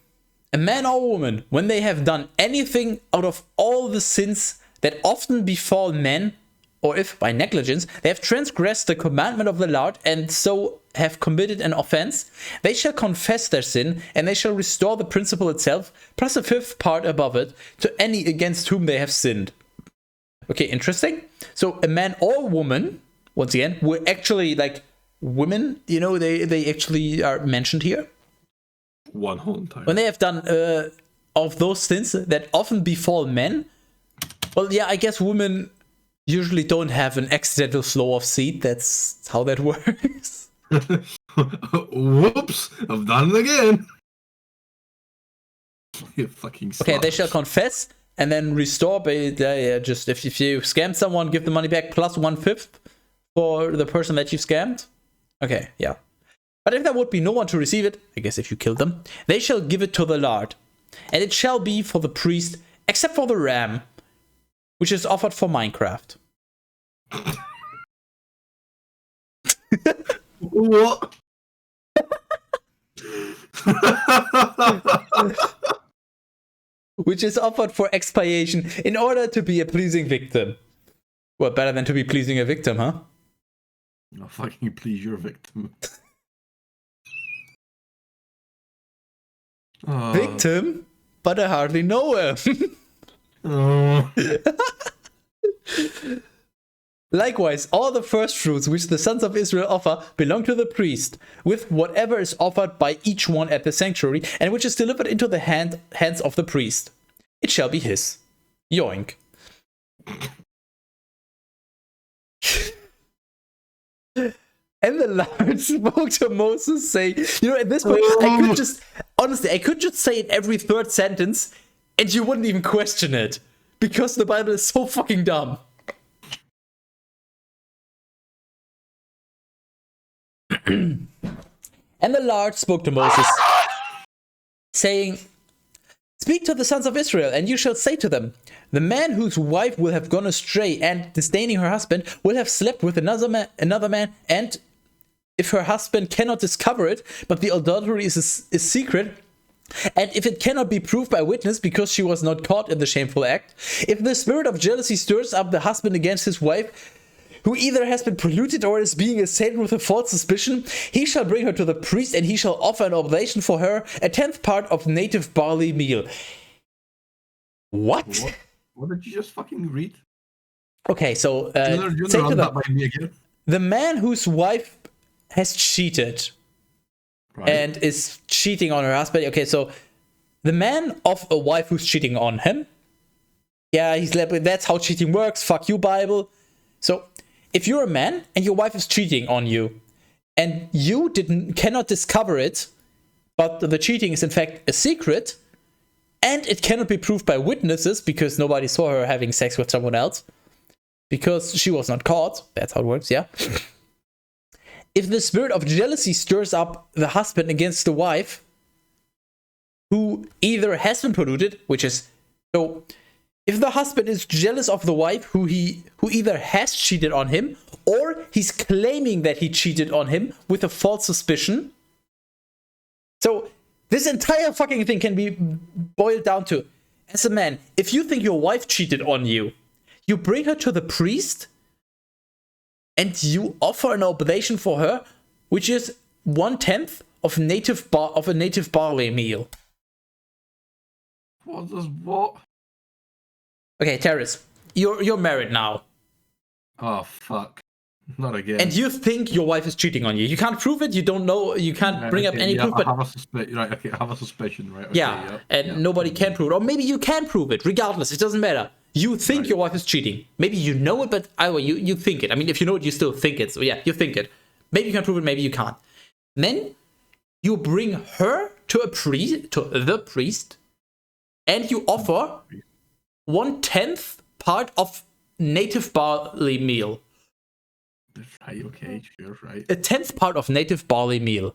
A: a man or woman, when they have done anything out of all the sins that often befall men, or if by negligence they have transgressed the commandment of the Lord and so have committed an offense, they shall confess their sin, and they shall restore the principle itself, plus a 5th part above it, to any against whom they have sinned. Okay, interesting. So a man or woman, once again, we're actually like women, they actually are mentioned here.
B: One whole time.
A: When they have done of those sins that often befall men, well, yeah, I guess women usually don't have an accidental flow of seed. That's how that works.
B: Whoops, I've done it again. You fucking
A: Okay, they shall confess and then restore. Just if you scam someone, give the money back plus 1/5 for the person that you scammed. Okay, yeah. But if there would be no one to receive it, I guess if you kill them, they shall give it to the Lord. And it shall be for the priest, except for the ram, which is offered for Minecraft.
B: What?
A: Which is offered for expiation in order to be a pleasing victim. Well, better than to be pleasing a victim, huh?
B: I'll fucking please your victim.
A: Victim? But I hardly know him. Likewise, all the first fruits which the sons of Israel offer belong to the priest, with whatever is offered by each one at the sanctuary, and which is delivered into the hands of the priest. It shall be his. Yoink. And the Lord spoke to Moses, saying, at this point, I could just say it every 3rd sentence, and you wouldn't even question it, because the Bible is so fucking dumb. And the Lord spoke to Moses, saying, speak to the sons of Israel, and you shall say to them, the man whose wife will have gone astray and, disdaining her husband, will have slept with another man, and if her husband cannot discover it, but the adultery is secret, And if it cannot be proved by witness because she was not caught in the shameful act, if the spirit of jealousy stirs up the husband against his wife, who either has been polluted or is being assailed with a false suspicion, he shall bring her to the priest, and he shall offer an oblation for her, a 10th part of native barley meal. What?
B: What did you just fucking read?
A: Okay, so
B: the
A: man whose wife has cheated and is cheating on her husband. Okay, so the man of a wife who's cheating on him. Yeah, that's how cheating works. Fuck you, Bible. So if you're a man and your wife is cheating on you, and you cannot discover it, but the cheating is in fact a secret, and it cannot be proved by witnesses because nobody saw her having sex with someone else, because she was not caught. That's how it works, yeah. If the spirit of jealousy stirs up the husband against the wife, who either has been polluted, which is so. If the husband is jealous of the wife who either has cheated on him or he's claiming that he cheated on him with a false suspicion. So this entire fucking thing can be boiled down to, as a man, if you think your wife cheated on you, you bring her to the priest and you offer an oblation for her, which is 1/10 of a native barley meal.
B: What?
A: Okay, Teras, you're married now.
B: Oh, fuck. Not again.
A: And you think your wife is cheating on you. You can't prove it, you don't know, you can't bring up any proof, but...
B: I have a suspicion, right? Okay,
A: nobody can prove it. Or maybe you can prove it, regardless, it doesn't matter. You think your wife is cheating. Maybe you know it, but either way, you think it. I mean, if you know it, you still think it. So yeah, you think it. Maybe you can prove it, maybe you can't. Then you bring her to the priest, and you offer 1/10 part of native barley meal.
B: Right, okay, sure, right.
A: A 10th part of native barley meal.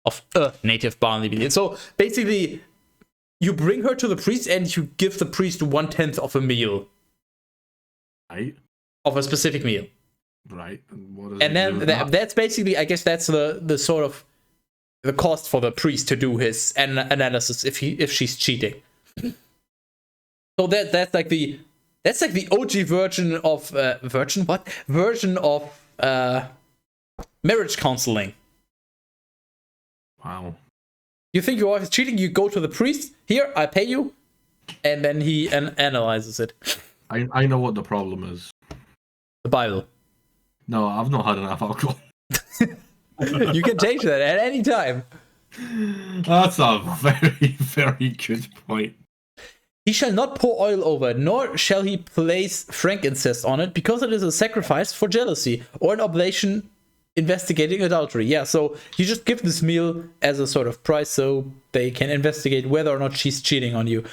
A: Of a native barley meal. So basically, you bring her to the priest and you give the priest 1/10 of a meal.
B: Right.
A: Of a specific meal.
B: Right.
A: And then that's basically, I guess that's the sort of the cost for the priest to do his analysis if she's cheating. So that's like the OG version of marriage counseling.
B: Wow.
A: You think your wife is cheating? You go to the priest. Here, I pay you, and then he analyzes it.
B: I know what the problem is.
A: The Bible.
B: No, I've not had enough alcohol.
A: You can change that at any time.
B: That's a very, very good point.
A: He shall not pour oil over it, nor shall he place frankincense on it, because it is a sacrifice for jealousy, or an oblation investigating adultery. Yeah, so you just give this meal as a sort of price so they can investigate whether or not she's cheating on you.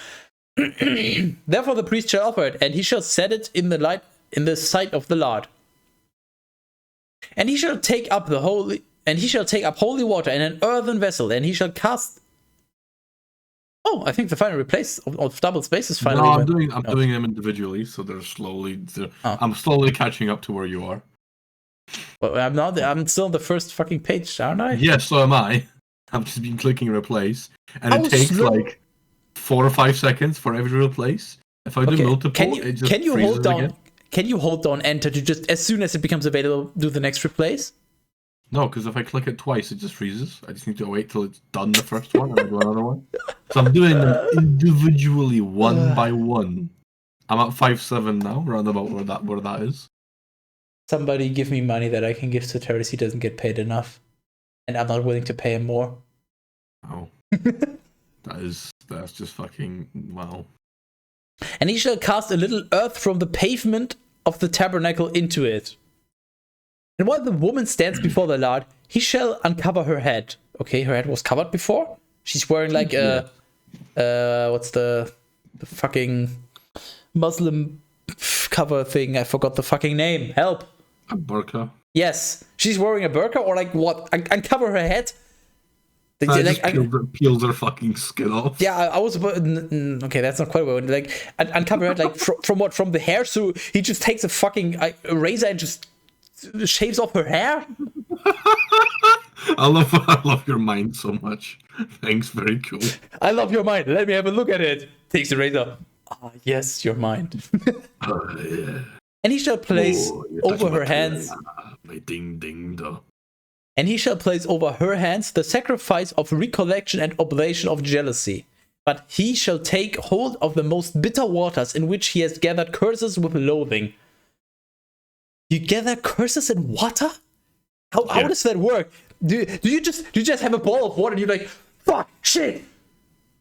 A: Therefore the priest shall offer it, and he shall set it in the sight of the Lord. And he shall take up holy water in an earthen vessel, and he shall cast. Oh, I think the final replace of double space is finally.
B: No, I'm doing them individually, so I'm slowly catching up to where you are.
A: Well, I'm still on the first fucking page, aren't I?
B: Yes, so am I. I've just been clicking replace, and it takes like 4 or 5 seconds for every replace. If I do multiple, it just freezes again.
A: Can you hold down enter to just, as soon as it becomes available, do the next replace?
B: No, because if I click it twice, it just freezes. I just need to wait till it's done the first one and I do another one. So I'm doing them individually, one by one. I'm at 5.7 now, around about where that is.
A: Somebody give me money that I can give to Teras. He doesn't get paid enough, and I'm not willing to pay him more.
B: Oh, that's just fucking wow.
A: And he shall cast a little earth from the pavement of the tabernacle into it. And while the woman stands before the Lord, he shall uncover her head. Okay, her head was covered before. She's wearing like what's the fucking Muslim cover thing? I forgot the fucking name. Help.
B: A burqa.
A: Yes, she's wearing a burqa, or like what? Uncover her head.
B: Peels her fucking skin off.
A: Yeah, I was about. Okay, that's not quite what. Like uncover her head, like from what? From the hair. So he just takes a fucking razor and just shaves off her hair.
B: I love your mind so much. Thanks, very cool.
A: I love your mind. Let me have a look at it. Takes the razor. Ah, yes, your mind.
B: Yeah.
A: And he shall place over her hands.
B: My ding ding da.
A: And he shall place over her hands the sacrifice of recollection and oblation of jealousy. But he shall take hold of the most bitter waters in which he has gathered curses with loathing. You gather curses in water? How does that work? Do you just have a ball of water and you're like, fuck, shit,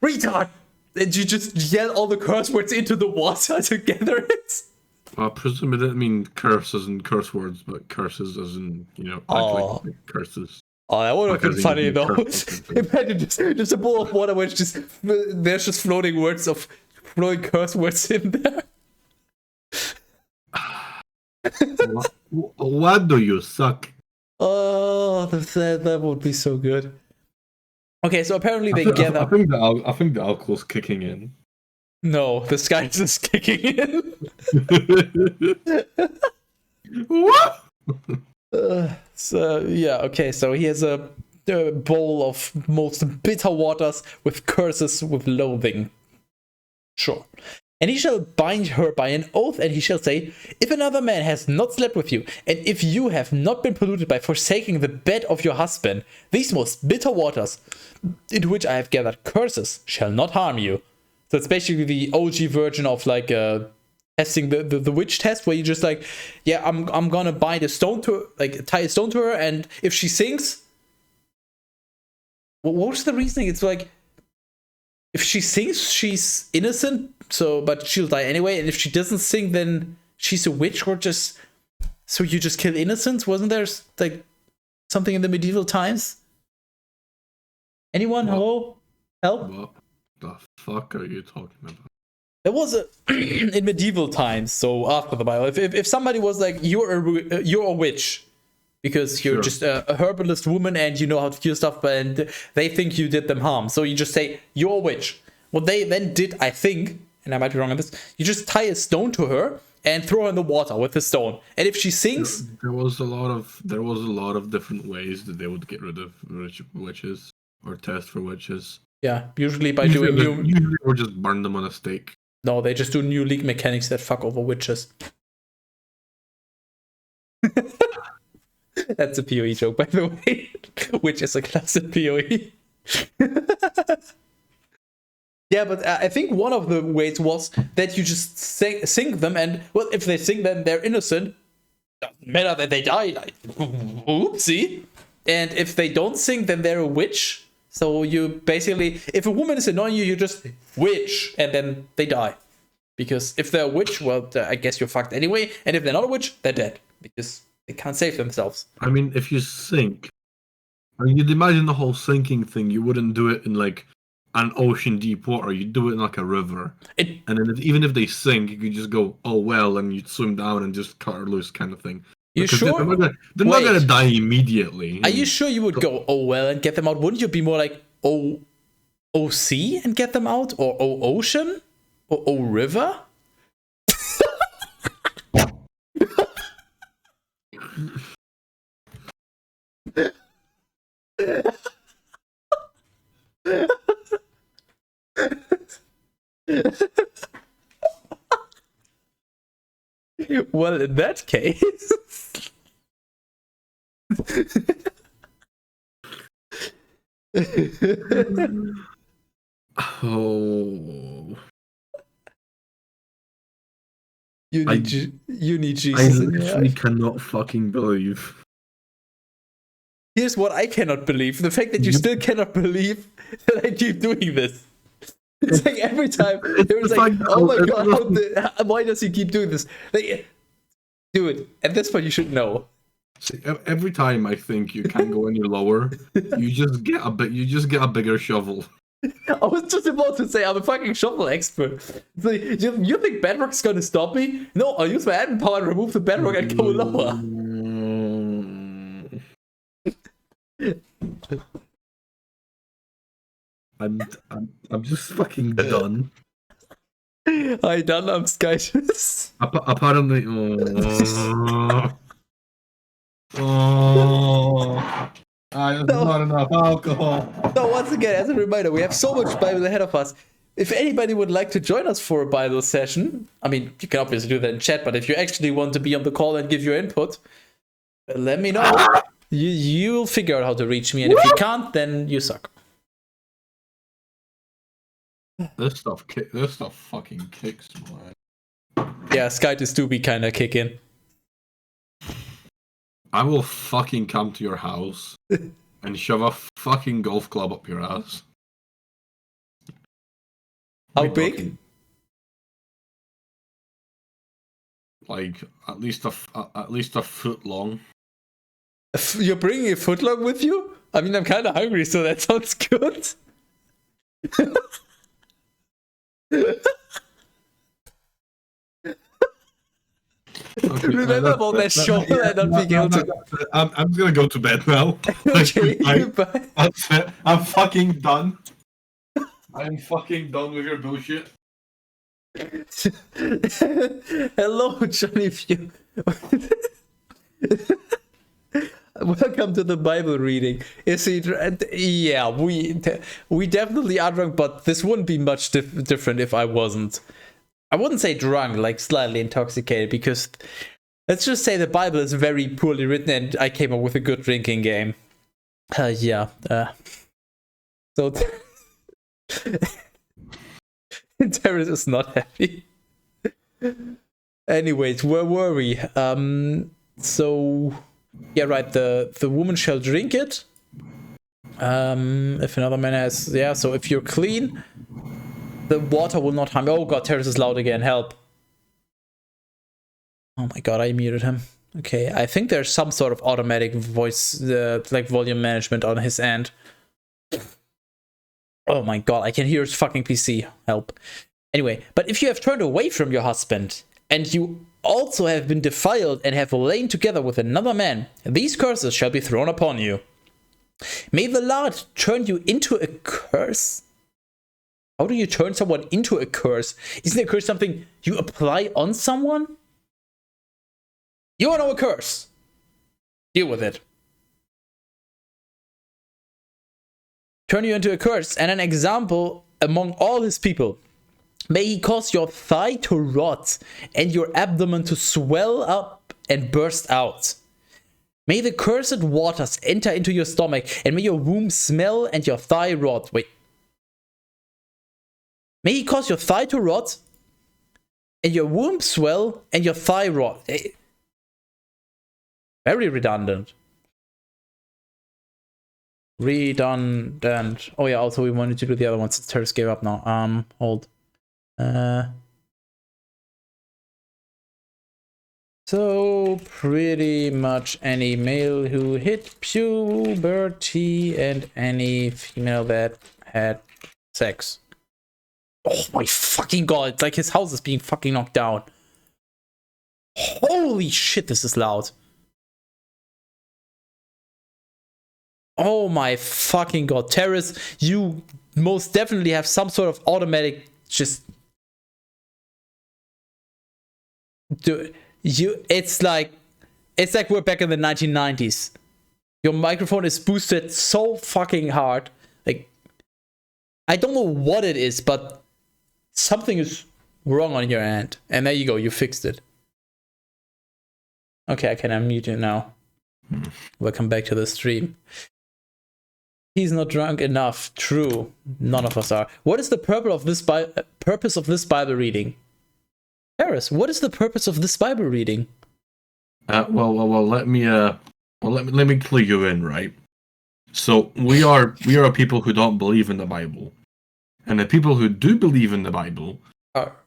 A: retard, and you just yell all the curse words into the water to gather it?
B: I presume it didn't mean curses and curse words, but curses as in, like curses.
A: Oh, that would have been funny though. Imagine just a bowl of water where there's just floating curse words in there.
B: What do you suck?
A: Oh, that would be so good. Okay, so apparently they gather.
B: I think the alcohol's kicking in.
A: No, the sky is kicking in.
B: What?
A: So yeah, okay. So he has a bowl of most bitter waters with curses with loathing. Sure. And he shall bind her by an oath, and he shall say, if another man has not slept with you, and if you have not been polluted by forsaking the bed of your husband, these most bitter waters, into which I have gathered curses, shall not harm you. So it's basically the OG version of like testing the witch test, where you just like, yeah, I'm gonna bind a stone to her, like tie a stone to her, and if she sinks, what was the reasoning? It's like, if she sinks, she's innocent, but she'll die anyway. And if she doesn't sink, then she's a witch, or so you just kill innocents? Wasn't there like something in the medieval times? Anyone? What? Hello? Help?
B: What the fuck are you talking about?
A: There was in medieval times, so after the Bible, if somebody was like, you're a witch, because you're just a herbalist woman and you know how to cure stuff, and they think you did them harm. So you just say, you're a witch. What they then did, I think, and I might be wrong on this, you just tie a stone to her and throw her in the water with the stone. And if she sinks...
B: There was a lot of different ways that they would get rid of witches or test for witches.
A: Yeah, usually by doing
B: Usually or just burn them on a stake.
A: No, they just do new league mechanics that fuck over witches. That's a PoE joke, by the way. Which is a class in PoE. Yeah, but I think one of the ways was that you just sink them, and, well, if they sink them, they're innocent. Doesn't matter that they die. Like, oopsie. And if they don't sink, then they're a witch. So you basically, if a woman is annoying you, you just witch, and then they die. Because if they're a witch, well, I guess you're fucked anyway. And if they're not a witch, they're dead. Because they can't save themselves.
B: I mean, if you sink, you'd imagine the whole sinking thing, you wouldn't do it in like an ocean deep water, you'd do it in like a river. And then even if they sink, you could just go, oh well, and you'd swim down and just cut her loose kind of thing.
A: You
B: because
A: sure?
B: They're not gonna die immediately.
A: Are you sure you would go, oh well, and get them out? Wouldn't you be more like, oh sea and get them out? Or oh ocean? Or oh river? Well, in that case...
B: Oh...
A: You need Jesus.
B: I literally cannot fucking believe.
A: Here's what I cannot believe. The fact that you still cannot believe that I keep doing this. It's like every time there's like, oh my god, why does he keep doing this? Like, dude, at this point you should know.
B: See, every time I think you can't go any lower, you just get a bigger shovel.
A: I was just about to say I'm a fucking shovel expert. It's like, you think Bedrock's gonna stop me? No, I'll use my admin power and remove the Bedrock and go lower.
B: I'm just fucking done.
A: I done, I'm Sky.
B: Apparently, There's not enough alcohol.
A: So once again, as a reminder, we have so much Bible ahead of us. If anybody would like to join us for a Bible session, I mean, you can obviously do that in chat, but if you actually want to be on the call and give your input, let me know. You'll figure out how to reach me, and if you can't, then you suck.
B: This stuff fucking kicks, man.
A: Yeah, Sky to Stubby kind of kick in.
B: I will fucking come to your house and shove a fucking golf club up your ass.
A: How big?
B: Like at least a foot long.
A: You're bringing a footlong with you? I mean, I'm kind of hungry, so that sounds good. Okay, remember about that show and not being able to.
B: I'm gonna go to bed now.
A: Okay, goodbye.
B: That's it. I'm fucking done. I'm fucking done with your bullshit.
A: Hello, Johnny Pugh. Welcome to the Bible reading. Is he? Yeah, we definitely are drunk, but this wouldn't be much different if I wasn't. I wouldn't say drunk, like slightly intoxicated, because let's just say the Bible is very poorly written, and I came up with a good drinking game. Yeah. So Teras is not happy. Anyways, where were we? So yeah, right. The woman shall drink it. If another man has, yeah. So if you're clean, the water will not harm. Oh god, Teras is loud again. Help! Oh my god, I muted him. Okay, I think there's some sort of automatic voice, like volume management on his end. Oh my god, I can hear his fucking PC. Help. Anyway, but if you have turned away from your husband, and you also have been defiled and have lain together with another man, these curses shall be thrown upon you. May the Lord turn you into a curse. How do you turn someone into a curse? Isn't a curse something you apply on someone? You are now a curse. Deal with it. Turn you into a curse and an example among all his people. May he cause your thigh to rot and your abdomen to swell up and burst out. May the cursed waters enter into your stomach and may your womb smell and your thigh rot. Wait. May he cause your thigh to rot and your womb swell and your thigh rot. Very redundant. Redundant. Oh yeah, also we wanted to do the other ones. Teras gave up now. Hold. So pretty much any male who hit puberty and any female that had sex. Oh my fucking god, it's like his house is being fucking knocked down. Holy shit, this is loud. Oh my fucking god, Teras, you most definitely have some sort of automatic just it's like we're back in the 1990s. Your microphone is boosted so fucking hard. Like I don't know what it is, but something is wrong on your end. And there you go, you fixed it. Okay, I can unmute you now. Welcome back to the stream. He's not drunk enough. True. None of us are. What is the purpose of this Bible reading? Teras, what is the purpose of this Bible reading?
B: Well, let me clue you in, right? So we are people who don't believe in the Bible. And the people who do believe in the Bible,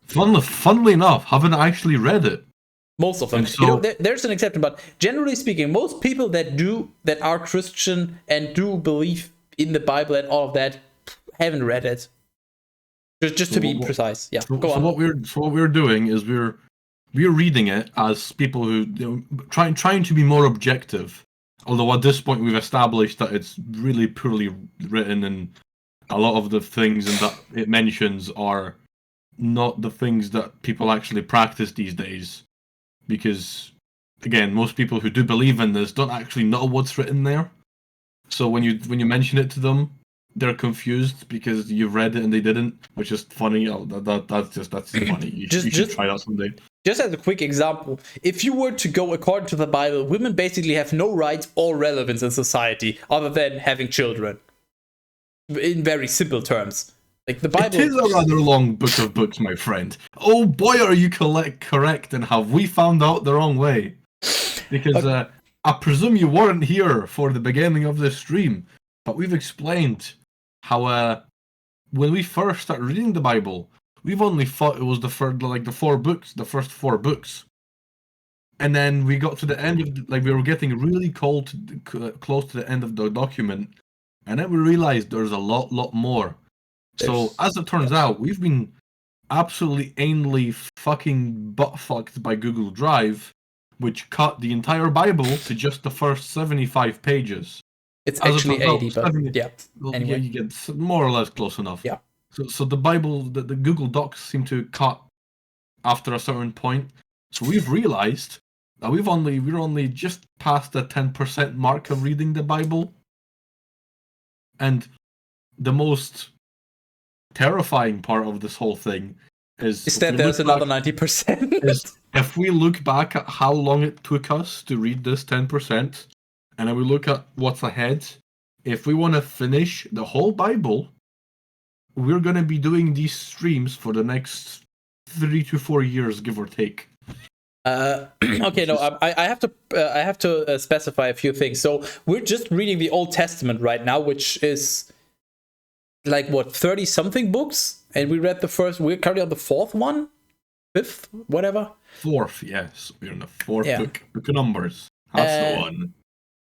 B: funnily enough, haven't actually read it.
A: Most of them. So, you know, there's an exception, but generally speaking, most people that are Christian and do believe in the Bible and all of that haven't read it. Just to be precise. Yeah. Go on.
B: What we're doing is we're reading it as people who trying to be more objective. Although at this point we've established that it's really poorly written and a lot of the things that it mentions are not the things that people actually practice these days. Because, again, most people who do believe in this don't actually know what's written there. So when you mention it to them, they're confused because you've read it and they didn't, which is funny. That's just funny. You should try that someday.
A: Just as a quick example, if you were to go according to the Bible, women basically have no rights or relevance in society other than having children. In very simple terms. Like the Bible.
B: It is a rather long book of books, my friend. Oh boy, are you correct, and have we found out the wrong way? Because I presume you weren't here for the beginning of this stream, but we've explained how when we first started reading the Bible, we've only thought it was the first 4 books. And then we got to the end of we were getting really close to the end of the document, and then we realized there's a lot more. So as it turns out, we've been absolutely anally fucking butt-fucked by Google Drive, which cut the entire Bible to just the first 75 pages.
A: It's actually 80, but yeah.
B: Anyway. Yeah, you get more or less close enough.
A: Yeah.
B: So the Bible, the Google Docs seem to cut after a certain point. So we've realized that we're only just past the 10% mark of reading the Bible. And the most terrifying part of this whole thing is
A: that there's another 90%.
B: If we look back at how long it took us to read this 10%, and then we look at what's ahead, if we want to finish the whole Bible, we're going to be doing these streams for the next 3 to 4 years, give or take.
A: Okay, no, I have to specify a few things. So we're just reading the Old Testament right now, which is like what 30 something books, and we read the first. We're currently on the 4th one, 5th, whatever.
B: 4th, yes, we're in the 4th book of Numbers. That's the one.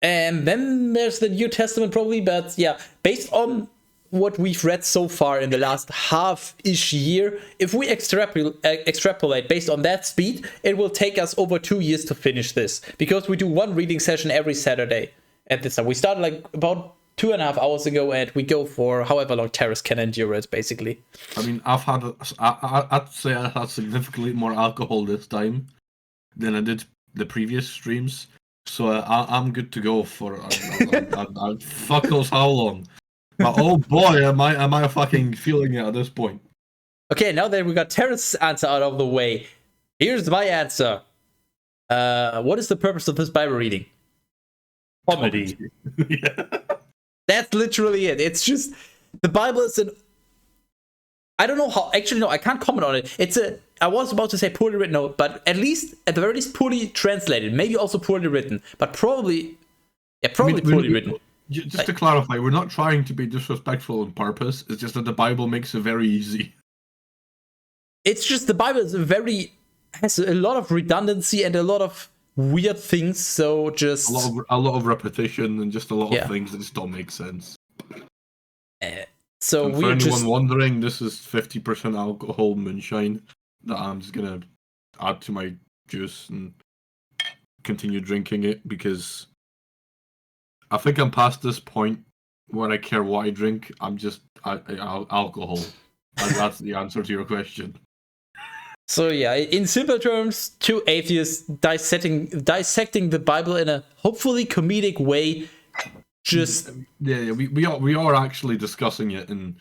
A: And then there's the New Testament probably, but yeah, based on what we've read so far in the last half-ish year, if we extrapolate based on that speed, it will take us over 2 years to finish this, because we do one reading session every Saturday at this time. We started like about 2.5 hours ago, and we go for however long Teras can endure it, basically.
B: I mean, I'd say I had significantly more alcohol this time than I did the previous streams. So I'm good to go for fuck knows how long. But oh boy, am I fucking feeling it at this point.
A: Okay, now that we got Teras' answer out of the way, here's my answer. What is the purpose of this Bible reading? Comedy.
B: Yeah.
A: That's literally it. It's just the Bible is an. I don't know how. Actually, no, I can't comment on it. I was about to say poorly written, but at the very least, poorly translated. Maybe also poorly written, but probably poorly written.
B: Just to clarify, we're not trying to be disrespectful on purpose. It's just that the Bible makes it very easy.
A: It's just the Bible has a lot of redundancy and a lot of weird things. So just
B: a lot of repetition and just a lot of things that just don't make sense.
A: So
B: and for anyone wondering, this is 50% alcohol moonshine that I'm just gonna add to my juice and continue drinking it, because I think I'm past this point where I care what I drink. I'm just alcohol. And that's the answer to your question.
A: So yeah, in simple terms, 2 atheists dissecting the Bible in a hopefully comedic way. Just
B: we are actually discussing it and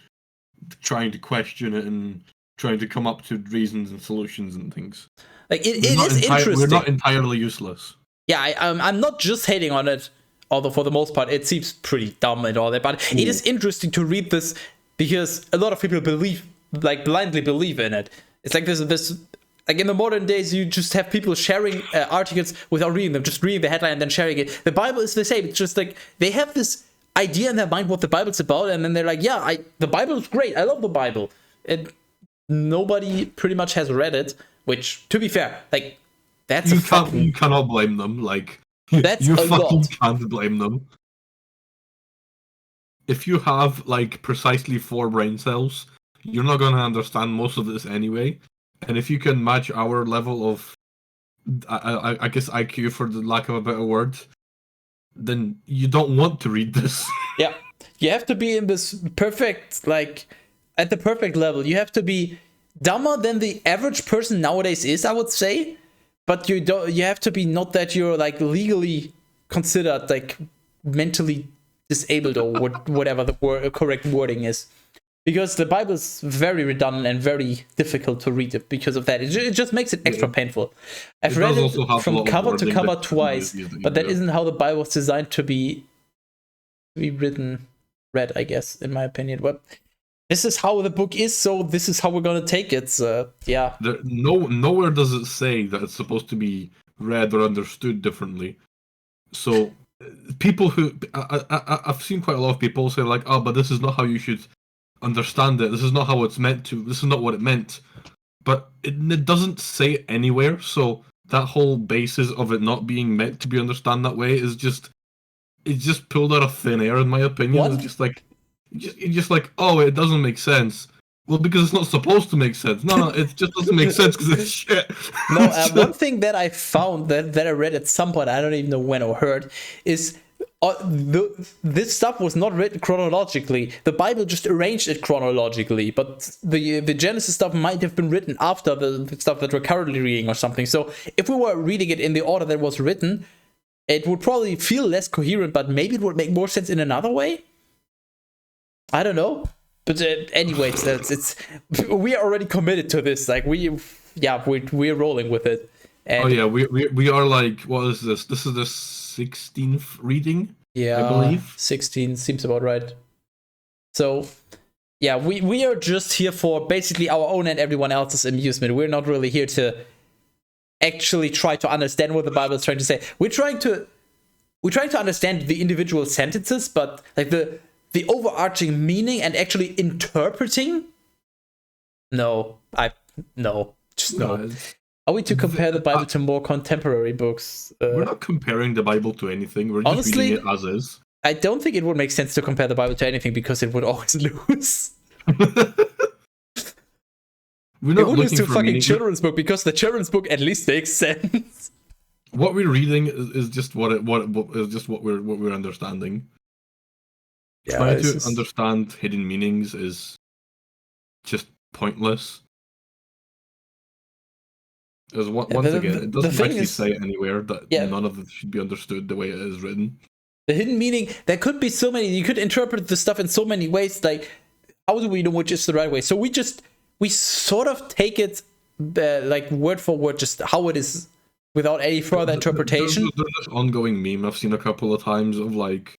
B: trying to question it and trying to come up to reasons and solutions and things.
A: Like it is interesting.
B: We're not entirely useless.
A: Yeah, I'm not just hating on it, although for the most part it seems pretty dumb and all that. But it is interesting to read this because a lot of people blindly believe in it. It's like this. Like in the modern days, you just have people sharing articles without reading them, just reading the headline and then sharing it. The Bible is the same. It's just like they have this idea in their mind what the Bible's about, and then they're like, "Yeah, the Bible is great. I love the Bible." And nobody pretty much has read it. Which, to be fair, like that's
B: you cannot blame them. Like
A: that's
B: you fucking can't blame them. If you have like precisely 4 brain cells, you're not gonna understand most of this anyway. And if you can match our level of, I guess IQ for the lack of a better word, then you don't want to read this.
A: Yeah, you have to be in this perfect, like, at the perfect level. You have to be dumber than the average person nowadays is, I would say. But you have to be not that you're like legally considered like mentally disabled or whatever the correct wording is. Because the Bible is very redundant and very difficult to read it because of that. It just makes it extra painful. I've read it from cover to cover twice, but that isn't how the Bible was designed to be read, I guess, in my opinion. But this is how the book is, so this is how we're gonna take it. Yeah.
B: Nowhere does it say that it's supposed to be read or understood differently. So people who I've seen quite a lot of people say like, oh, but this is not how you should understand it. This is not how it's meant to. This is not what it meant. But it doesn't say it anywhere. So that whole basis of it not being meant to be understood that way is just pulled out of thin air, in my opinion.
A: What?
B: It's just like, oh, it doesn't make sense. Well, because it's not supposed to make sense. No, it just doesn't make sense because it's shit.
A: No, one thing that I found that I read at some point, I don't even know when or heard, is this stuff was not written chronologically. The Bible just arranged it chronologically, but the Genesis stuff might have been written after the stuff that we're currently reading or something. So if we were reading it in the order that was written, it would probably feel less coherent, but maybe it would make more sense in another way. I don't know. But anyways, it's we are already committed to this. Like we're rolling with it. And
B: we are like, what is this? This is the 16th reading.
A: Yeah,
B: I believe
A: 16 seems about right. So yeah, we are just here for basically our own and everyone else's amusement. We're not really here to actually try to understand what the Bible is trying to say. We're trying to understand the individual sentences, but like the overarching meaning and actually interpreting. No. Are we to compare the Bible to more contemporary books?
B: We're not comparing the Bible to anything. We're just
A: honestly,
B: reading it as is.
A: I don't think it would make sense to compare the Bible to anything because it would always lose.
B: We're not
A: it would lose
B: looking
A: to
B: for
A: fucking
B: meaning.
A: children's book because the children's book at least makes sense.
B: What we're reading is just what we're understanding.
A: Yeah,
B: Trying to understand hidden meanings is just pointless. Because once again, it doesn't actually say anywhere that none of it should be understood the way it is written.
A: The hidden meaning, there could be so many, you could interpret the stuff in so many ways, like, how do we know which is the right way? So we sort of take it like word for word, just how it is, without any further interpretation.
B: There's this ongoing meme I've seen a couple of times of like,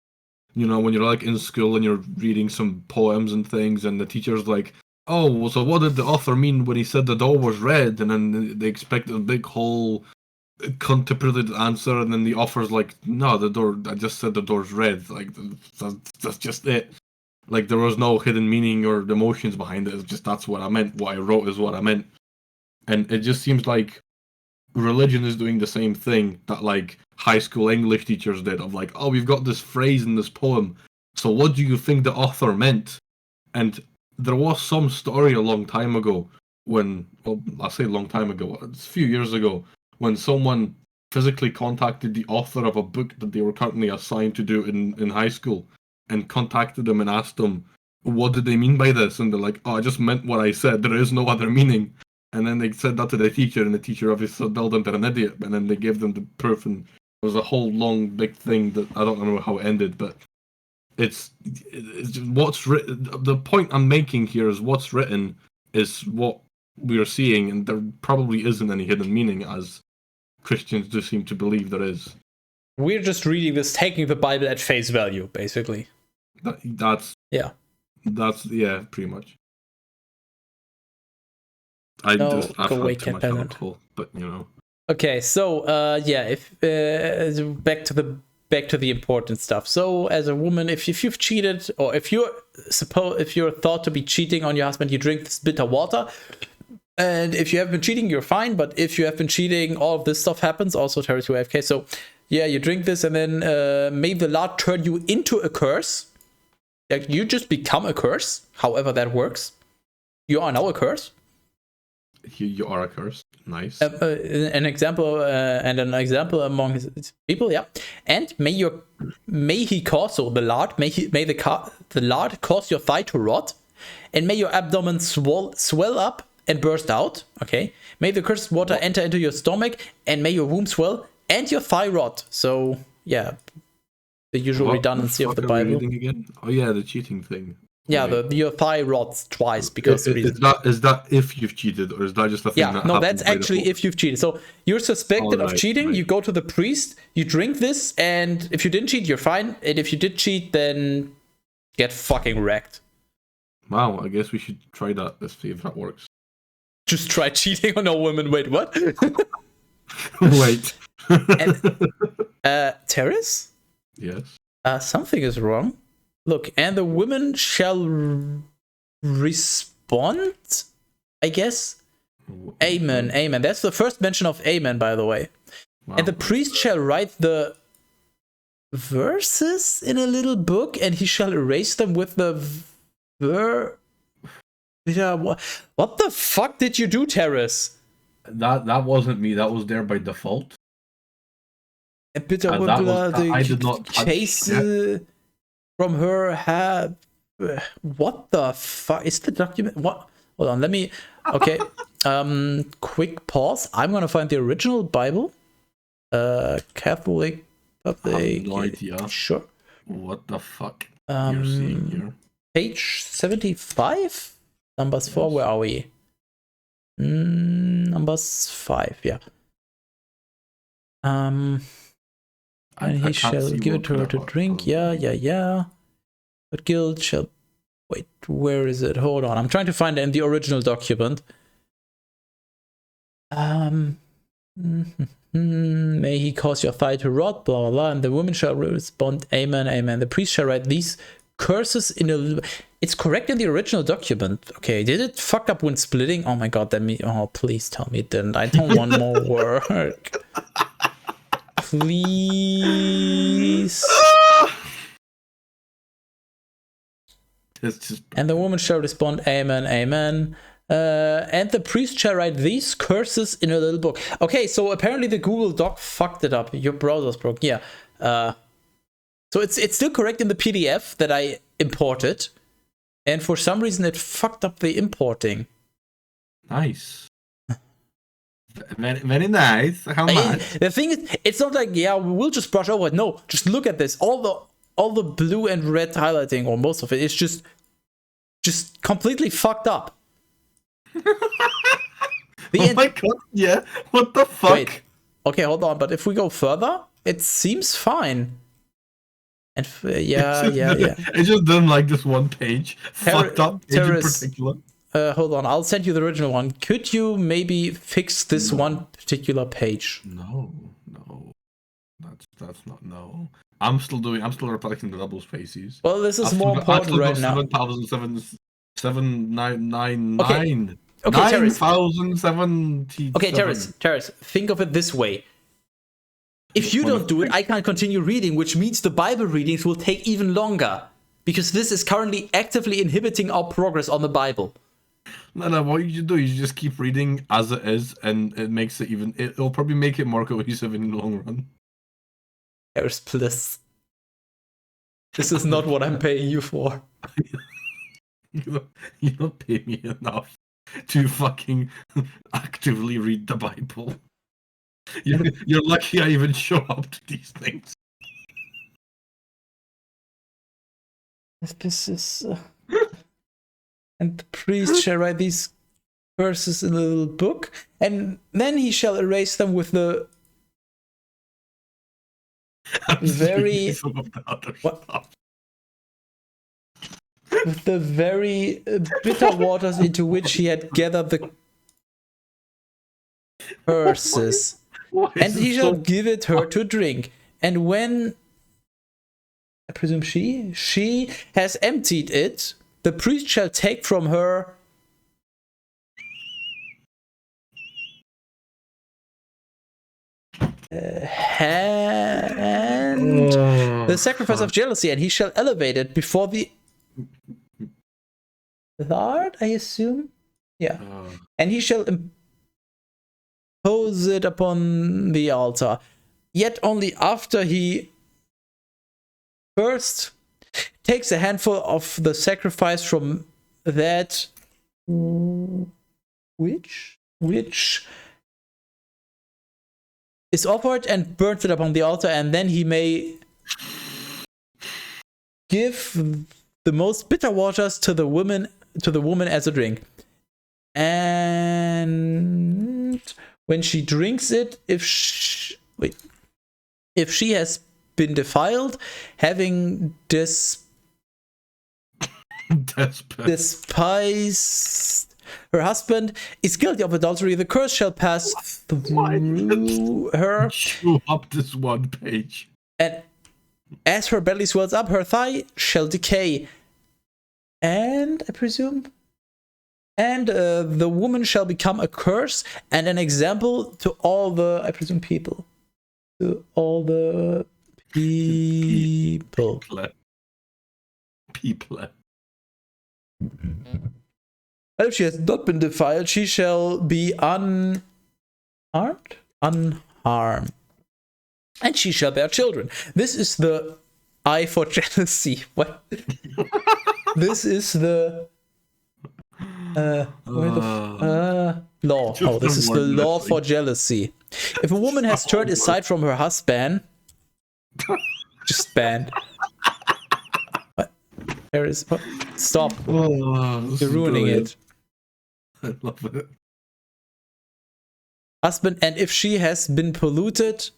B: you know, when you're like in school and you're reading some poems and things, and the teacher's like, oh, so what did the author mean when he said the door was red? And then they expect a big whole contemplated answer, and then the author's like, no, I just said the door's red. Like, that's just it. Like, there was no hidden meaning or emotions behind it. It's just, that's what I meant. What I wrote is what I meant. And it just seems like religion is doing the same thing that, like, high school English teachers did, of like, oh, we've got this phrase in this poem, so what do you think the author meant? And there was some story a long time ago when, well, I say a long time ago, it's a few years ago, when someone physically contacted the author of a book that they were currently assigned to do in high school, and contacted them and asked them, what did they mean by this? And they're like, oh, I just meant what I said, there is no other meaning. And then they said that to the teacher, and the teacher obviously told them they're an idiot, and then they gave them the proof, and it was a whole long big thing that I don't remember how it ended, but it's just what's written. The point I'm making here is what's written is what we are seeing, and there probably isn't any hidden meaning, as Christians do seem to believe there is.
A: We're just reading this, taking the Bible at face value, basically.
B: That's pretty much. I've had too much alcohol, but you know.
A: Okay, so if back to the important stuff. So as a woman, if you've cheated, or if you're thought to be cheating on your husband, you drink this bitter water. And if you have been cheating, you're fine. But if you have been cheating, all of this stuff happens. Also, Teras, you AFK. So yeah, you drink this, and then may the Lord turn you into a curse. Like, you just become a curse. However that works, you are now a curse.
B: You are a curse. Nice.
A: An example among his people, yeah. And may he cause, so the Lord, may the Lord cause your thigh to rot, and may your abdomen swell up and burst out. Okay. May the cursed water enter into your stomach, and may your womb swell and your thigh rot. So yeah, the usual redundancy of the Bible.
B: Again? Oh yeah, the cheating thing.
A: Yeah, your thigh rots twice because
B: is that if you've cheated, or is that just a thing that happens?
A: That's actually if you've cheated. So you're suspected of cheating, you go to the priest, you drink this, and if you didn't cheat, you're fine. And if you did cheat, then get fucking wrecked.
B: Wow, I guess we should try that. Let's see if that works.
A: Just try cheating on a woman. Wait, what?
B: Wait.
A: And, Teras?
B: Yes.
A: Something is wrong. Look, and the women shall respond, I guess. Amen, amen. That's the first mention of amen, by the way. Wow. And the priest shall write the verses in a little book, and he shall erase them with the what the fuck did you do, Teras?
B: That wasn't me. That was there by default.
A: I did not chase from her have. What the fuck is the document? What? Hold on, let me. Okay, quick pause. I'm gonna find the original Bible. Catholic.
B: I have no idea.
A: Sure.
B: What the fuck you're seeing here?
A: Page 75, Numbers 4. Where are we? Numbers 5. Yeah. And he shall give it to her to drink. Yeah. But guilt shall. Wait, where is it? Hold on. I'm trying to find it in the original document. May he cause your thigh to rot, blah, blah, blah. And the woman shall respond, amen, amen. The priest shall write these curses in a... It's correct in the original document. Okay, did it fuck up when splitting? Oh my god, oh, please tell me it didn't. I don't want more work. Please. And the woman shall respond, amen, amen. And the priest shall write these curses in a little book. Okay, so apparently the Google Doc fucked it up. Your browser's broke. Yeah. So it's still correct in the PDF that I imported. And for some reason it fucked up the importing.
B: Nice. Very, very nice. How much?
A: The thing is, it's not like, yeah, we'll just brush over it. No, just look at this. All the blue and red highlighting, or most of it, is just completely fucked up.
B: Oh my god, yeah. What the fuck? Wait.
A: Okay, hold on. But if we go further, it seems fine. And yeah.
B: It just done like this one page. Fucked up page in particular.
A: Hold on, I'll send you the original one. Could you maybe fix this one particular page?
B: No. That's not, no. I'm still replacing the double spaces.
A: Well, this is more important right now.
B: 7,799.
A: Okay, Teras.
B: 9,070.
A: Okay, Teras, think of it this way. If you don't do it, I can't continue reading, which means the Bible readings will take even longer. Because this is currently actively inhibiting our progress on the Bible.
B: No, what you do is you just keep reading as it is, and it makes it even... It'll probably make it more cohesive in the long run.
A: Teras, please. This is not what I'm paying you for.
B: You don't pay me enough to fucking actively read the Bible. You're lucky I even show up to these things.
A: This is... And the priest shall write these verses in a little book, and then he shall erase them with the very... with the very bitter waters into which he had gathered the curses. And he shall give it her to drink. And when, I presume she has emptied it, the priest shall take from her hand the sacrifice of jealousy, and he shall elevate it before the Lord, I assume? Yeah. And he shall impose it upon the altar. Yet only after he first takes a handful of the sacrifice from that which is offered and burns it upon the altar, and then he may give the most bitter waters to the woman as a drink. And when she drinks it, if she has been defiled, having despised her husband, is guilty of adultery, the curse shall pass through her.
B: Chew up this one page.
A: And as her belly swells up, her thigh shall decay. And I presume, and the woman shall become a curse and an example to all the, I presume, people. To all the people. But if she has not been defiled, she shall be unharmed. And she shall bear children. This is the eye for jealousy. What? This is the law. Oh, this is the law for jealousy. If a woman has turned aside from her husband, just banned. What? There is. What? Stop. You're ruining it.
B: I love it.
A: Husband, and if she has been polluted,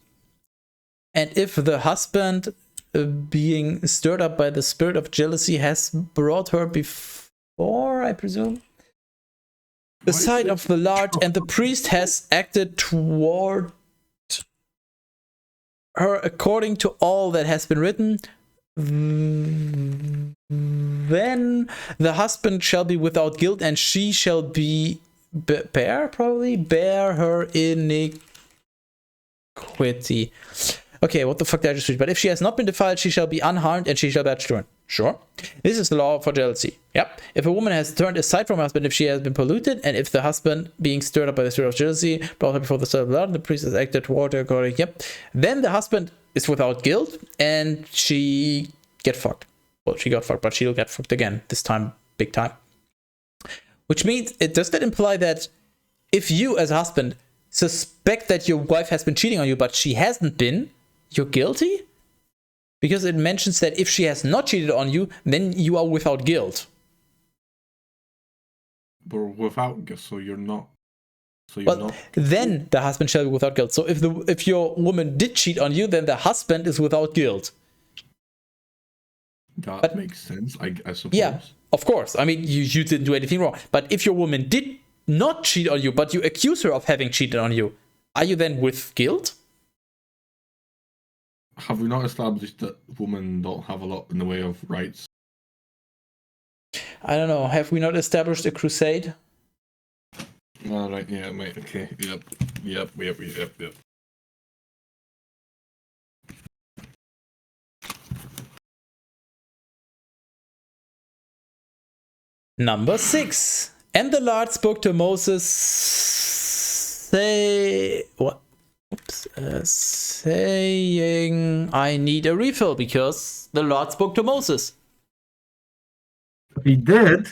A: and if the husband, being stirred up by the spirit of jealousy, has brought her before, I presume, the sight of the Lord, and the priest has acted toward her according to all that has been written, then the husband shall be without guilt, and she shall bear her iniquity. Okay, what the fuck did I just read? But if she has not been defiled, she shall be unharmed, and she shall bear children. Sure. This is the law for jealousy. Yep. If a woman has turned aside from her husband, if she has been polluted, and if the husband, being stirred up by the spirit of jealousy, brought her before the sight of the Lord, and the priest has acted toward her according, yep, then the husband is without guilt, and she get fucked. Well, she got fucked, but she'll get fucked again, this time, big time. Which means, does that imply that if you, as a husband, suspect that your wife has been cheating on you, but she hasn't been, you're guilty? Because it mentions that if she has not cheated on you, then you are without guilt.
B: But without guilt, so you're not. So you're
A: Well,
B: not.
A: Then the husband shall be without guilt. So if your woman did cheat on you, then the husband is without guilt.
B: That makes sense, I suppose.
A: Yeah, of course. I mean, you didn't do anything wrong. But if your woman did not cheat on you, but you accuse her of having cheated on you, are you then with guilt?
B: Have we not established that women don't have a lot in the way of rights?
A: I don't know. Have we not established a crusade?
B: All right, yeah, mate. Okay, yep.
A: Number 6. And the Lord spoke to Moses, saying, I need a refill, because the Lord spoke to Moses.
B: He did?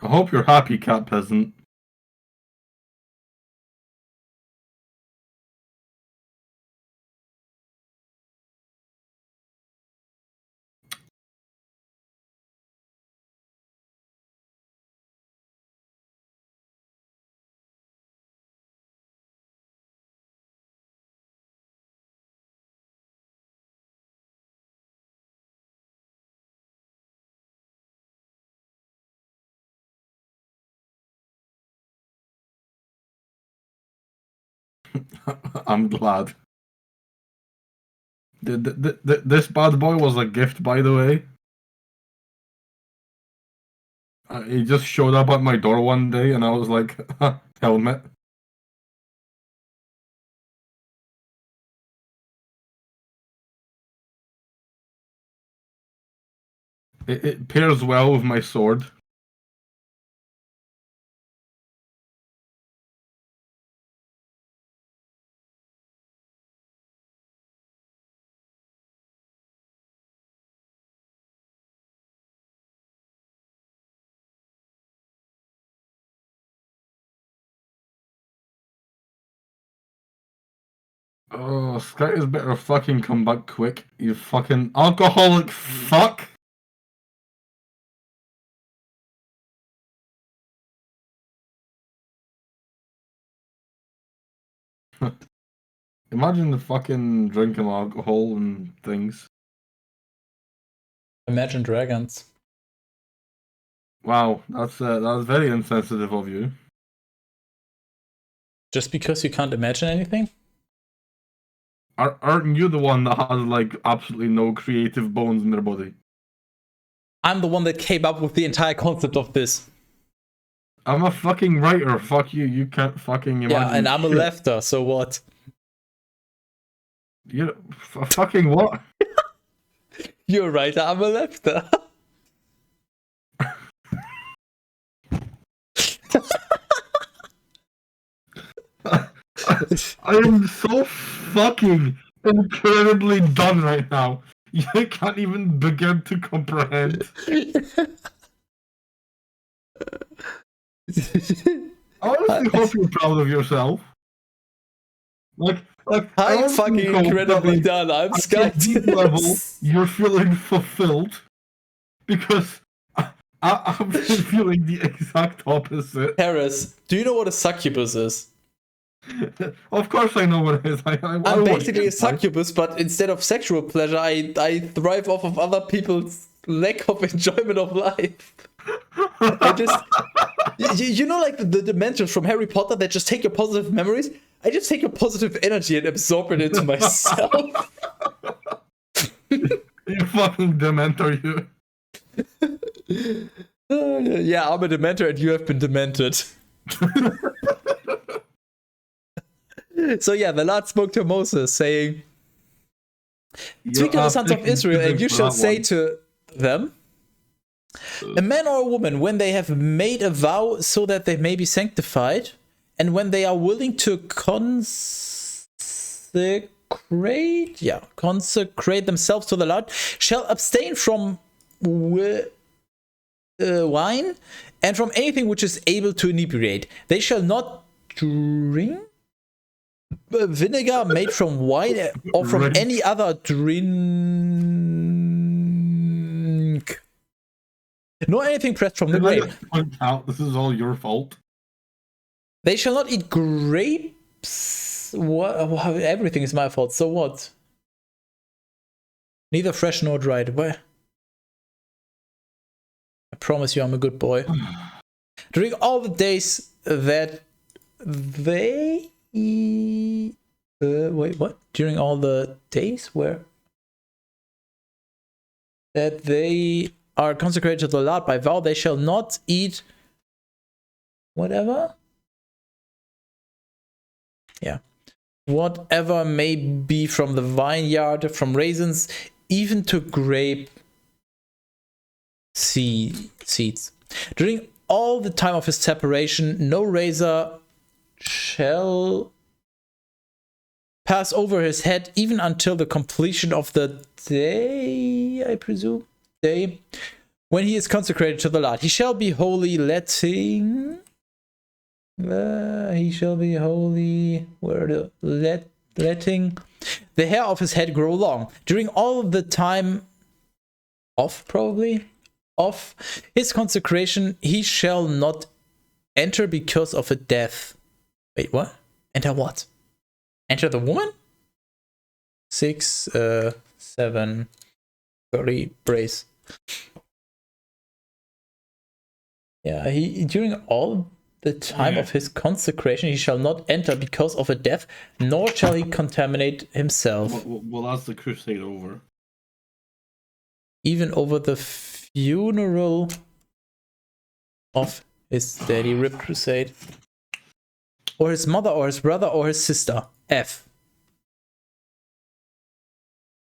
B: I hope you're happy, cat peasant. I'm glad. This bad boy was a gift, by the way. He just showed up at my door one day, and I was like, helmet. It pairs well with my sword. Oh, Scout is better fucking come back quick, you fucking alcoholic fuck! Imagine the fucking drinking alcohol and things.
A: Imagine Dragons.
B: Wow, that's very insensitive of you.
A: Just because you can't imagine anything?
B: Aren't you the one that has like absolutely no creative bones in their body?
A: I'm the one that came up with the entire concept of this.
B: I'm a fucking writer. Fuck you. You can't fucking imagine.
A: Yeah, and I'm a
B: shit.
A: lefter, so what?
B: You fucking what?
A: You're right, I'm a lefter.
B: I am so fucking incredibly done right now. You can't even begin to comprehend. I honestly hope you're proud of yourself. Like
A: I'm fucking incredibly done. I'm
B: at deep level,
A: Skytis.
B: you're feeling fulfilled because I'm feeling the exact opposite.
A: Teras, do you know what a succubus is?
B: Of course, I know what it is.
A: I'm basically a succubus, but instead of sexual pleasure, I thrive off of other people's lack of enjoyment of life. I just, you know, like the Dementors from Harry Potter that just take your positive memories. I just take your positive energy and absorb it into myself.
B: You fucking Dementor, you.
A: Yeah, I'm a Dementor and you have been demented. So yeah, the Lord spoke to Moses, saying, "Speak to the sons of Israel, and you shall say to them, a man or a woman, when they have made a vow so that they may be sanctified, and when they are willing to consecrate themselves to the Lord, shall abstain from wine and from anything which is able to inebriate. They shall not drink vinegar made from wine or from any other drink, nor anything pressed from the grape.
B: This is all your fault.
A: They shall not eat grapes. What? Everything is my fault. So what? Neither fresh nor dried. Where? I promise you, I'm a good boy. During all the days that they wait, what? During all the days where that they are consecrated to the Lord by vow, they shall not eat whatever. Yeah. Whatever may be from the vineyard, from raisins, even to grape seeds. During all the time of his separation, no razor shall pass over his head, even until the completion of the day, I presume, when he is consecrated to the Lord. He shall be holy, letting the hair of his head grow long. During all the time of his consecration, he shall not enter because of a death. Wait, what? Enter what? Enter the woman? 6, 7, 30, brace. Yeah, he during all the time of his consecration, he shall not enter because of a death, nor shall he contaminate himself.
B: Well, that's the crusade over.
A: Even over the funeral of his daddy, Rip Crusade. Or his mother, or his brother, or his sister. F.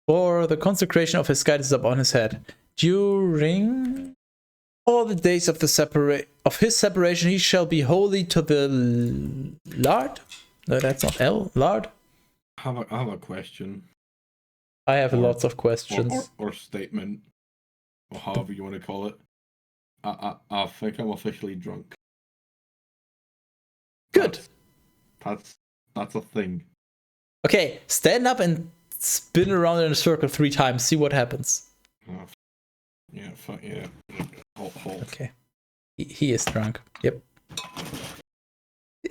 A: For the consecration of his scythe is upon his head. during all the days of his separation, he shall be holy to the Lord. No, that's not L. Lord.
B: I have a question.
A: I have lots of questions.
B: Or statement, or however you want to call it. I think I'm officially drunk.
A: Good.
B: That's a thing.
A: Okay, stand up and spin around in a circle 3 times. See what happens.
B: Yeah, fuck yeah. Hold.
A: Okay. He is drunk. Yep.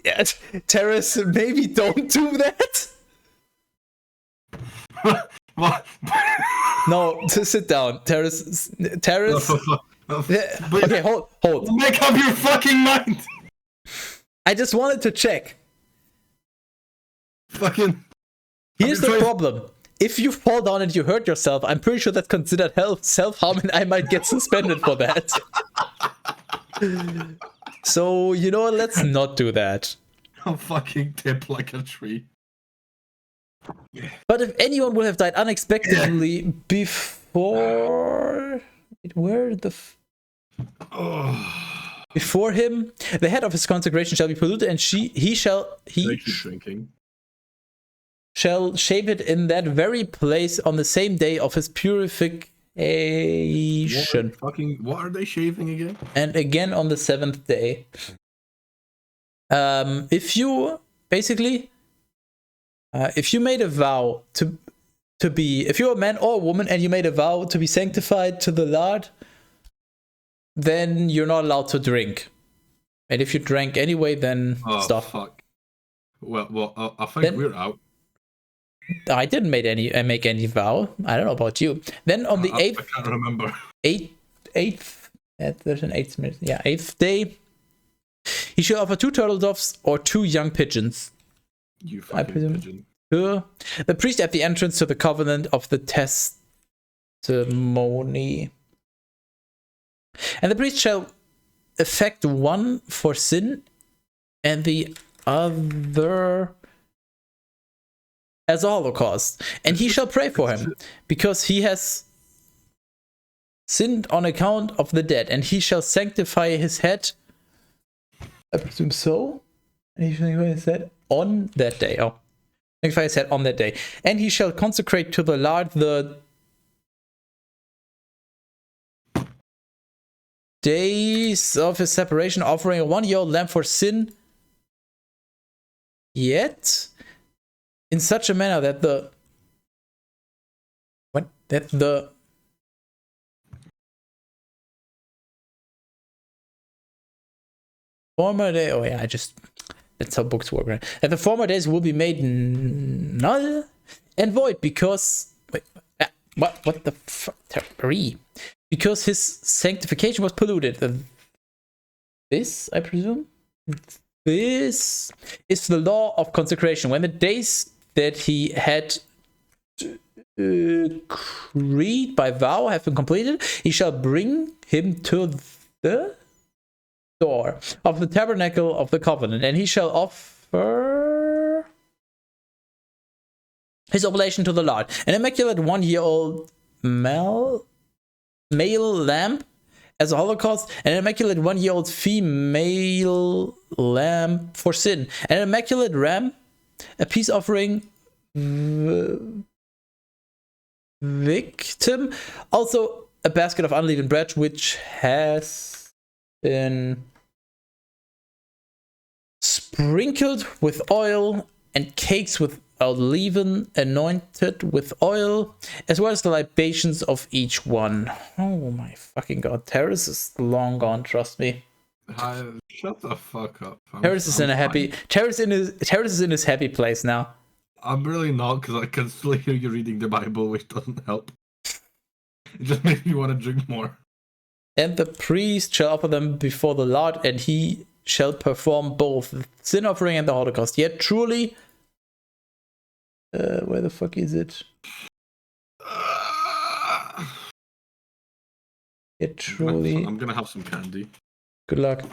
A: Yeah, Teras, maybe don't do that.
B: What?
A: No, to sit down. Teras. Okay, hold.
B: Make up your fucking mind.
A: I just wanted to check.
B: Fucking.
A: Here's the problem. If you fall down and you hurt yourself, I'm pretty sure that's considered self-harm and I might get suspended for that. So, you know what? Let's not do that.
B: I'll fucking tip like a tree.
A: But if anyone would have died unexpectedly before... Where the... Before him, the head of his consecration shall be polluted, and he shall shave it in that very place on the same day of his purification.
B: What are they shaving again?
A: And again on the 7th day. If you made a vow to be, if you're a man or a woman and you made a vow to be sanctified to the Lord, then you're not allowed to drink. And if you drank anyway, then stop.
B: Fuck. Well, I think we're out.
A: I didn't make any vow. I don't know about you. Then on the 8th,
B: I can't remember.
A: 8th. There's an 8th minute. Yeah, 8th day. He shall offer 2 turtle doves or 2 young pigeons.
B: You fucking pigeon.
A: The priest at the entrance to the covenant of the testimony. And the priest shall effect one for sin and the other as a holocaust. And he shall pray for him because he has sinned on account of the dead. And he shall sanctify his head. I presume so. And he shall sanctify his head on that day. Oh, sanctify his head on that day. And he shall consecrate to the Lord the days of his separation, offering a 1-year-old lamb for sin, yet in such a manner that the former day. Oh yeah, that's how books work, right? That the former days will be made null and void because what the fuck? Because his sanctification was polluted. This, I presume, this is the law of consecration. When the days that he had creed by vow have been completed, he shall bring him to the door of the tabernacle of the covenant, and he shall offer his oblation to the Lord, an immaculate 1-year-old male lamb as a holocaust, and an immaculate 1-year-old female lamb for sin, and an immaculate ram, a peace offering victim, also a basket of unleavened bread which has been sprinkled with oil, and cakes without leaven anointed with oil, as well as the libations of each one. Oh my fucking god, Teras is long gone, trust me.
B: Shut the fuck up.
A: Teras is in his happy place now.
B: I'm really not, because I can still hear you reading the Bible, which doesn't help. It just makes me want to drink more.
A: And the priest shall offer them before the Lord, and he shall perform both the sin offering and the holocaust. Yet truly, where the fuck is it? Yet truly,
B: I'm gonna have some candy.
A: Good luck.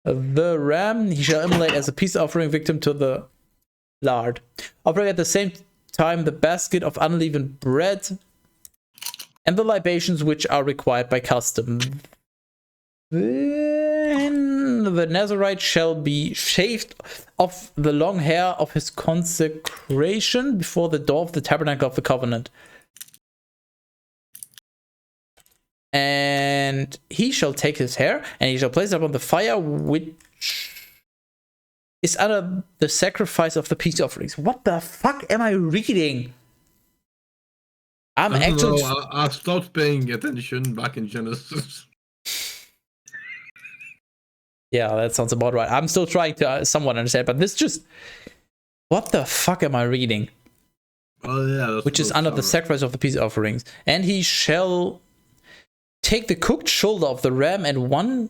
A: The ram he shall immolate as a peace offering victim to the Lord, offering at the same time the basket of unleavened bread and the libations which are required by custom. Then the Nazarite shall be shaved off the long hair of his consecration before the door of the tabernacle of the covenant. And he shall take his hair, and he shall place it upon the fire, which is under the sacrifice of the peace offerings. What the fuck am I reading?
B: I stopped paying attention back in Genesis.
A: Yeah, that sounds about right. I'm still trying to somewhat understand, but this just... What the fuck am I reading?
B: Oh yeah,
A: which is under the sacrifice of the peace offerings. And he shall take the cooked shoulder of the ram and 1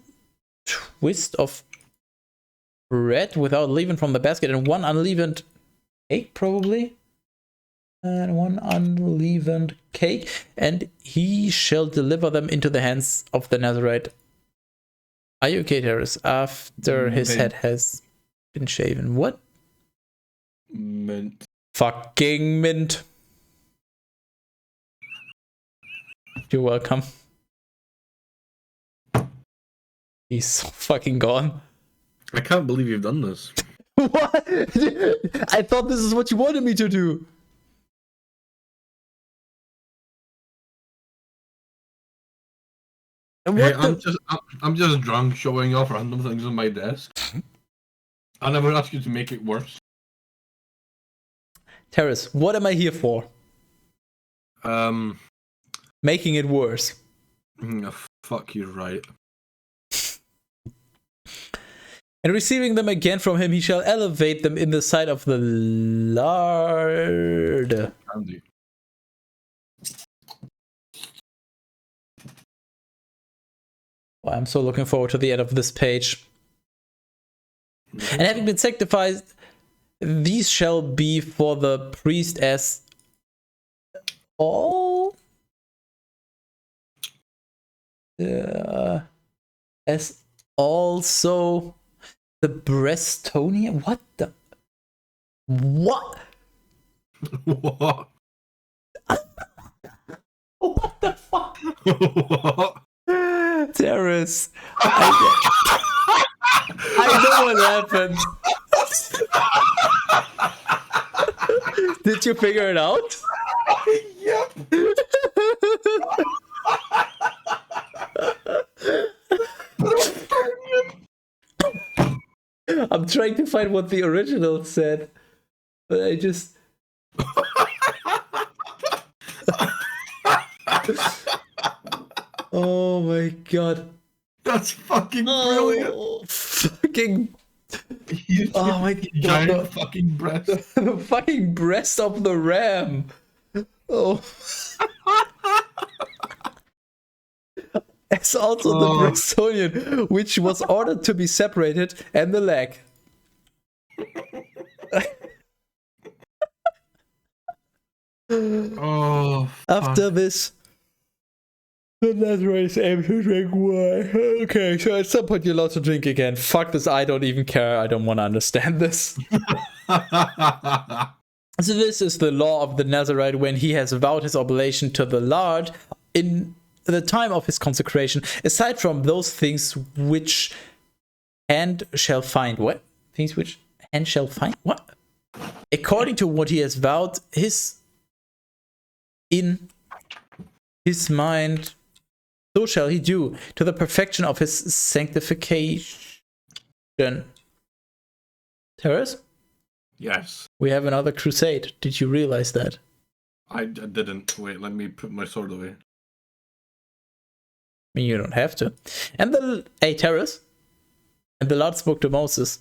A: twist of bread without leaven from the basket, and 1 unleavened cake, probably. And 1 unleavened cake, and he shall deliver them into the hands of the Nazarite. Are you okay, Teras? After his head has been shaven. What?
B: Mint.
A: Fucking mint. You're welcome. He's so fucking gone.
B: I can't believe you've done this.
A: What? I thought this is what you wanted me to do.
B: Hey, I'm just drunk, showing off random things on my desk. I never asked you to make it worse.
A: Teras, what am I here for? Making it worse.
B: Fuck you, right.
A: And receiving them again from him, he shall elevate them in the sight of the Lord.
B: Andy.
A: Well, I'm so looking forward to the end of this page. And having been sanctified, these shall be for the priest as all as also the Brestonia. What the what?
B: What?
A: What the fuck?
B: What?
A: Teras, I know what happened. Did you figure it out?
B: Yep.
A: I'm trying to find what the original said, but I just... Oh my god.
B: That's fucking brilliant.
A: Fucking... Oh my god.
B: Giant fucking breast.
A: The fucking breast of the ram. Oh. As also the Bristolian, which was ordered to be separated, and the leg. After this, the Nazarite is able to drink wine. Okay, so at some point you're allowed to drink again. Fuck this, I don't even care. I don't want to understand this. So this is the law of the Nazarite when he has vowed his oblation to the Lord in the time of his consecration, aside from those things which hand shall find. What? Things which hand shall find? What? According to what he has vowed in his mind, so shall he do to the perfection of his sanctification. Teras?
B: Yes.
A: We have another crusade. Did you realize that?
B: I didn't. Wait, let me put my sword away.
A: I mean, you don't have to. And hey, Teras. And the Lord spoke to Moses.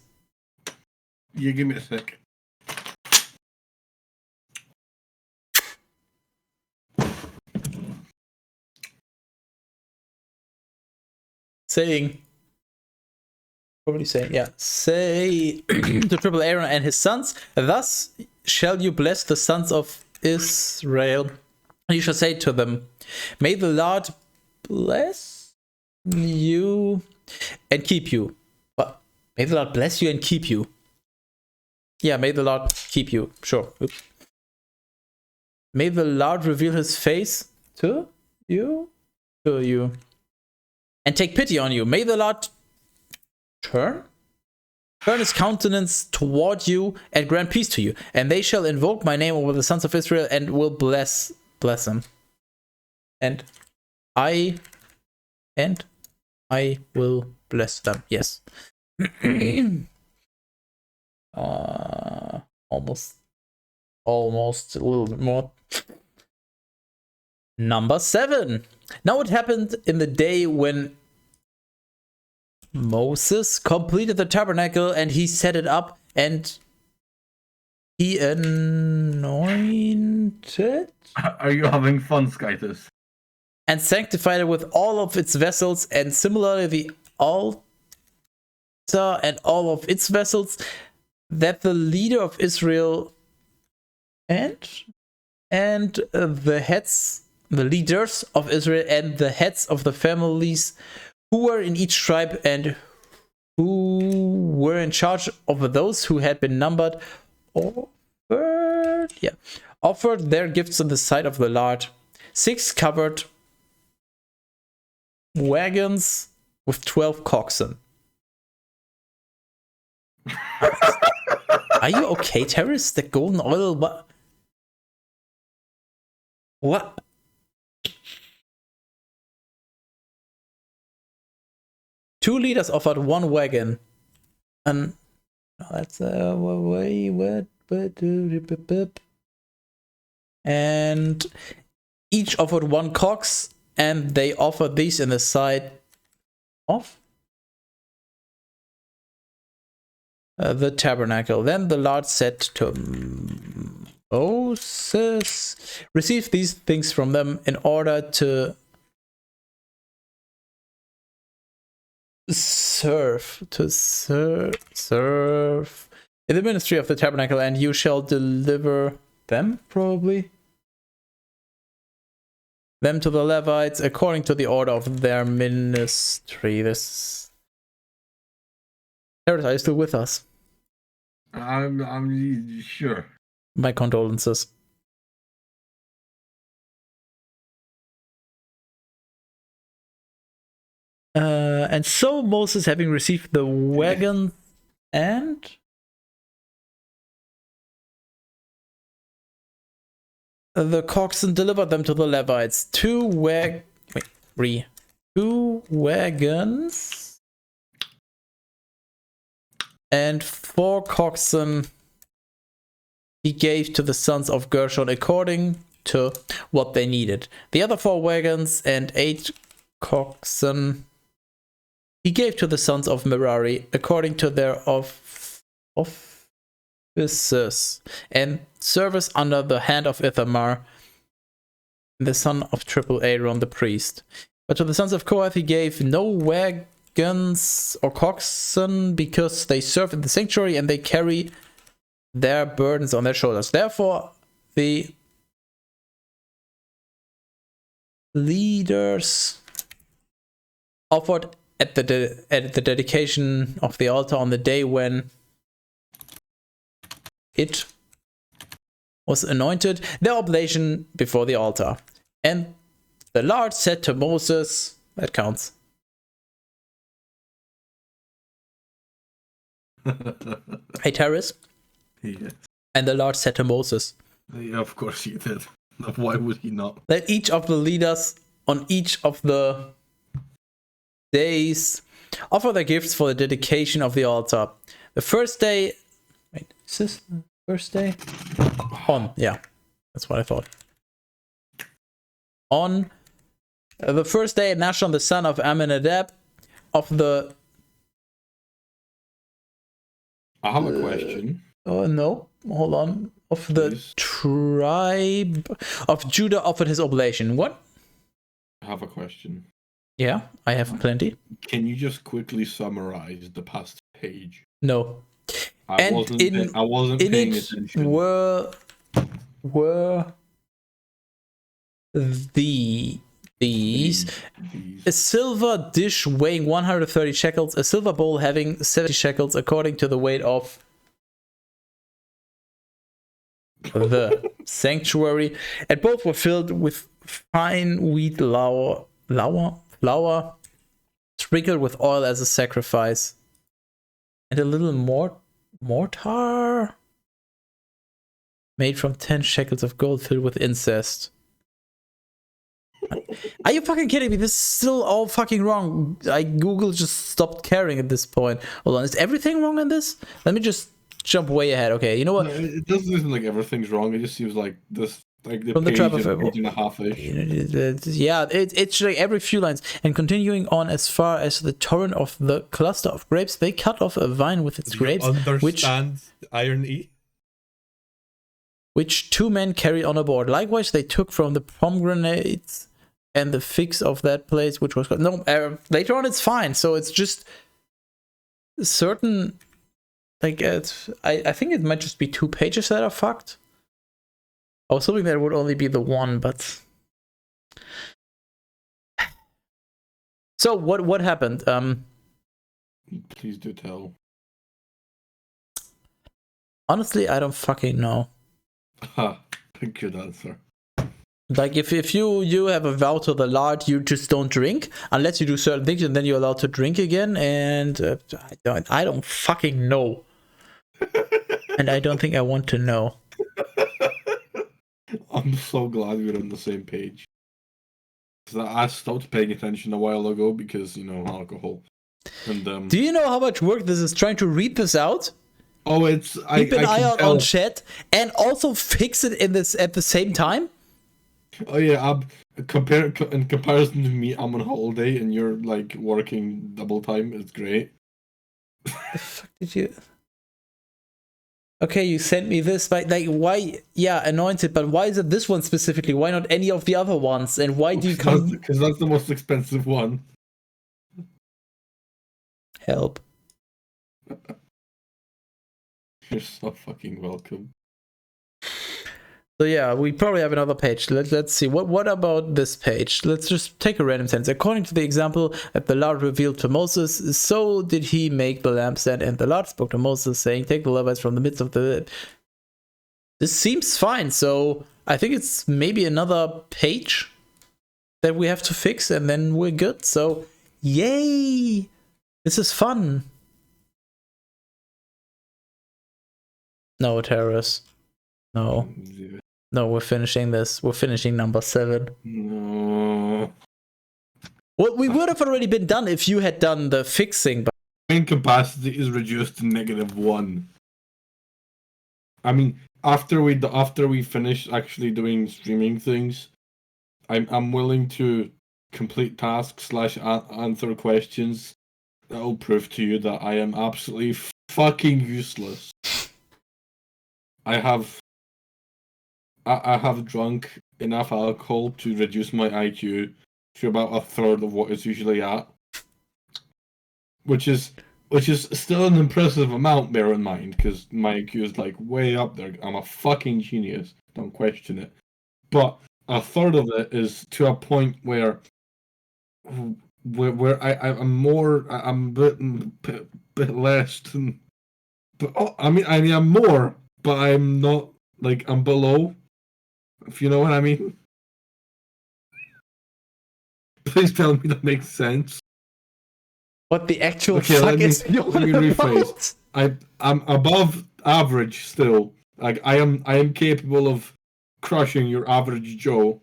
B: You give me a sec.
A: Saying, probably saying, yeah, say to triple Aaron and his sons, thus shall you bless the sons of Israel. You shall say to them, may the Lord bless you and keep you. What? May the Lord bless you and keep you. Yeah, may the Lord keep you. Sure. Oops. May the Lord reveal his face to you to you and take pity on you. May the Lord turn his countenance toward you and grant peace to you. And they shall invoke my name over the sons of Israel and will bless them. And I will bless them. Yes. Almost a little bit more. Number 7. Now it happened in the day when Moses completed the tabernacle and he set it up and he anointed.
B: Are you having fun, Skytus?
A: And sanctified it with all of its vessels, and similarly the altar and all of its vessels, that the leader of Israel and the leaders of Israel and the heads of the families who were in each tribe and who were in charge of those who had been numbered offered their gifts in the sight of the Lord. 6 covered wagons with 12 oxen. Are you okay, Teras? The golden oil, what? 2 leaders offered 1 wagon. And that's and each offered 1 cox, and they offered these in the sight of the tabernacle. Then the Lord said to Moses, receive these things from them in order to serve in the ministry of the tabernacle, and you shall deliver them, probably them, to the Levites according to the order of their ministry. This Teras, are you still with us?
B: I'm sure.
A: My condolences. And so Moses, having received the wagon and the coxswain, delivered them to the Levites. 2 wagons and 4 coxswain he gave to the sons of Gershon according to what they needed. The other 4 wagons and 8 coxswain he gave to the sons of Merari according to their offices and service under the hand of Ithamar, the son of triple Aaron the priest. But to the sons of Kohath he gave no wagons or coxswain, because they serve in the sanctuary and they carry their burdens on their shoulders. Therefore the leaders offered at the dedication of the altar on the day when it was anointed, their oblation before the altar. And the Lord said to Moses, that counts. Hey, Teras.
B: Yes.
A: And the Lord said to Moses,
B: Yeah, of course he did. Why would he not?
A: let each of the leaders on each of the days offer their gifts for the dedication of the altar. The first day, wait, is this the first day? Yeah, that's what I thought. On the first day, Nashon the son of Amminadab of the
B: I have a question.
A: oh no, hold on, of the
B: Please.
A: tribe of Judah offered his oblation. What?
B: I have a question.
A: Yeah, I have plenty.
B: Can you just quickly summarize the past page?
A: No.
B: I wasn't paying attention.
A: Were these a silver dish weighing 130 shekels, a silver bowl having 70 shekels according to the weight of the sanctuary, and both were filled with fine wheat flour sprinkled with oil as a sacrifice, and a little mortar made from 10 shekels of gold filled with incest. Are you fucking kidding me? This is still all fucking wrong. Google just stopped caring at this point. Hold on, is everything wrong in this? Let me just jump way ahead. Okay, you know what?
B: No, it doesn't seem like everything's wrong. It just seems like this, like the
A: From the
B: page,
A: trap of
B: page and a half-ish.
A: Yeah, it's like every few lines. And continuing on as far as the torrent of the cluster of grapes, they cut off a vine with its grapes,
C: Understand irony?
A: which 2 men carried on aboard. Likewise, they took from the pomegranates and the figs of that place, which was later on it's fine. So it's just certain, like I think it might just be 2 pages that are fucked. I was hoping that it would only be the one, but so what happened?
B: Please do tell.
A: Honestly, I don't fucking know.
B: Ha, good answer.
A: Like if you have a vow to the Lord, you just don't drink unless you do certain things, and then you're allowed to drink again. And I don't fucking know, and I don't think I want to know.
B: I'm so glad we're on the same page. I stopped paying attention a while ago because, alcohol. And
A: do you know how much work this is trying to read this out?
B: Oh,
A: keep an eye out on chat and also fix it in this at the same time.
B: Oh yeah, in comparison to me, I'm on holiday and you're like working double time. It's great.
A: The fuck did you? Okay, you sent me this, but like, why? Yeah, anointed, but why is it this one specifically? Why not any of the other ones? And why do you come?
B: Because that's the most expensive one.
A: Help.
B: You're so fucking welcome.
A: So yeah, we probably have another page. Let's see. What about this page? Let's just take a random sentence. According to the example that the Lord revealed to Moses, so did he make the lampstand. And the Lord spoke to Moses, saying, take the Levites from the midst of the... This seems fine. So I think it's maybe another page that we have to fix, and then we're good. So yay! This is fun. No, Teras. No. No, we're finishing this. We're finishing number 7.
B: No.
A: Well, we would have already been done if you had done the fixing. But
B: brain capacity is reduced to -1. I mean, after we finish actually doing streaming things, I'm willing to complete tasks / answer questions that will prove to you that I am absolutely fucking useless. I have drunk enough alcohol to reduce my IQ to about 1/3 of what it's usually at, which is still an impressive amount. Bear in mind, because my IQ is like way up there. I'm a fucking genius. Don't question it. But 1/3 of it is to a point where I'm a bit less than. But I mean I'm more, but I'm not. Like, I'm below, if you know what I mean. Please tell me that makes sense.
A: what the actual fuck is
B: let me rephrase. I'm above average still. Like, I am capable of crushing your average Joe,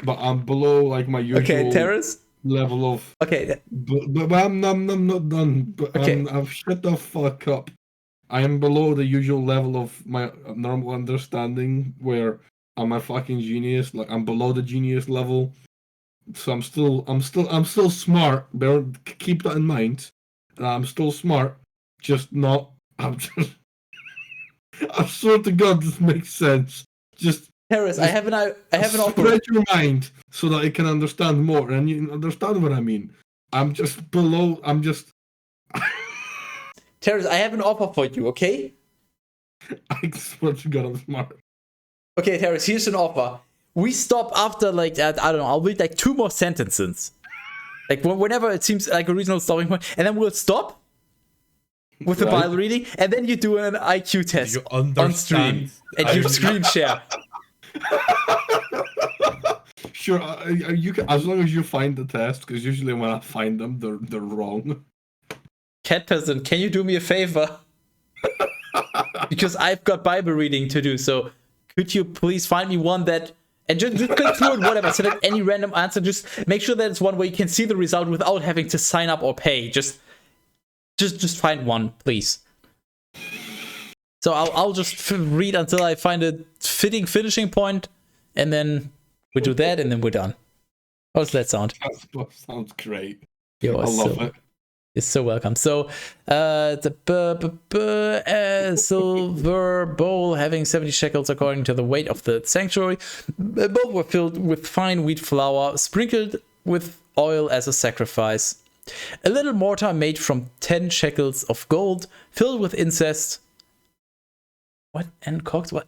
B: but I'm below like my usual
A: Teras?
B: level of.
A: Okay.
B: But I'm not done. But
A: okay.
B: I've shut the fuck up. I am below the usual level of my normal understanding, where I'm a fucking genius. Like, I'm below the genius level, so I'm still smart. Keep that in mind. I'm still smart, just not. I swear to God, this makes sense. Just
A: Teras, I have an offer.
B: Spread your mind so that I can understand more, and you understand what I mean. I'm just below. I'm just.
A: Teras, I have an offer for you, okay?
B: I swear to God, I'm smart.
A: Okay, Teras, here's an offer. We stop after, like, I don't know, I'll read like 2 more sentences. Like, whenever it seems like a reasonable stopping point, and then we'll stop with the Bible reading, and then you do an IQ test on stream, and you screen share.
B: Sure, you can, as long as you find the test, because usually when I find them, they're wrong.
A: Cat Peasant, can you do me a favor? Because I've got Bible reading to do, so could you please find me one that, and just click through it, whatever, select any random answer, just make sure that it's one where you can see the result without having to sign up or pay. Just find one, please. So I'll just read until I find a fitting finishing point, and then we do that, and then we're done. How does that sound?
B: That sounds great.
A: I love it. You're so welcome. So, the silver bowl having 70 shekels according to the weight of the sanctuary. Both were filled with fine wheat flour, sprinkled with oil as a sacrifice. A little mortar made from 10 shekels of gold, filled with incense. What? And cocked? What?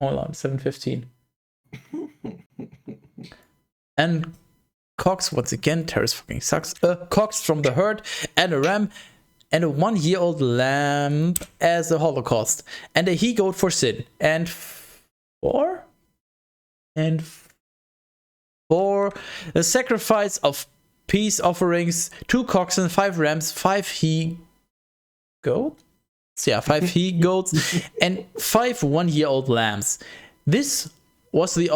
A: Hold on, 7:15. And cocks, once again, Teras fucking sucks. Cocks from the herd, and a ram, and a 1-year-old lamb as a holocaust, and a he-goat for sin, and for the sacrifice of peace offerings, 2 cocks and 5 rams, 5 he-goats? Yeah, 5 he-goats, and 5 1-year-old lambs. This was the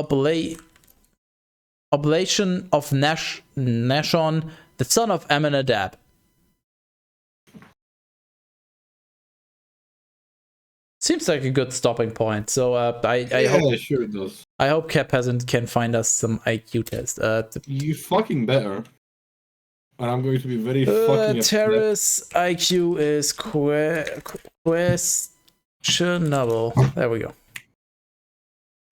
A: oblation of Nashon, the son of Amminadab. Seems like a good stopping point. So I hope
B: sure it does.
A: I hope Cat Peasant can find us some IQ test.
B: You fucking better. And I'm going to be very fucking upset.
A: Teras IQ is questionable. There we go.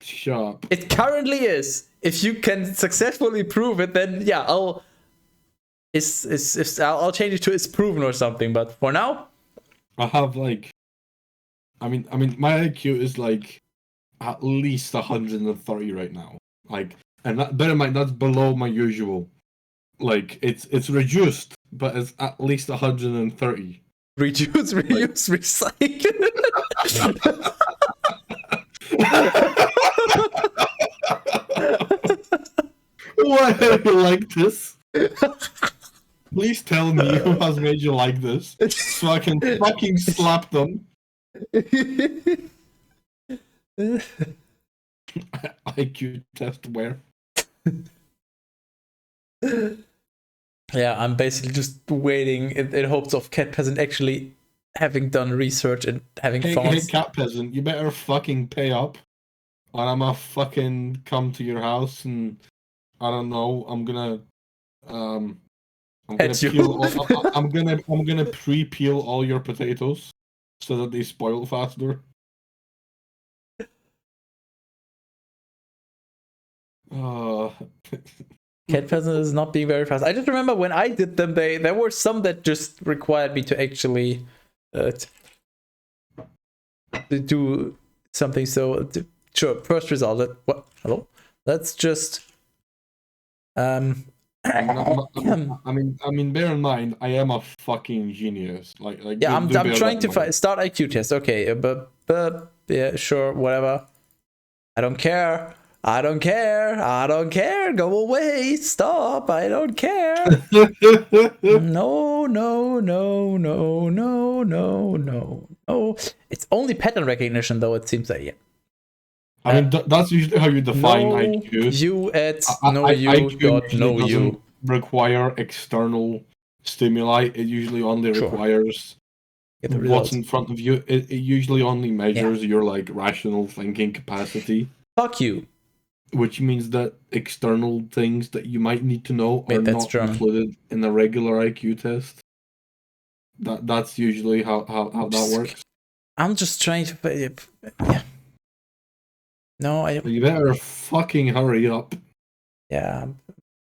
B: Sharp.
A: It currently is. If you can successfully prove it, then yeah, I'll change it to it's proven or something. But for now,
B: I have like, I mean, my IQ is like at least 130 right now. Like, and that, bear in mind that's below my usual. Like, it's reduced, but it's at least 130.
A: Reduce, reuse, recycle.
B: Why are you like this? Please tell me who has made you like this, so I can fucking slap them. IQ test where?
A: Yeah, I'm basically just waiting in hopes of Cat Peasant actually having done research and having found.
B: Hey, Cat Peasant, you better fucking pay up, or I'ma fucking come to your house and I don't know. I'm gonna peel. I'm gonna pre-peel all your potatoes so that they spoil faster.
A: Cat Peasant is not being very fast. I just remember when I did them, there were some that just required me to actually to do something. So sure, first result. What? Hello. Let's just.
B: I mean, bear in mind, I am a fucking genius. Like
A: yeah, I'm trying to start IQ test. Okay, but yeah, sure, whatever. I don't care. I don't care. Go away. Stop. I don't care. No. It's only pattern recognition, though, it seems like, yeah.
B: I mean, that's usually how you define IQ.
A: You at no you dot no you.
B: Require external stimuli. It usually only requires what's in front of you. It usually only measures your like rational thinking capacity.
A: Fuck you.
B: Which means that external things that you might need to know are not included in a regular IQ test. That's usually how that works.
A: I'm just trying to. Yeah. No, I.
B: You better fucking hurry up.
A: Yeah.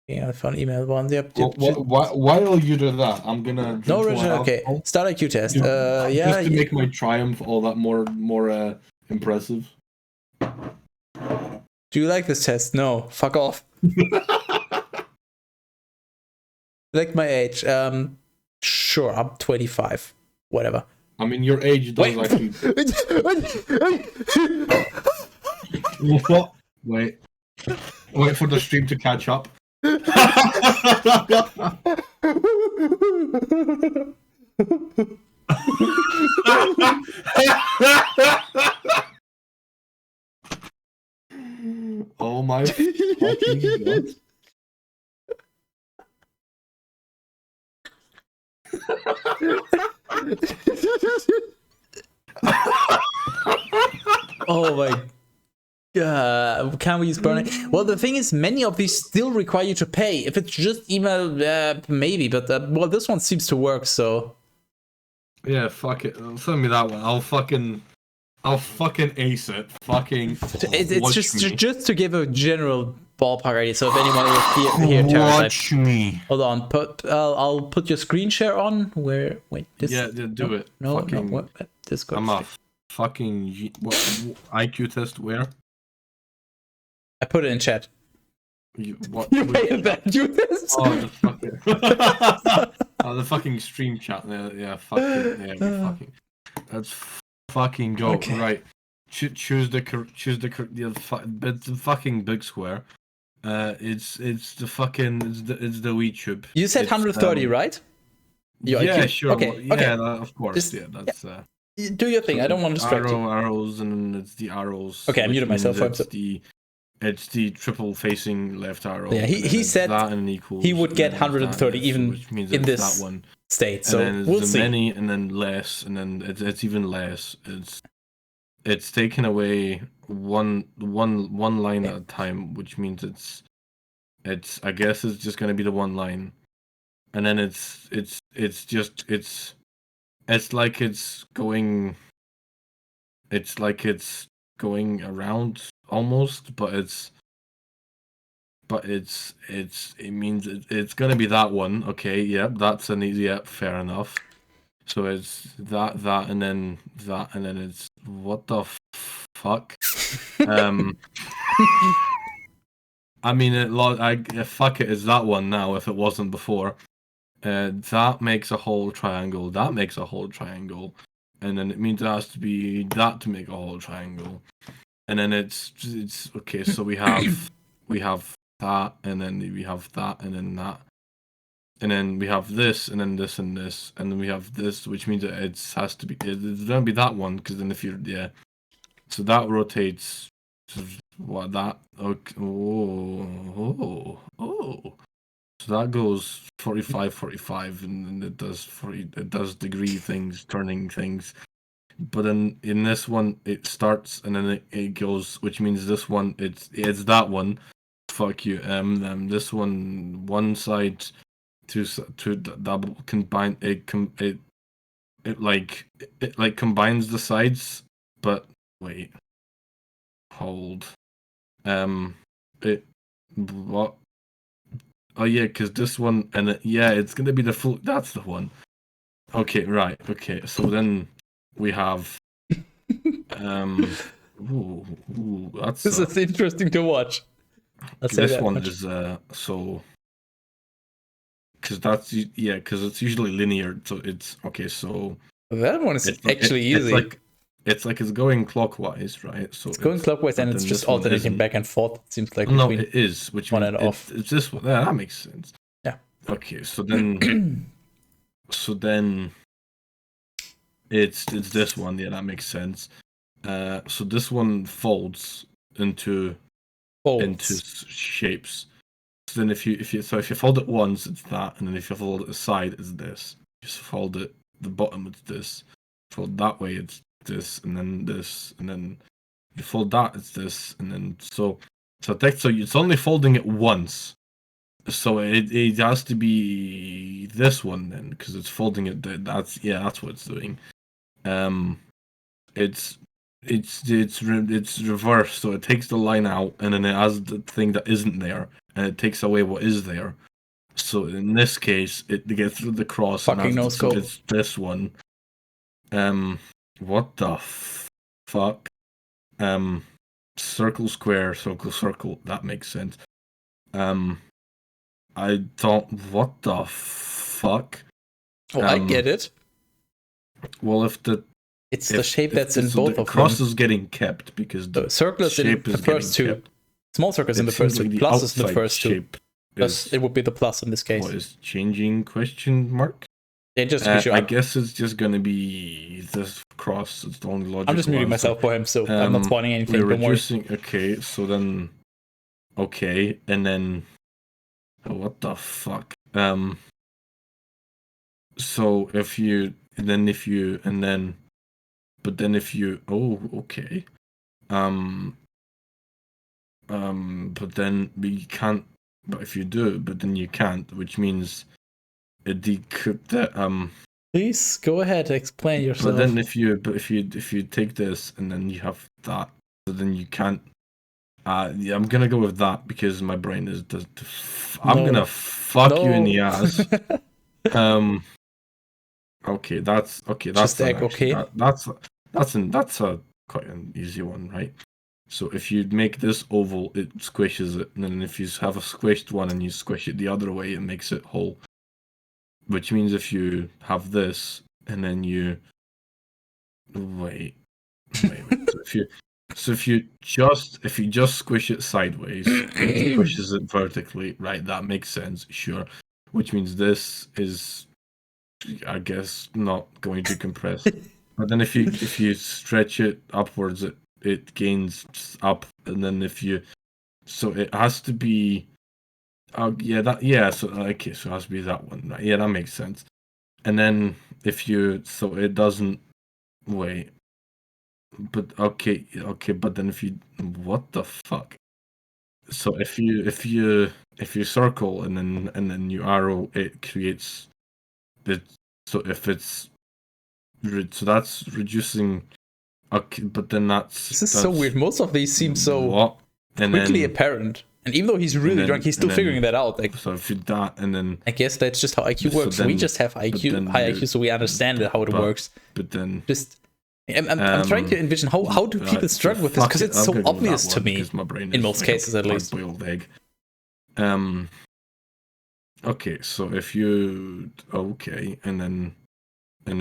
A: Yeah, phone email one. Yep.
B: While you do that, I'm gonna.
A: No, Richard. Okay. Start IQ test. Yeah.
B: Just to make my triumph all that more impressive.
A: Do you like this test? No. Fuck off. Like my age. Sure. I'm 25. Whatever.
B: I mean, your age does actually. What? Wait. Wait for the stream to catch up. Oh my fucking god.
A: Oh my god, can we use burning? Well, the thing is, many of these still require you to pay. If it's just email, maybe, but well, this one seems to work, so.
B: Yeah, fuck it. Send me that one. I'll fucking ace it. Fucking.
A: It's just to give a general ballpark idea. So if anyone will hear Teras,
B: watch me.
A: Hold on, I'll put your screen share on. Wait, this.
B: Yeah, do it.
A: No,
B: fucking,
A: no, what? Discord.
B: I'm off. Fucking what, IQ test where?
A: I put it in chat.
B: What?
A: You made that IQ test.
B: Oh, the fucking. Oh, the fucking stream chat. Yeah, fucking. Yeah, we fucking. Let's fucking go.
A: Okay.
B: Right. Choose the fucking big square. It's the fucking it's the YouTube.
A: You said
B: It's,
A: 130, right? Your
B: yeah,
A: IQ.
B: sure.
A: Okay,
B: Well, yeah,
A: okay.
B: Of course.
A: Just-
B: yeah, that's.
A: Do your thing. I don't want to distract you.
B: Arrows, and then it's the arrows.
A: Okay, I
B: which
A: muted myself,
B: means
A: so-
B: It's the triple facing left arrow.
A: Yeah, he
B: and then
A: said
B: that and equals,
A: he would get
B: and then
A: 130
B: that,
A: even
B: which means
A: in
B: it's
A: this
B: that one.
A: state. So
B: And then it's
A: we'll
B: the
A: see.
B: many, and then less, and then it's even less. It's taken away one line at a time, which means it's I guess it's just gonna be the one line, and then it's like it's going. It's like it's going around almost, but it means it's gonna be that one. Okay, yep, that's an easy, yep, fair enough. So it's that, and then that, and then it's what the fuck? I mean, fuck it, it's that one now. If it wasn't before, that makes a whole triangle. That makes a whole triangle, and then it means it has to be that to make a whole triangle, and then it's okay. So we have that, and then we have that, and then that. And then we have this, and then this, and this, and then we have this, which means that it has to be. It's gonna be that one, because then if you're so that rotates. What that? Okay, oh. So that goes 45, 45, and then it does degree things, turning things. But then in this one, it starts, and then it goes, which means this one, it's that one. Fuck you. This one side. To double combine it combines the sides, but wait, hold, what? Oh yeah, because this one and it's gonna be the full. That's the one. Okay, right. Okay, so then we have that's
A: This is interesting to watch.
B: this one is so. Because it's usually linear, so it's okay. So
A: that one is actually easy.
B: It's going clockwise, right? So
A: it's going clockwise, and it's just alternating back and forth. It seems like
B: no, it is, which
A: on
B: means
A: and off.
B: It's this one. Yeah, that makes sense.
A: Yeah.
B: Okay, so then, it's this one. Yeah, that makes sense. So this one folds into shapes. So then if you fold it once, it's that, and then if you fold it aside, it's this. If you fold it the bottom, it's this. Fold that way, it's this, and then this, and then you fold that, it's this, and then so it's only folding it once. So it has to be this one then, because it's folding it. That's what it's doing. It's reversed, so it takes the line out, and then it has the thing that isn't there, and it takes away what is there. So in this case, it gets through the cross.
A: Fucking no scope.
B: It's this one. What the fuck? Circle, square, circle, circle. That makes sense. I don't. What the fuck?
A: Oh, I get it.
B: Well,
A: it's the shape that's in both of them.
B: The cross is getting kept because
A: the circle is in the first two. Small circle is in the
B: seems
A: first two.
B: like the
A: Plus is in the
B: outside
A: first two.
B: shape
A: Plus, it would be the plus in this case.
B: What is changing? Question mark.
A: Yeah, just be sure.
B: I guess it's just gonna be this cross. It's the only logical.
A: I'm just muting
B: answer.
A: myself for him, so I'm not spawning anything.
B: We're
A: Don't worry.
B: reducing. Okay, so then. Okay, and then. What the fuck? So if you, and then if you, and then, but then if you, oh, okay. But then we can't. But if you do, but then you can't, which means it decrypt.
A: Please go ahead, explain yourself.
B: But then if you take this and then you have that, so then you can't. Yeah, I'm gonna go with that because my brain is. I'm gonna fuck you in the ass. Okay, that's okay. That's
A: Just egg,
B: actually,
A: okay.
B: That's a quite an easy one, right? So if you make this oval, it squishes it, and then if you have a squished one and you squish it the other way, it makes it whole. Which means if you have this and then you wait. So if you just squish it sideways, it squishes it vertically, right? That makes sense, sure. Which means this is, I guess, not going to compress. But then if you stretch it upwards, it gains up, and then so it has to be. So okay, so it has to be that one, right? Yeah, that makes sense. And then so it doesn't wait. But okay, but then what the fuck? So if you circle and then you arrow, it creates the. So if it's so that's reducing. Okay, but then
A: This is so weird. Most of these seem so
B: and
A: quickly
B: then,
A: apparent. And even though he's really drunk, he's still figuring that out. Like,
B: so if you that and then
A: I guess that's just how IQ works.
B: then,
A: we just have high IQ, so we understand how it works.
B: But then
A: I'm trying to envision how do people struggle with this, because it's so obvious to me in most cases, at least.
B: Boiled egg. Okay, so if you and then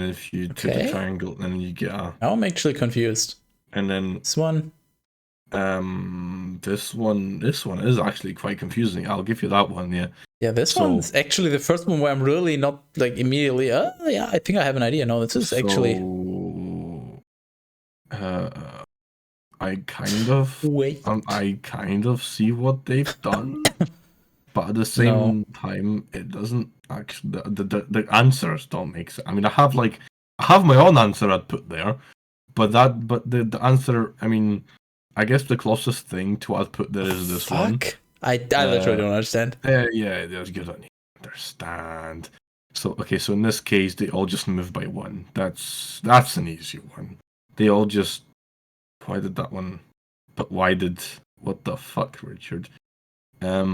B: if you take a triangle, then you get a.
A: Now I'm actually confused.
B: And then
A: this one.
B: This one is actually quite confusing. I'll give you that one, yeah.
A: Yeah, this one's actually the first one where I'm really not like immediately. Yeah, I think I have an idea. No, this is actually.
B: I kind of
A: wait.
B: I kind of see what they've done, but at the same time, it doesn't actually. The answers don't make sense. I mean, I have my own answer I'd put there, but the answer. I mean. I guess the closest thing to what I'd put there is this one.
A: I literally don't understand.
B: Yeah, that's good. I don't understand. So in this case, they all just move by one. That's an easy one. They all just. Why did that one? But why did? What the fuck, Richard? Because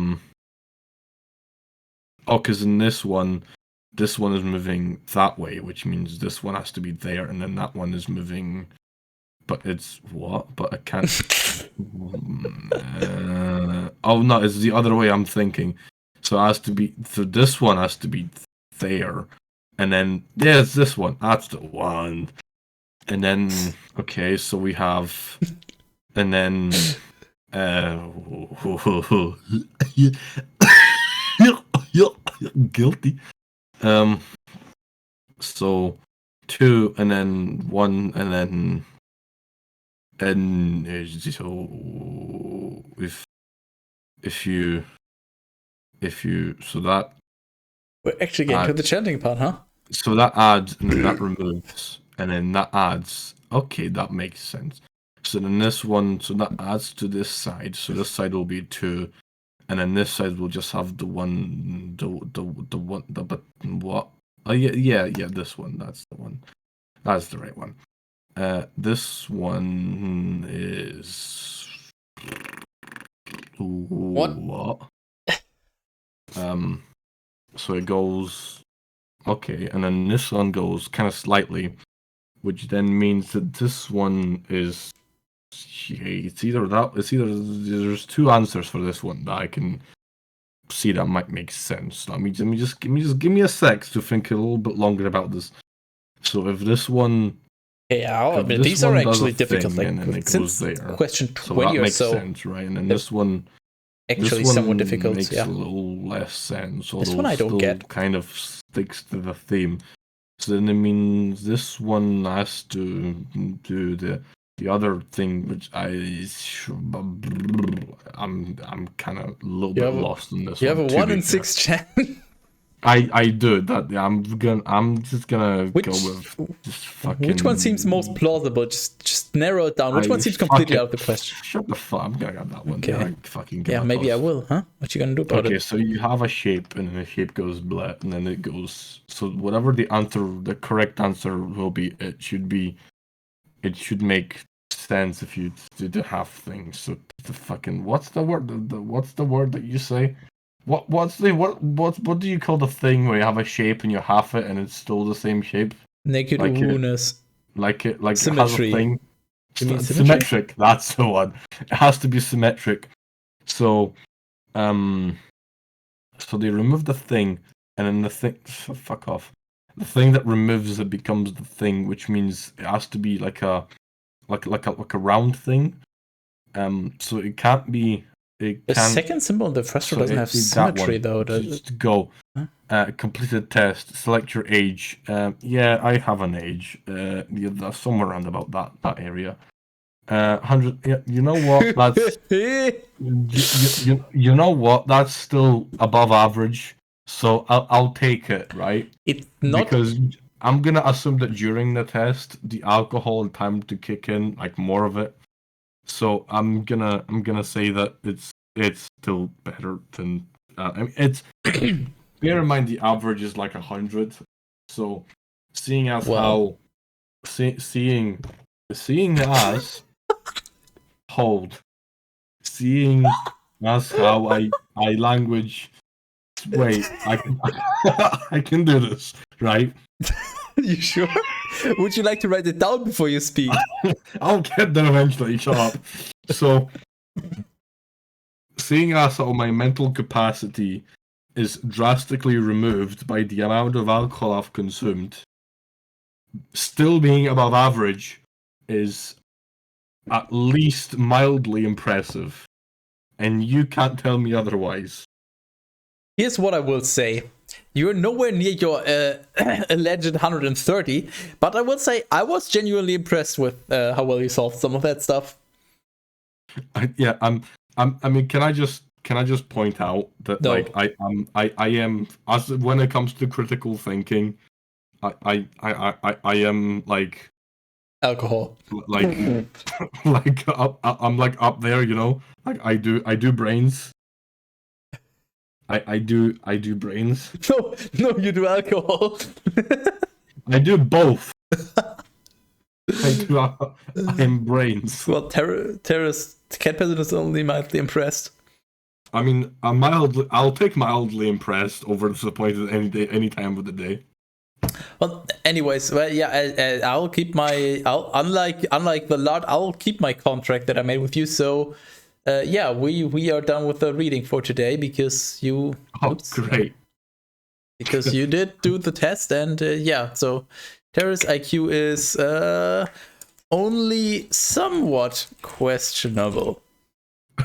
B: in this one is moving that way, which means this one has to be there, and then that one is moving. But it's what? But I can't. Oh no, it's the other way I'm thinking. So it has to be. So this one has to be there, and then it's this one. That's the one. And then so we have, and then guilty. So 2, and then 1, and then. And so if you so that
A: we're actually getting to the chanting part, huh?
B: So that adds and then that removes and then that adds. Okay, that makes sense. So then this one, so that adds to this side. So this side will be 2, and then this side will just have the one, but what? Oh yeah. This one. That's the one. That's the right one. This one is what? So it goes and then this one goes kind of slightly, which then means that this one is. It's either there's 2 answers for this one that I can see that might make sense. Let me just give me a sec to think a little bit longer about this. So if this one
A: Yeah,
B: But
A: but
B: this
A: these are
B: one does a
A: actually difficult.
B: thing,
A: Like
B: and then it
A: since
B: goes there.
A: question
B: So
A: 20
B: that
A: or
B: makes
A: so,
B: sense, right? And then
A: they're
B: this one
A: actually somewhat
B: makes
A: difficult. Yeah,
B: a little less sense,
A: this
B: although
A: one I don't
B: still
A: get.
B: kind of sticks to the theme. So then, I mean, this one has to do the other thing, which I'm kind of a little bit lost in this
A: You
B: one.
A: have a
B: To
A: 1
B: be
A: in
B: fair.
A: 6 chance.
B: I do that. Yeah, I'm just gonna
A: Which
B: go with just fucking.
A: which one seems most plausible? Just narrow it down. Which one seems
B: fuck
A: completely
B: it.
A: out of the question?
B: Shut the fuck. I'm gonna get that one.
A: Okay.
B: Yeah, I fucking
A: Yeah,
B: get
A: maybe I
B: those.
A: will, huh? What you gonna do about
B: Okay,
A: it?
B: so you have a shape, and then the shape goes blah, and then it goes. So whatever the answer, the correct answer will be, it should make sense if you do the half thing. So the fucking what's the word? What's the word that you say? What do you call the thing where you have a shape and you half it and it's still the same shape?
A: Naked
B: Like it,
A: uwu-ness.
B: like it has a
A: Symmetry.
B: thing.
A: You mean symmetry?
B: Symmetric. That's the one. It has to be symmetric. So so they remove the thing, and then the thing. Fuck off. The thing that removes it becomes the thing, which means it has to be like a round thing. So it can't be. It
A: The
B: can't.
A: second symbol in the first row
B: So
A: doesn't have
B: that
A: symmetry,
B: one.
A: though.
B: Just go.
A: Huh?
B: Completed test. Select your age. Yeah, I have an age. Yeah, somewhere around about that area. 100. Yeah, you know what? That's you know what? That's still above average. So I'll take it, right?
A: It's not.
B: Because I'm gonna assume that during the test, the alcohol and time to kick in, like more of it. So I'm gonna say that it's still better than. I mean, it's bear in mind the average is like 100. So seeing as
A: Well.
B: how seeing as hold seeing as how I language. Wait, I can I can do this, right?
A: You sure? Would you like to write it down before you speak?
B: I'll get there eventually. Shut up. So, seeing as how my mental capacity is drastically removed by the amount of alcohol I've consumed, still being above average is at least mildly impressive, and you can't tell me otherwise.
A: Here's what I will say. You're nowhere near your alleged 130, but I will say I was genuinely impressed with how well you solved some of that stuff.
B: I mean, can I just point out that
A: No.
B: like I am, as when it comes to critical thinking, I am like
A: Alcohol.
B: like I'm like up there, you know. Like I do brains. I do brains.
A: No, you do alcohol.
B: I do both. I'm brains.
A: Well, Teras, cat person is only mildly impressed.
B: I mean, I'll take mildly impressed over disappointed any day, any time of the day.
A: Well, anyways, well, yeah, I'll keep my. Unlike the lot, I'll keep my contract that I made with you. So, yeah, we are done with the reading for today because you.
B: Oh, great!
A: Because you did do the test, and yeah, so Terra's IQ is only somewhat questionable.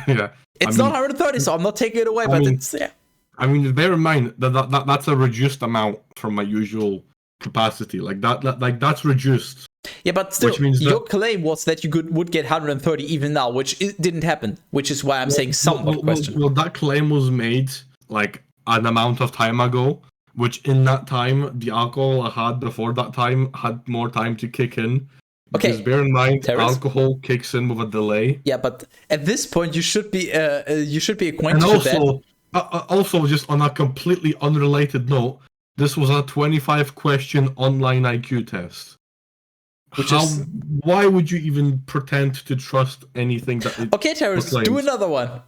B: Yeah,
A: it's not 130, so I'm not taking it away. But it's yeah.
B: I mean, bear in mind that that's a reduced amount from my usual capacity. Like that's reduced.
A: Yeah, but still,
B: which means
A: your claim was that you would get 130 even now, which didn't happen. Which is why I'm saying somewhat questionable.
B: Well, that claim was made like an amount of time ago, which in that time, the alcohol I had before that time had more time to kick in. Because bear in mind,
A: Teras?
B: Alcohol kicks in with a delay.
A: Yeah, but at this point, you should be acquainted
B: and
A: with that.
B: Also, just on a completely unrelated note, this was a 25-question online IQ test. Why would you even pretend to trust anything that it
A: Okay, Teras, do another one.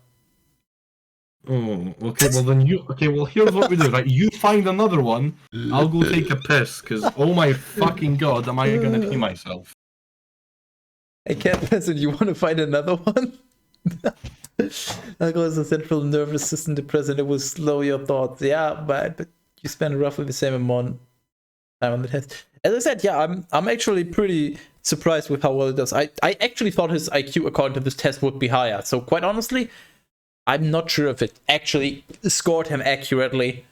B: Oh, okay. Well, then you. Okay, well, here's what we do. Right, you find another one. I'll go take a piss. Cause oh my fucking god, am I gonna pee myself?
A: I can't listen. You want to find another one? Alcohol is a central nervous system depressant. It will slow your thoughts. Yeah, but you spend roughly the same amount of time on the test. As I said, yeah, I'm actually pretty surprised with how well it does. I actually thought his IQ according to this test would be higher. So quite honestly, I'm not sure if it actually scored him accurately.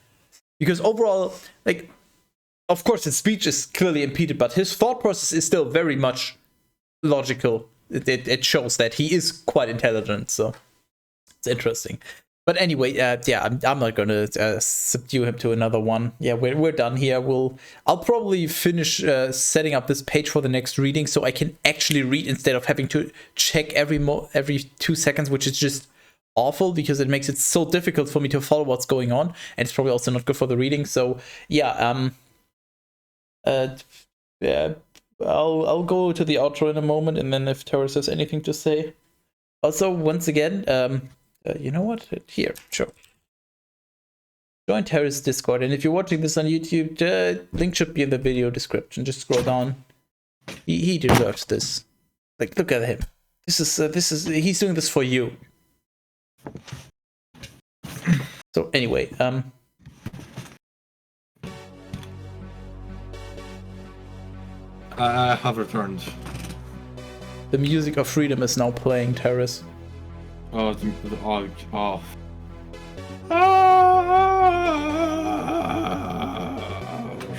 A: Because overall, like, of course his speech is clearly impeded, but his thought process is still very much logical. It shows that he is quite intelligent, so it's interesting. But anyway, yeah, I'm not gonna subdue him to another one. Yeah, we're done here. I'll probably finish setting up this page for the next reading, so I can actually read instead of having to check every 2 seconds, which is just awful because it makes it so difficult for me to follow what's going on, and it's probably also not good for the reading. So yeah, yeah. I'll go to the outro in a moment, and then if Teras has anything to say. Also, once again, you know what? Here, sure. Join Teras Discord, and if you're watching this on YouTube, the link should be in the video description. Just scroll down. He deserves this. Like, look at him. This is he's doing this for you. So anyway,
B: I have returned.
A: the music of freedom is now playing, Teras.
B: Oh. Or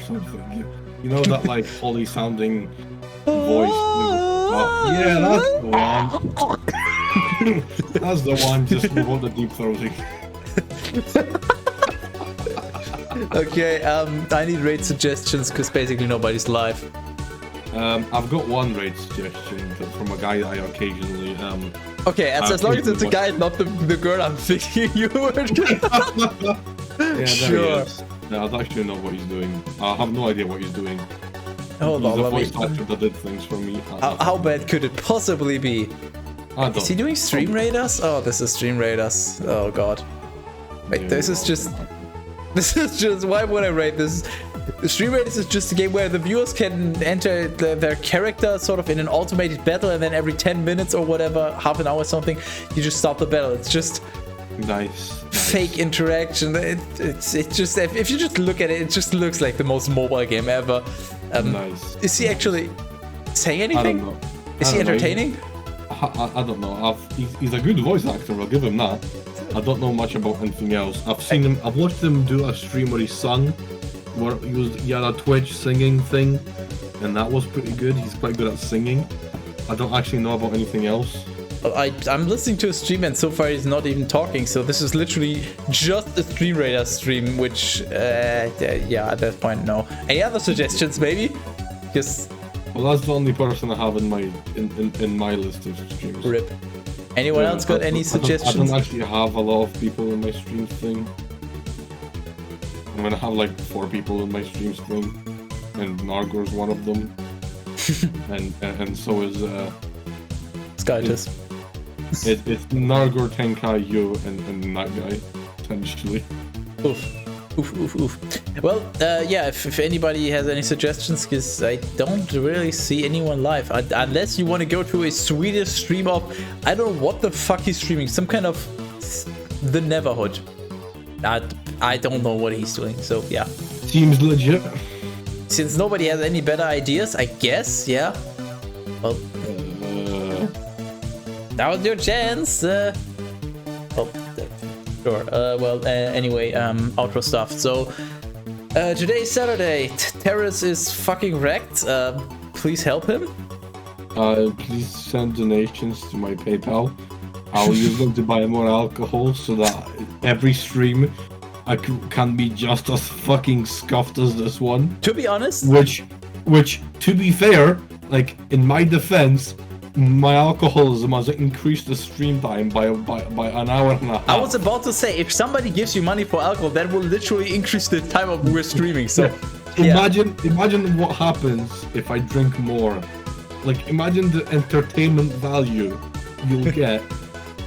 B: something. You know that like holy sounding voice? Oh, yeah, that's the one. That's the one, just without the deep throating.
A: Okay, I need raid suggestions because basically nobody's live.
B: I've got one raid suggestion from a guy that I occasionally
A: Okay, as long as it's a guy, not the girl I'm thinking you were.
B: Yeah, there
A: Sure.
B: he is. No, I don't actually know what he's doing. I have no idea what he's doing.
A: Hold
B: He's
A: on,
B: a
A: let me.
B: voice actor that did things for me.
A: How bad could it possibly be?
B: I
A: Is he doing Stream Raiders? Oh, this is Stream Raiders. Oh god. Wait, this is just. Why would I rate this? Stream Raiders is just a game where the viewers can enter their character sort of in an automated battle, and then every 10 minutes or whatever, half an hour or something, you just start the battle. It's just
B: nice.
A: fake interaction. It's just, if you just look at it, it just looks like the most mobile game ever.
B: Nice.
A: Is he actually saying anything?
B: I don't know.
A: Is he entertaining?
B: I don't know. He's a good voice actor. I'll give him that. I don't know much about anything else. I've watched him do a stream where he sung, where he had a Twitch singing thing, and that was pretty good. He's quite good at singing. I don't actually know about anything else.
A: I'm listening to a stream, and so far he's not even talking, so this is literally just a Stream Raider stream, which, yeah, at that point, no. Any other suggestions, maybe? Because...
B: Well, that's the only person I have in my list of streams.
A: RIP. Anyone else got any suggestions?
B: I don't actually have a lot of people in my stream thing. I'm gonna have like 4 people in my streams thing, and Nargor's one of them, and so is
A: Skytus.
B: It's Nargor, Tenkai, you, and that guy, essentially.
A: Oof. Well, yeah, if anybody has any suggestions, because I don't really see anyone live. Unless you want to go to a Swedish stream of, I don't know what the fuck he's streaming, some kind of the Neverhood. I don't know what he's doing, so yeah.
B: Seems legit.
A: Since nobody has any better ideas, I guess, yeah. Well, that was your chance. Sure. Well, anyway, outro stuff. So, today's Saturday. Teras is fucking wrecked. Please help him.
B: Please send donations to my PayPal. I'll use them to buy more alcohol so that every stream I can be just as fucking scuffed as this one.
A: To be honest,
B: which, to be fair, like in my defense, my alcoholism has increased the stream time by an hour and a half.
A: I was about to say, if somebody gives you money for alcohol, that will literally increase the time of we're streaming. So,
B: yeah. Imagine what happens if I drink more. Like, imagine the entertainment value you'll get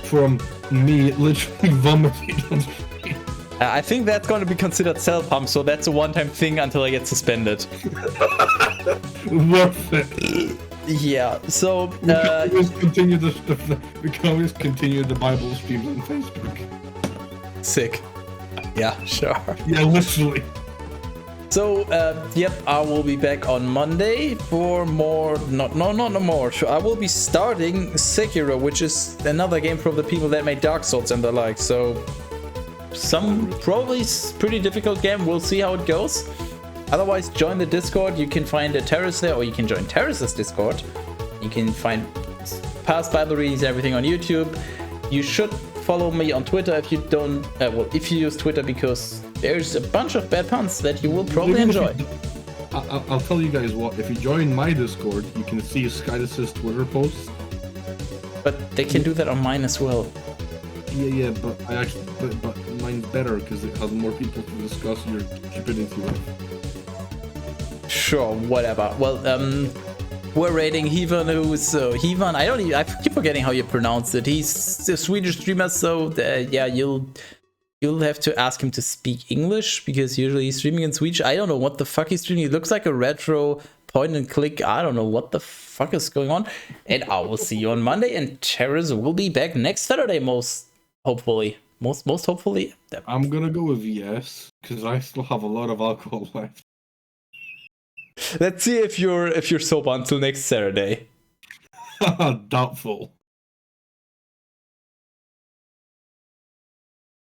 B: from me literally vomiting on the stream.
A: I think that's going to be considered self-harm, so that's a one-time thing until I get suspended.
B: Worth it.
A: Yeah, so
B: we can always continue the Bible streams on Facebook.
A: Sick. Yeah, sure.
B: Yeah, literally.
A: So, yep, I will be back on Monday for more. Not more. I will be starting Sekiro, which is another game from the people that made Dark Souls and the like. So, some probably pretty difficult game. We'll see how it goes. Otherwise, join the Discord. You can find a Teras there, or you can join Teras's Discord. You can find past Bible readings and everything on YouTube. You should follow me on Twitter if you don't. Well, if you use Twitter, because there's a bunch of bad puns that you will probably enjoy.
B: I'll tell you guys what. If you join my Discord, you can see Skydus's Twitter posts.
A: But they can do that on mine as well.
B: Yeah, but but mine's better because it has more people to discuss your stupidity with.
A: Sure, whatever. Well, we're rating Hevan, who's Hevan. I keep forgetting how you pronounce it. He's a Swedish streamer, so yeah, you'll have to ask him to speak English because usually he's streaming in Swedish. I don't know what the fuck he's streaming. He looks like a retro point and click. I don't know what the fuck is going on. And I will see you on Monday. And Teras will be back next Saturday, most hopefully. Most hopefully.
B: I'm gonna go with yes because I still have a lot of alcohol left.
A: Let's see if you're sober until next Saturday.
B: Doubtful.